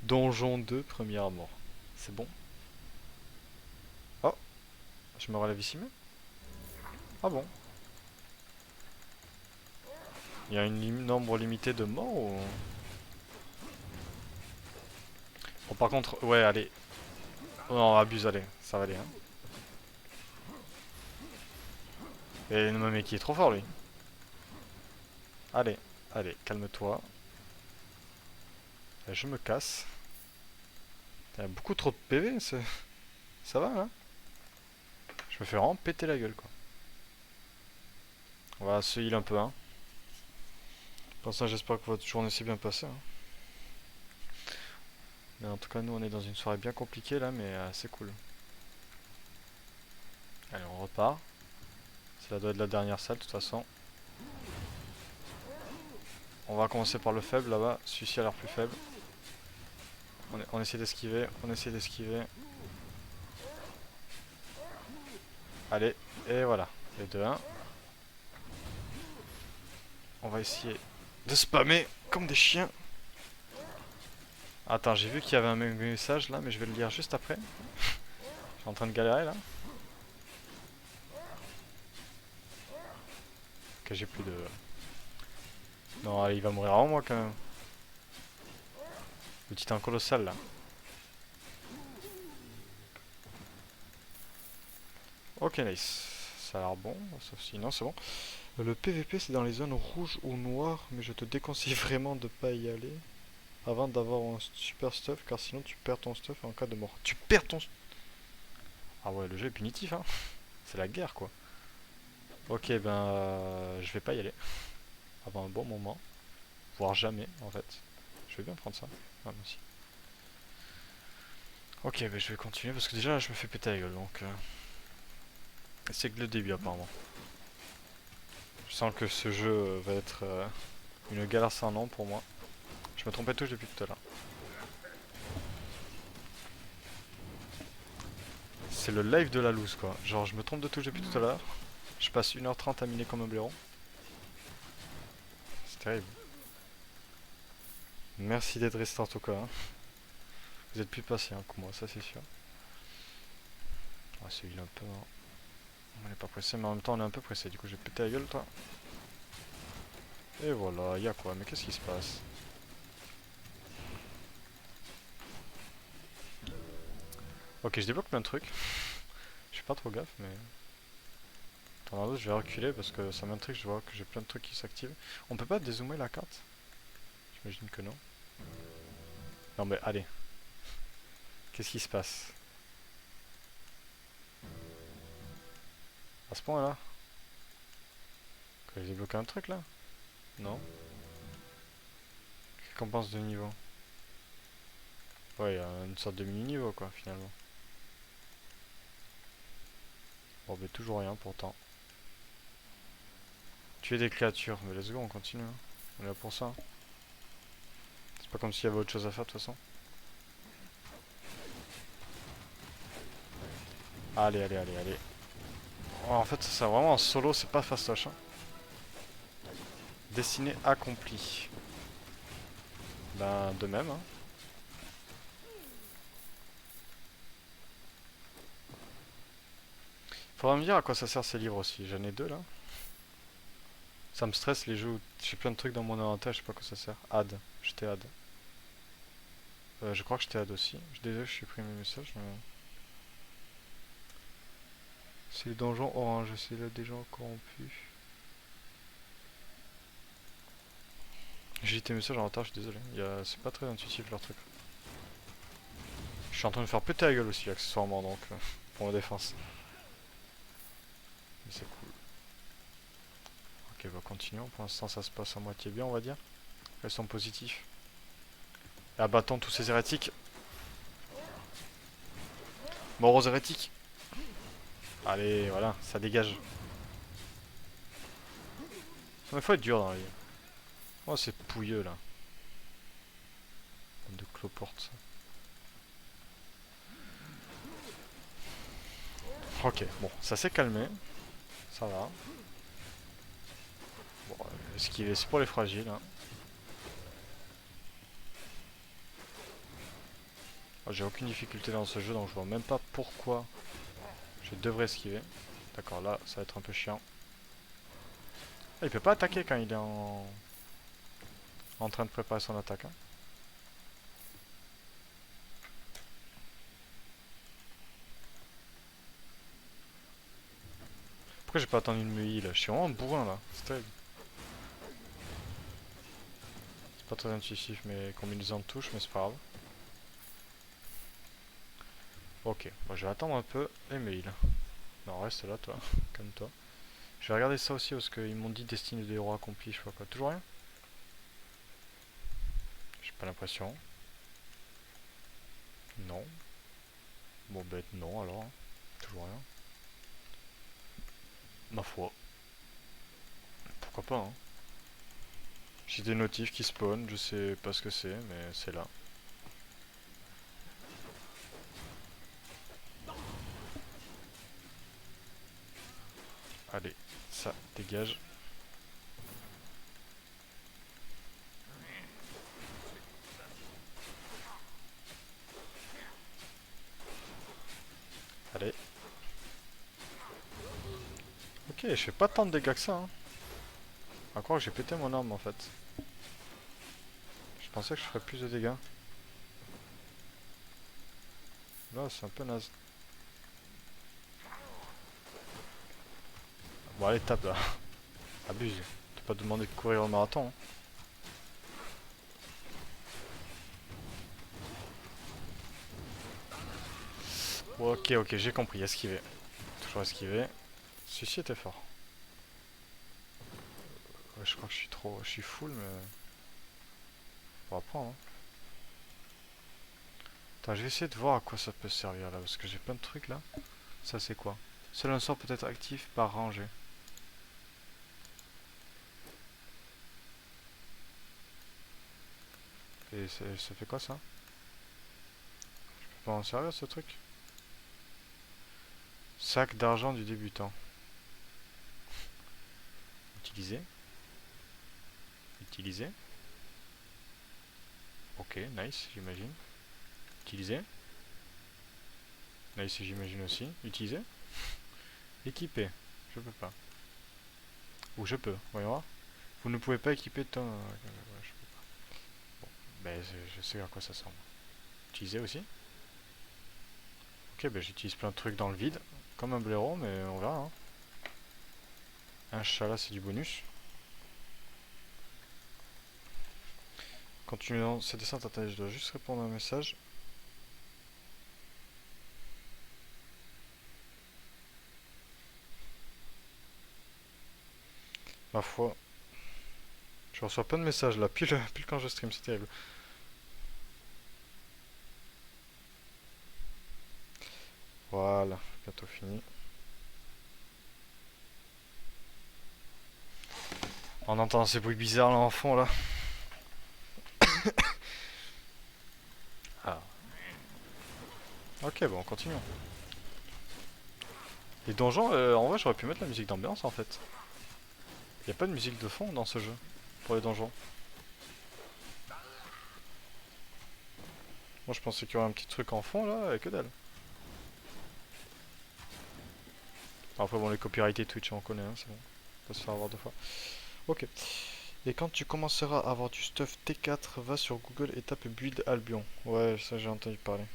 Donjon 2, première mort. C'est bon. Oh, je me relève ici même. Ah bon. Il y a un nombre limité de morts ou... Bon par contre, ouais allez. Oh, non, abuse, allez, ça va aller hein. Et non mais qui est trop fort lui. Allez, allez, calme-toi. Je me casse. Il y a beaucoup trop de PV, ça va là. Je me fais vraiment péter la gueule quoi. On va se heal un peu hein. Pour ça j'espère que votre journée s'est bien passée hein. Mais en tout cas nous on est dans une soirée bien compliquée là mais c'est cool. Allez on repart. Ça doit être la dernière salle de toute façon. On va commencer par le faible là-bas, celui-ci a l'air plus faible. On essaie d'esquiver, on essaie d'esquiver. Allez, et voilà, les 2-1. On va essayer de spammer comme des chiens. Attends, j'ai vu qu'il y avait un message là, mais je vais le lire juste après. Je suis en train de galérer là. Que j'ai plus de... Non, allez, il va mourir avant moi quand même. Le titan colossal là. Ok, nice. Ça a l'air bon, sauf si non, c'est bon. Le PVP c'est dans les zones rouges ou noires, mais je te déconseille vraiment de pas y aller avant d'avoir un super stuff, car sinon tu perds ton stuff en cas de mort. Tu perds ton... Ah ouais, le jeu est punitif hein. C'est la guerre quoi. Ok, ben je vais pas y aller avant un bon moment, voire jamais en fait. Je vais bien prendre ça. Ah, merci. Ok, ben je vais continuer parce que déjà là, je me fais péter la gueule donc. C'est que le début apparemment. Je sens que ce jeu va être une galère sans nom pour moi. Je me trompais de touche depuis tout à l'heure. C'est le live de la loose quoi. Genre je me trompe de touche depuis tout à l'heure. Je passe 1h30 à miner comme un blaireau. C'est terrible. Merci d'être resté en tout cas. Hein. Vous êtes plus patient que moi, ça c'est sûr. On va se heal un peu. Hein. On n'est pas pressé, mais en même temps on est un peu pressé. Du coup j'ai pété la gueule toi. Et voilà, y'a quoi? Mais qu'est-ce qui se passe? Ok, je débloque plein de trucs. Je fais pas trop gaffe, mais... Attends, d'autres, je vais reculer parce que ça m'intrigue, je vois que j'ai plein de trucs qui s'activent. On peut pas dézoomer la carte? J'imagine que non. Non mais allez. Qu'est-ce qui se passe? À ce point là? Que j'ai débloqué un truc là? Non? Récompense de niveau. Ouais, il y a une sorte de mini-niveau quoi finalement. Bon mais toujours rien pourtant. Tuer des créatures, mais let's go, on continue. Hein. On est là pour ça. C'est pas comme s'il y avait autre chose à faire de toute façon. Allez, allez, allez, allez. Oh, en fait, c'est vraiment en solo, c'est pas fastoche. Hein. Destinée accomplie. Ben, de même. Hein. Faudra me dire à quoi ça sert ces livres aussi. J'en ai deux là. Ça me stresse les jeux où j'ai plein de trucs dans mon inventaire, je sais pas à quoi ça sert. Add, j'étais add. Je crois que j'étais add aussi. Je suis désolé, je suis pris mes messages. Mais... c'est le donjon orange, c'est là des gens corrompus. J'ai tes messages en retard, je suis désolé. C'est pas très intuitif leur truc. Je suis en train de me faire péter la gueule aussi, accessoirement, donc pour ma défense. Mais c'est cool. Ok, bah continuons. Pour l'instant, ça se passe à moitié bien, on va dire. Restons positifs. Et abattons tous ces hérétiques. Mort aux hérétiques. Allez, voilà, ça dégage. Il faut être dur dans la vie. Oh, c'est pouilleux là. De cloporte. Ok, bon, ça s'est calmé. Ça va. Bon, esquiver, c'est pour les fragiles. Hein. Oh, j'ai aucune difficulté dans ce jeu, donc je vois même pas pourquoi je devrais esquiver. D'accord, là, ça va être un peu chiant. Ah, il peut pas attaquer quand il est en train de préparer son attaque. Hein. Pourquoi j'ai pas attendu de me heal? Je suis vraiment bourrin là. C'est terrible. C'est pas très intuitif mes combinaisons de touches, mais c'est pas grave. Ok, bon, je vais attendre un peu et me heal. Non, reste là toi, calme-toi. Je vais regarder ça aussi parce qu'ils m'ont dit destinée des héros accomplis, je sais pas quoi. Toujours rien? J'ai pas l'impression. Non. Bon, bête, non alors. Hein. Toujours rien. Ma foi. Pourquoi pas, hein. J'ai des notifs qui spawnent, je sais pas ce que c'est, mais c'est là. Allez, ça dégage. Allez. Ok, je fais pas tant de dégâts que ça. Hein. À croire que j'ai pété mon arme en fait. Je pensais que je ferais plus de dégâts. Là, c'est un peu naze. Bon, allez, tape là. Abuse. T'as pas demandé de courir au marathon. Hein. Ok, ok, j'ai compris. Esquiver. Toujours esquiver. Celui-ci était fort. Ouais, je crois que je suis trop. Je suis full, mais. On va prendre. Hein. Attends, je vais essayer de voir à quoi ça peut servir là, parce que j'ai plein de trucs là. Ça, c'est quoi? Seul un sort peut être actif par rangée. Et ça fait quoi ça? Je peux pas en servir ce truc? Sac d'argent du débutant. Utiliser. Utiliser. Ok, nice, j'imagine. Utiliser. Nice, j'imagine aussi. Utiliser. Équiper. Je peux pas. Ou je peux, voyons voir. Vous ne pouvez pas équiper tant. Je peux pas. Bon, ben je sais à quoi ça semble. Utiliser aussi. Ok, ben j'utilise plein de trucs dans le vide. Comme un blaireau, mais on verra. Hein. Un chat là, c'est du bonus. Continuons cette descente, attendez, je dois juste répondre à un message. Ma foi. Je reçois plein de messages là, pile quand je stream, c'est terrible. Voilà, bientôt fini. On entend ces bruits bizarres là en fond là. Ah. Ok, bon, continuons. Les donjons, en vrai, j'aurais pu mettre la musique d'ambiance en fait. Y a pas de musique de fond dans ce jeu pour les donjons. Moi, je pensais qu'il y aurait un petit truc en fond là, et que dalle. Après bon les copyrightés Twitch on connaît, hein, c'est bon. On va se faire avoir 2 fois. Ok. Et quand tu commenceras à avoir du stuff T4, va sur Google et tape Build Albion. Ouais, ça j'ai entendu parler.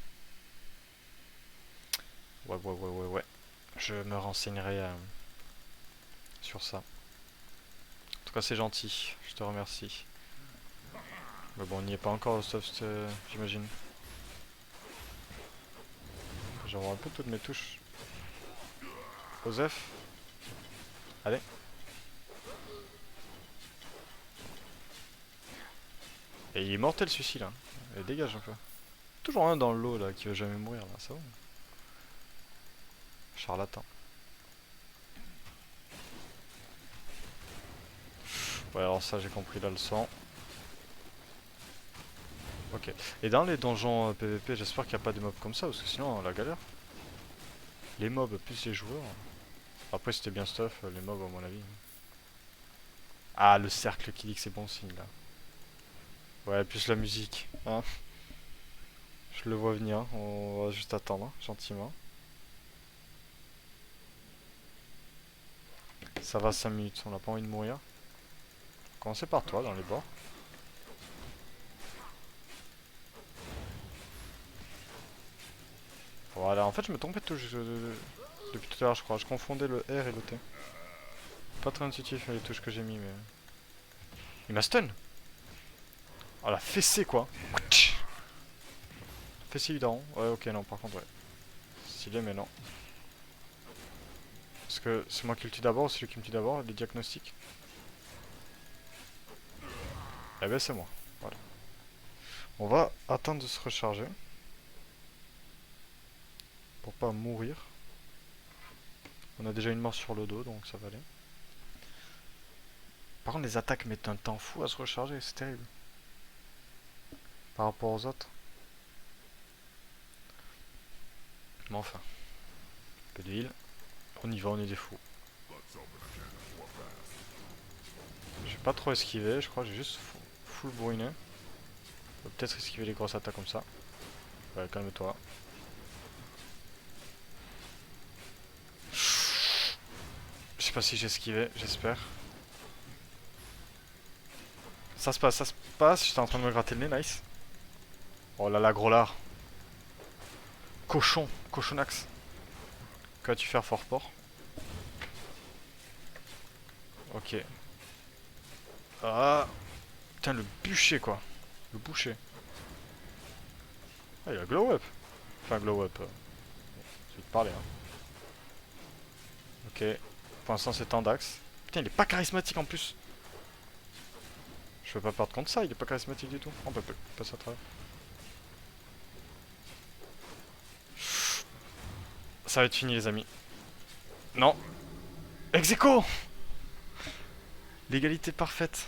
Ouais. Je me renseignerai sur ça. En tout cas c'est gentil, je te remercie. Mais bon on n'y est pas encore le stuff j'imagine. J'envoie un peu toutes mes touches. Osef. Allez. Et il est mortel celui-ci là. Allez, dégage un peu. Toujours un dans le lot là qui va jamais mourir là, ça va. Charlatan. Ouais alors ça j'ai compris la leçon. Ok. Et dans les donjons PVP j'espère qu'il n'y a pas des mobs comme ça parce que sinon la galère. Les mobs plus les joueurs. Après c'était bien stuff les mobs à mon avis. Ah le cercle qui dit que c'est bon signe là. Ouais plus la musique. Hein. Je le vois venir, on va juste attendre gentiment. Ça va 5 minutes, on n'a pas envie de mourir. Commencez par toi dans les bords. Voilà, en fait je me trompais de touche depuis tout à l'heure je crois, je confondais le R et le T. Pas très intuitif les touches que j'ai mis mais... Il m'a stun. Oh la fessée quoi. Fessée du daron. Ouais ok non par contre ouais. Stylé mais non. Parce que c'est moi qui le tue d'abord ou c'est lui qui me tue d'abord, les diagnostics. Eh ben c'est moi. Voilà. On va attendre de se recharger. Pour pas mourir. On a déjà une mort sur le dos donc ça va aller. Par contre les attaques mettent un temps fou à se recharger, c'est terrible. Par rapport aux autres. Mais enfin. Un peu d'huile. On y va, on est des fous. Je vais pas trop esquiver, je crois que j'ai juste full brûlé. On va peut-être esquiver les grosses attaques comme ça. Ouais, calme-toi. Je sais pas si j'ai esquivé, j'espère. Ça se passe, j'étais en train de me gratter le nez, nice. Oh là là, gros lard. Cochon, cochonax. Que vas-tu faire, fort port? Ok. Ah. Putain, le bûcher quoi. Le boucher. Ah, il a glow up. Enfin, glow up. Je vais te parler, hein. Ok. Pour l'instant, c'est Tandax. Putain, il est pas charismatique en plus. Je peux pas perdre contre ça, il est pas charismatique du tout. On peut passer à travers. Ça va être fini, les amis. Non. Ex-aequo. L'égalité parfaite.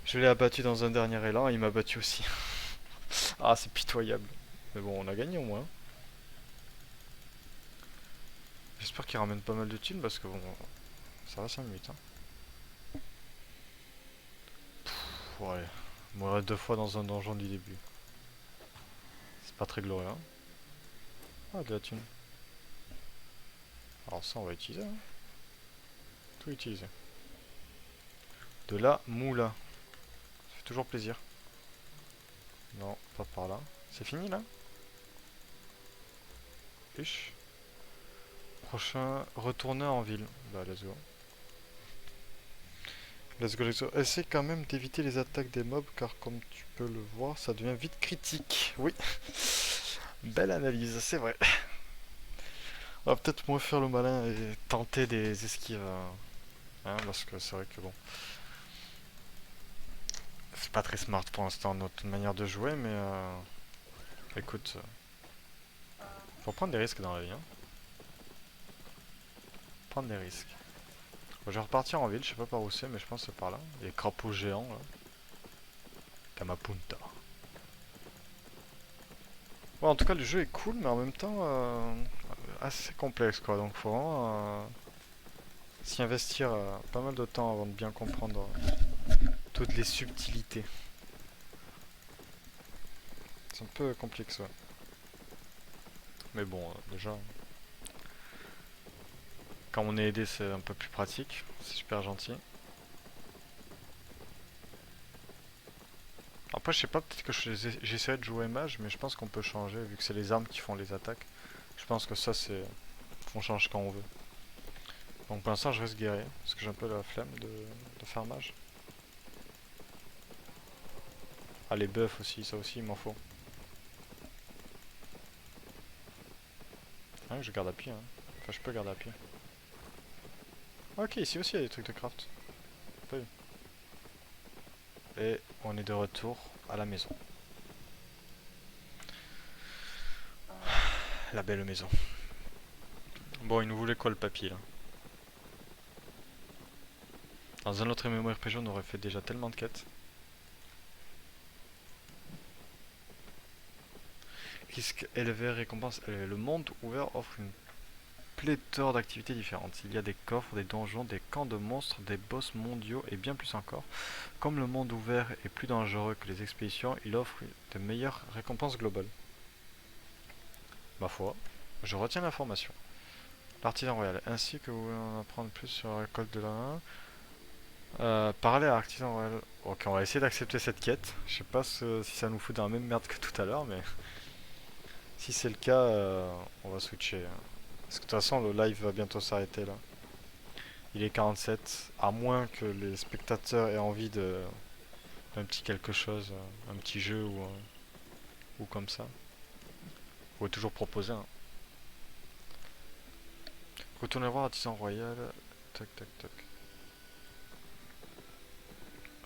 Je l'ai abattu dans un dernier élan et il m'a battu aussi. Ah, c'est pitoyable. Mais bon, on a gagné au moins. J'espère qu'il ramène pas mal de thunes parce que bon, ça va 5 minutes. Hein. Ouais, mourir 2 fois dans un donjon du début. C'est pas très glorieux. Hein. Ah, de la thune. Alors ça, on va utiliser. Hein. Tout utiliser. De la moula. Ça fait toujours plaisir. Non, pas par là. C'est fini là? Huch. Prochain, retourner en ville. Bah, let's go. Let's go, let's go. Essaye quand même d'éviter les attaques des mobs car comme tu peux le voir, ça devient vite critique. Oui. Belle analyse, c'est vrai. On va peut-être moins faire le malin et tenter des esquives. Hein, parce que c'est vrai que bon. C'est pas très smart pour l'instant notre manière de jouer, mais écoute. Faut prendre des risques dans la vie. Hein. Prendre des risques. Bon, je vais repartir en ville, je sais pas par où c'est, mais je pense que c'est par là. Les crapauds géants là. Kamapunta. Bon, en tout cas, le jeu est cool, mais en même temps assez complexe quoi. Donc, faut vraiment s'y investir pas mal de temps avant de bien comprendre toutes les subtilités. C'est un peu complexe, ouais. Mais bon, déjà, Quand on est aidé, c'est un peu plus pratique. C'est super gentil. Après, je sais pas, peut-être que j'essaierai de jouer mage, mais je pense qu'on peut changer, vu que c'est les armes qui font les attaques. Je pense que ça, c'est... On change quand on veut. Donc pour l'instant, je reste guerrier, parce que j'ai un peu la flemme de faire mage. Ah, les buffs aussi, ça aussi, il m'en faut. Ah, je garde à pied, hein. Enfin, je peux garder à pied. Ok, ici aussi, il y a des trucs de craft. Pas vu. Et on est de retour à la maison. La belle maison. Bon, il nous voulait quoi le papier là? Dans un autre MMORPG, on aurait fait déjà tellement de quêtes. Risque élevé, récompense élevée. Le monde ouvert offre une pléthore d'activités différentes. Il y a des coffres, des donjons, des camps de monstres, des boss mondiaux et bien plus encore. Comme le monde ouvert est plus dangereux que les expéditions, il offre de meilleures récompenses globales. Ma foi, je retiens l'information. L'artisan royal, ainsi que vous voulez en apprendre plus sur la récolte de la main. Parler à l'artisan royal. Ok, on va essayer d'accepter cette quête. Je sais pas si ça nous fout dans la même merde que tout à l'heure, mais si c'est le cas, on va switcher. Parce que de toute façon, le live va bientôt s'arrêter là. Il est 47, à moins que les spectateurs aient envie d'un petit quelque chose, un petit jeu ou comme ça. Vous pouvez toujours proposer. Hein. Retournez voir l'artisan royal. Tac, tac, tac.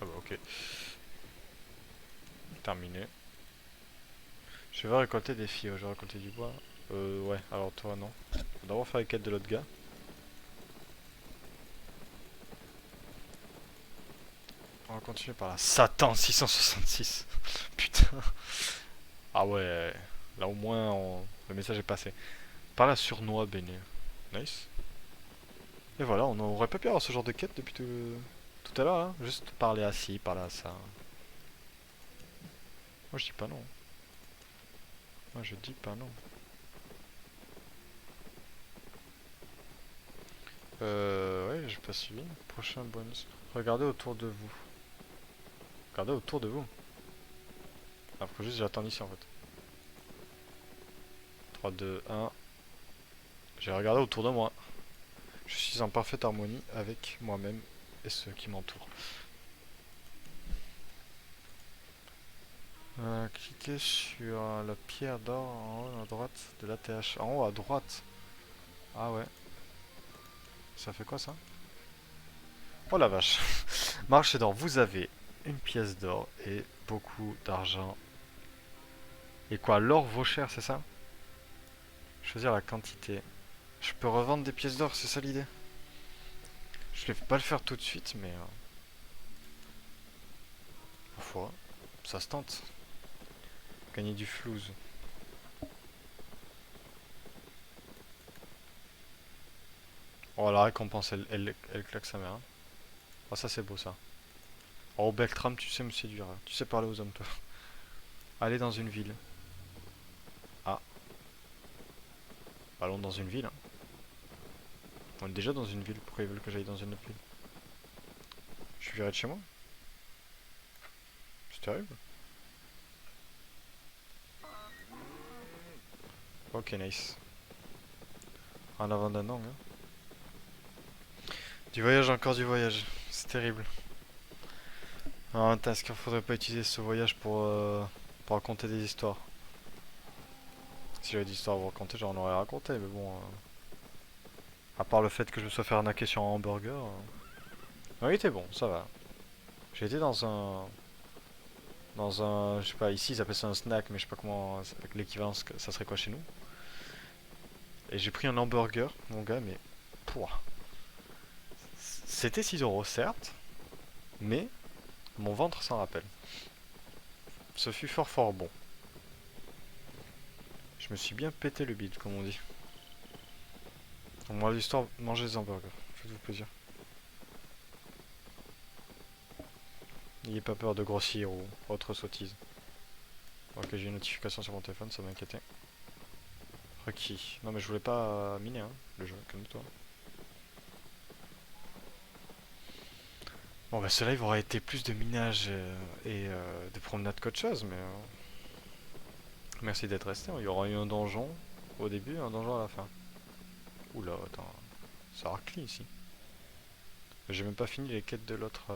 Ah bah ok. Terminé. Je vais récolter des fioles, je vais récolter du bois. Ouais, alors toi non. Faut d'abord faire les quêtes de l'autre gars. On va continuer par là. Satan 666. Putain. Ah ouais. Là au moins le message est passé. Par la surnoix béné. Nice. Et voilà, on aurait pas pu avoir ce genre de quête depuis tout à l'heure là. Juste parler à ci, parler à ça. Moi je dis pas non. Moi je dis pas non. Ouais, j'ai pas suivi. Prochain bonus. Regardez autour de vous. Regardez autour de vous. Ah, faut juste j'attends ici en fait. 3, 2, 1. J'ai regardé autour de moi. Je suis en parfaite harmonie avec moi-même et ceux qui m'entourent. Cliquez sur la pierre d'or en haut à droite de l'ATH. En haut à droite. Ah ouais. Ça fait quoi ça? Oh la vache. Marché d'or, vous avez une pièce d'or et beaucoup d'argent. Et quoi, l'or vaut cher, c'est ça? Choisir la quantité. Je peux revendre des pièces d'or, c'est ça l'idée? Je vais pas le faire tout de suite, mais... parfois, ça se tente. Gagner du flouze. Oh, la récompense, elle claque sa mère. Hein. Oh, ça c'est beau ça. Oh, Beltram, tu sais me séduire. Hein. Tu sais parler aux hommes, toi. Aller dans une ville. Ah, allons dans une ville. Hein. On est déjà dans une ville, pourquoi ils veulent que j'aille dans une autre ville? Je suis viré de chez moi? C'est terrible. Ok, nice. En avant d'un an, hein. Du voyage, encore du voyage. C'est terrible. Ah, est-ce qu'il faudrait pas utiliser ce voyage pour raconter des histoires? Si j'avais des histoires à vous raconter, j'en aurais raconté, mais bon. À part le fait que je me sois fait arnaquer sur un hamburger. Non, il était bon, ça va. J'ai été dans un. Dans un. Je sais pas, ici ils appellent ça un snack, mais je sais pas comment. L'équivalence, ça serait quoi chez nous? Et j'ai pris un hamburger, mon gars, mais. Pouah. C'était 6 euros, certes, mais mon ventre s'en rappelle. Ce fut fort fort bon. Je me suis bien pété le bide, comme on dit. On m'a l'histoire, mangez des hamburgers. Faites-vous plaisir. N'ayez pas peur de grossir ou autre sottise. Ok, j'ai une notification sur mon téléphone, ça m'inquiétait. Requis. Non mais je voulais pas miner, hein, le jeu, calme-toi. Bon bah ce live aurait été plus de minage de promenade qu'autre chose, mais merci d'être resté. Il y aura eu un donjon au début et un donjon à la fin. Oula, attends, ça racle ici. J'ai même pas fini les quêtes de l'autre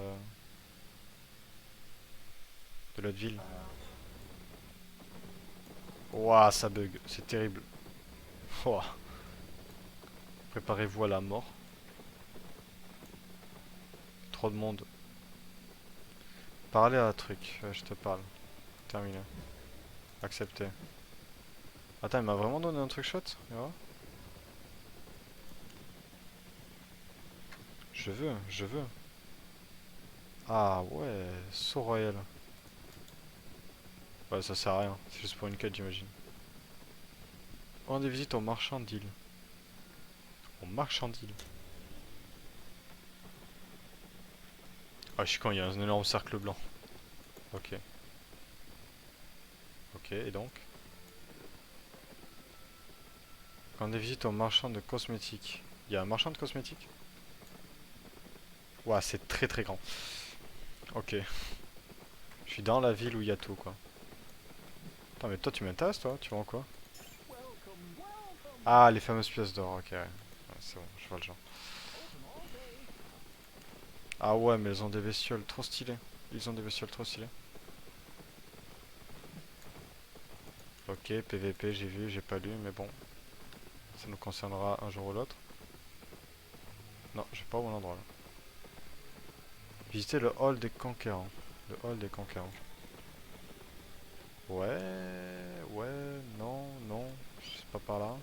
ville. Ouah, ça bug, c'est terrible. Ouah. Préparez-vous à la mort. Trop de monde. Parlez à un truc, je te parle. Terminé. Accepté. Attends, il m'a vraiment donné un truc chouette? Ouais. Je veux. Ah ouais, saut royal. Ouais, ça sert à rien, c'est juste pour une quête, j'imagine. On a des visites au marchand d'île. Au marchand d'île. Ah, je suis quand il y a un énorme cercle blanc. Ok. Ok, et donc? Quand on a des visites au marchand de cosmétiques. Il y a un marchand de cosmétiques? Ouais, c'est très très grand. Ok. Je suis dans la ville où il y a tout, quoi. Attends, mais toi, tu m'intéresses, toi? Tu vends quoi? Ah, les fameuses pièces d'or, ok, ouais. Ouais, c'est bon, je vois le genre. Ah ouais, mais elles ont des bestioles trop stylées. Ils ont des bestioles trop stylées. Ok, PVP, j'ai vu, j'ai pas lu, mais bon. Ça nous concernera un jour ou l'autre. Non, j'ai pas au bon endroit là. Visiter le hall des conquérants. Le hall des conquérants. Ouais, ouais, non, non. C'est pas par là.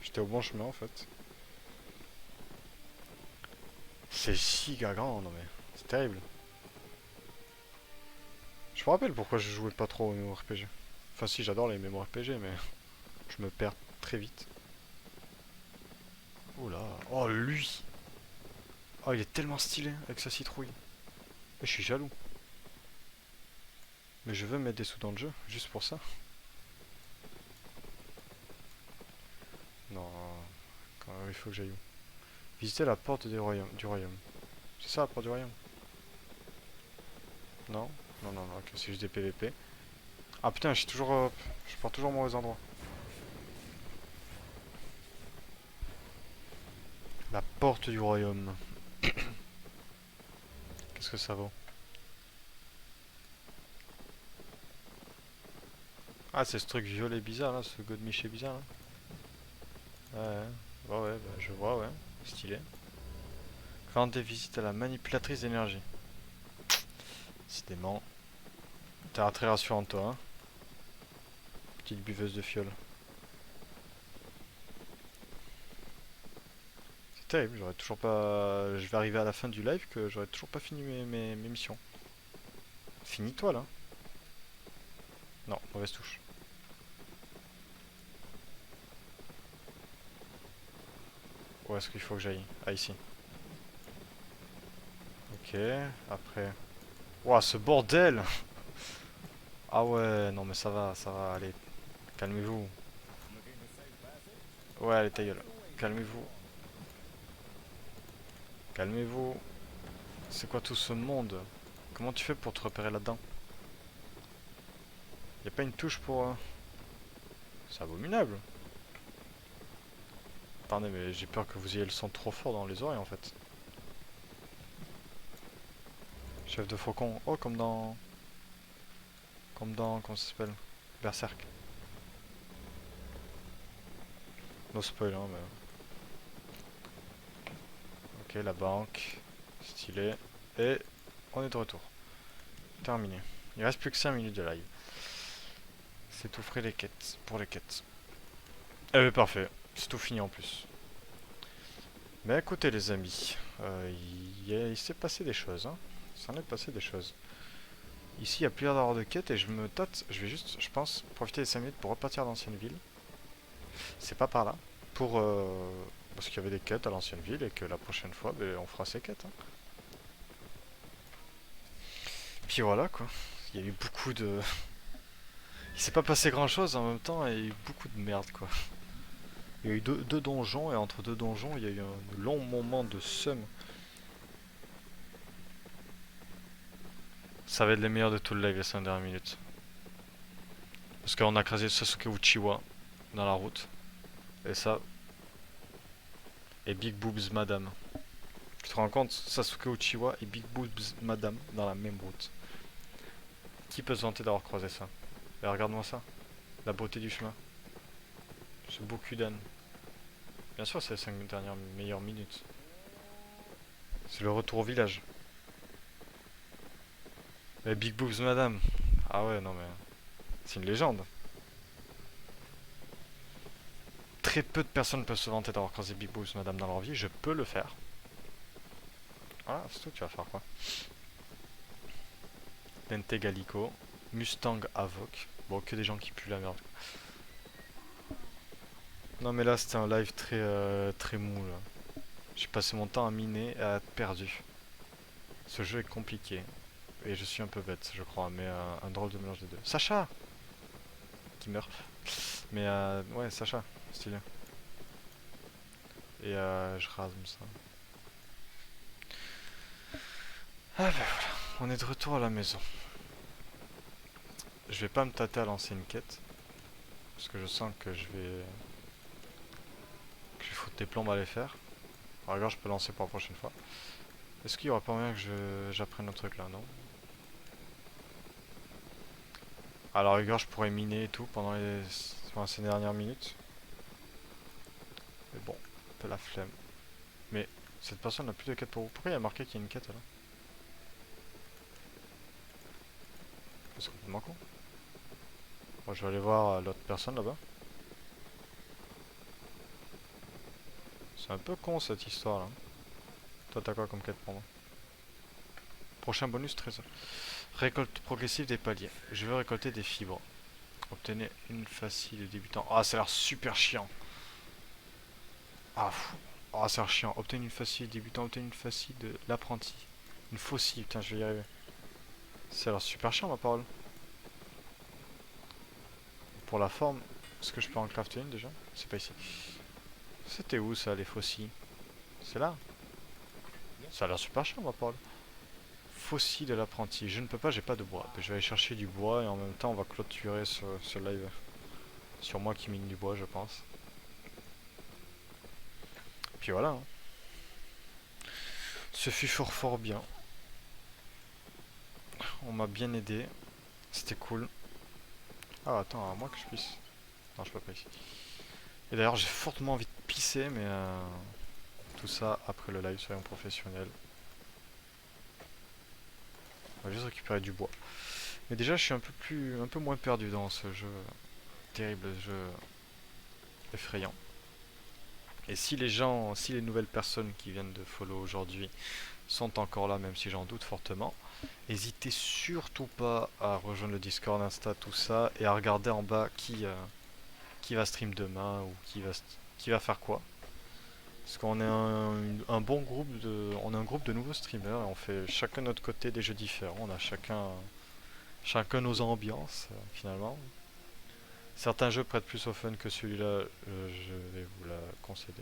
J'étais au bon chemin en fait. C'est giga grand, non mais. C'est terrible. Je me rappelle pourquoi je jouais pas trop aux MMORPG. Enfin si, j'adore les MMORPG, mais je me perds très vite. Oh là. Oh lui. Oh il est tellement stylé avec sa citrouille. Je suis jaloux. Mais je veux mettre des sous dans le jeu, juste pour ça. Non, il faut que j'aille où? Visiter la porte du royaume. C'est ça la porte du royaume? Non? Non, non, non, ok, c'est juste des PVP. Ah putain, je pars toujours au mauvais endroit. La porte du royaume. Qu'est-ce que ça vaut? Ah, c'est ce truc violet bizarre là, ce godemiché bizarre là. Ouais, ouais, bah, je vois, ouais. Stylé. Rendre des visites à la manipulatrice d'énergie. Décidément. T'as l'air très rassurant toi, hein. Petite buveuse de fiole. C'est terrible, j'aurais toujours pas. Je vais arriver à la fin du live que j'aurais toujours pas fini mes missions. Finis-toi là. Non, mauvaise touche. Où est-ce qu'il faut que j'aille? Ah, ici. Ok, après. Ouah, ce bordel! Ah ouais, non mais ça va, allez, calmez-vous. Ouais, allez, ta gueule. Calmez-vous. Calmez-vous. C'est quoi tout ce monde? Comment tu fais pour te repérer là-dedans? Y a pas une touche pour... C'est abominable. Attendez, mais j'ai peur que vous ayez le son trop fort dans les oreilles en fait. Chef de faucon. Oh, comme dans... Comme dans... Comment ça s'appelle? Berserk. No spoil, hein, mais... Ok, la banque. Stylé. Et on est de retour. Terminé. Il reste plus que 5 minutes de live. C'est tout frais les quêtes. Pour les quêtes. Eh ben parfait. C'est tout fini en plus. Mais écoutez les amis. Il s'est passé des choses. Hein. Il s'en est passé des choses. Ici il y a plusieurs d'heures de quêtes et je me tâte. Je vais juste, je pense, profiter des 5 minutes pour repartir à l'ancienne ville. C'est pas par là. Pour... parce qu'il y avait des quêtes à l'ancienne ville et que la prochaine fois, ben, on fera ces quêtes. Hein. Puis voilà quoi. Il y a eu beaucoup de... Il s'est pas passé grand chose en même temps et il y a eu beaucoup de merde quoi. Il y a eu deux donjons et entre deux donjons il y a eu un long moment de seum. Ça va être les meilleurs de tout le live les 5 dernières minutes. Parce qu'on a crasé Sasuke Uchiwa dans la route. Et ça. Et Big Boobs Madame. Tu te rends compte, Sasuke Uchiwa et Big Boobs Madame dans la même route. Qui peut se vanter d'avoir croisé ça? Et regarde-moi ça. La beauté du chemin. Ce beau cul d'âne. Bien sûr, c'est les 5 dernières meilleures minutes. C'est le retour au village. Et Big Boobs Madame. Ah ouais, non mais. C'est une légende. Très peu de personnes peuvent se vanter d'avoir croisé Big Boobs Madame dans leur vie. Je peux le faire. Voilà, c'est tout, tu vas faire quoi? Lente Gallico. Mustang Avoc. Bon, que des gens qui puent la merde. Non mais là c'était un live très mou là. J'ai passé mon temps à miner et à être perdu. Ce jeu est compliqué. Et je suis un peu bête je crois, mais un drôle de mélange des deux. Sacha! Qui meurt. Mais ouais, Sacha, stylé. Et je rase ça. Ah ben voilà, on est de retour à la maison. Je vais pas me tâter à lancer une quête. Parce que je sens que je vais foutre des plombes à les faire. Alors regarde, je peux lancer pour la prochaine fois. Est-ce qu'il y aura pas moyen que j'apprenne le truc là, non? Alors regarde, je pourrais miner et tout pendant ces dernières minutes. Mais bon, un peu la flemme. Mais cette personne n'a plus de quête pour vous. Pourquoi il y a marqué qu'il y a une quête là? C'est complètement con. Moi je vais aller voir l'autre personne là-bas. C'est un peu con cette histoire là. Toi t'as quoi comme quête pour moi? Prochain bonus trésor. Récolte progressive des paliers. Je veux récolter des fibres. Obtenez une facile de débutant. Ah, ça a l'air super chiant. Ah, fou. Ah, ça a l'air chiant. Obtenez une facile de débutant. Obtenez une facile de l'apprenti. Une faucille. Putain, je vais y arriver. Ça a l'air super chiant, ma parole. Pour la forme, est-ce que je peux en crafter une déjà? C'est pas ici. C'était où ça, les faucilles? C'est là? Ça a l'air super chiant, ma parole. Faucille de l'apprenti. Je ne peux pas, j'ai pas de bois. Je vais aller chercher du bois et en même temps, on va clôturer ce live. Sur moi qui mine du bois, je pense. Puis voilà. Hein. Ce fut fort bien. On m'a bien aidé. C'était cool. Ah attends, à moi que je puisse. Non, je peux pas ici. Et d'ailleurs, j'ai fortement envie de pisser, mais tout ça après le live, soyons professionnels. On va juste récupérer du bois. Mais déjà, je suis un peu moins perdu dans ce jeu. Terrible jeu effrayant. Et si les nouvelles personnes qui viennent de follow aujourd'hui sont encore là, même si j'en doute fortement, n'hésitez surtout pas à rejoindre le Discord, Insta, tout ça, et à regarder en bas qui va stream demain ou qui va faire quoi. Parce qu'on est un bon groupe on est un groupe de nouveaux streamers et on fait chacun de notre côté des jeux différents. On a chacun nos ambiances finalement. Certains jeux prêtent plus au fun que celui-là, je vais vous la concéder.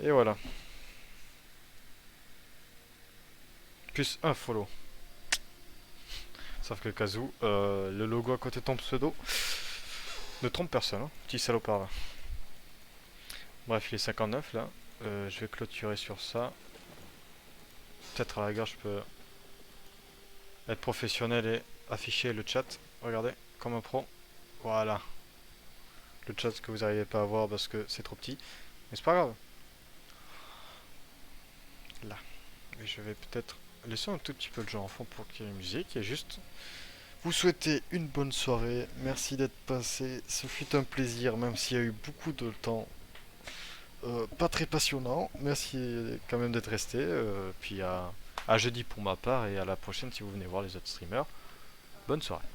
Et voilà. Plus un follow. Sauf que Kazoo, le logo à côté de ton pseudo ne trompe personne, hein. Petit salopard là. Bref, il est 59 là. Je vais clôturer sur ça. Peut-être à la gare je peux être professionnel et afficher le chat. Regardez, comme un pro. Voilà. Le chat que vous n'arrivez pas à voir parce que c'est trop petit. Mais c'est pas grave. Là. Et je vais peut-être laisser un tout petit peu de jeu en fond pour qu'il y ait une musique. Et juste vous souhaiter une bonne soirée. Merci d'être passé. Ce fut un plaisir, même s'il y a eu beaucoup de temps. Pas très passionnant. Merci quand même d'être resté. Puis à jeudi pour ma part et à la prochaine si vous venez voir les autres streamers. Bonne soirée.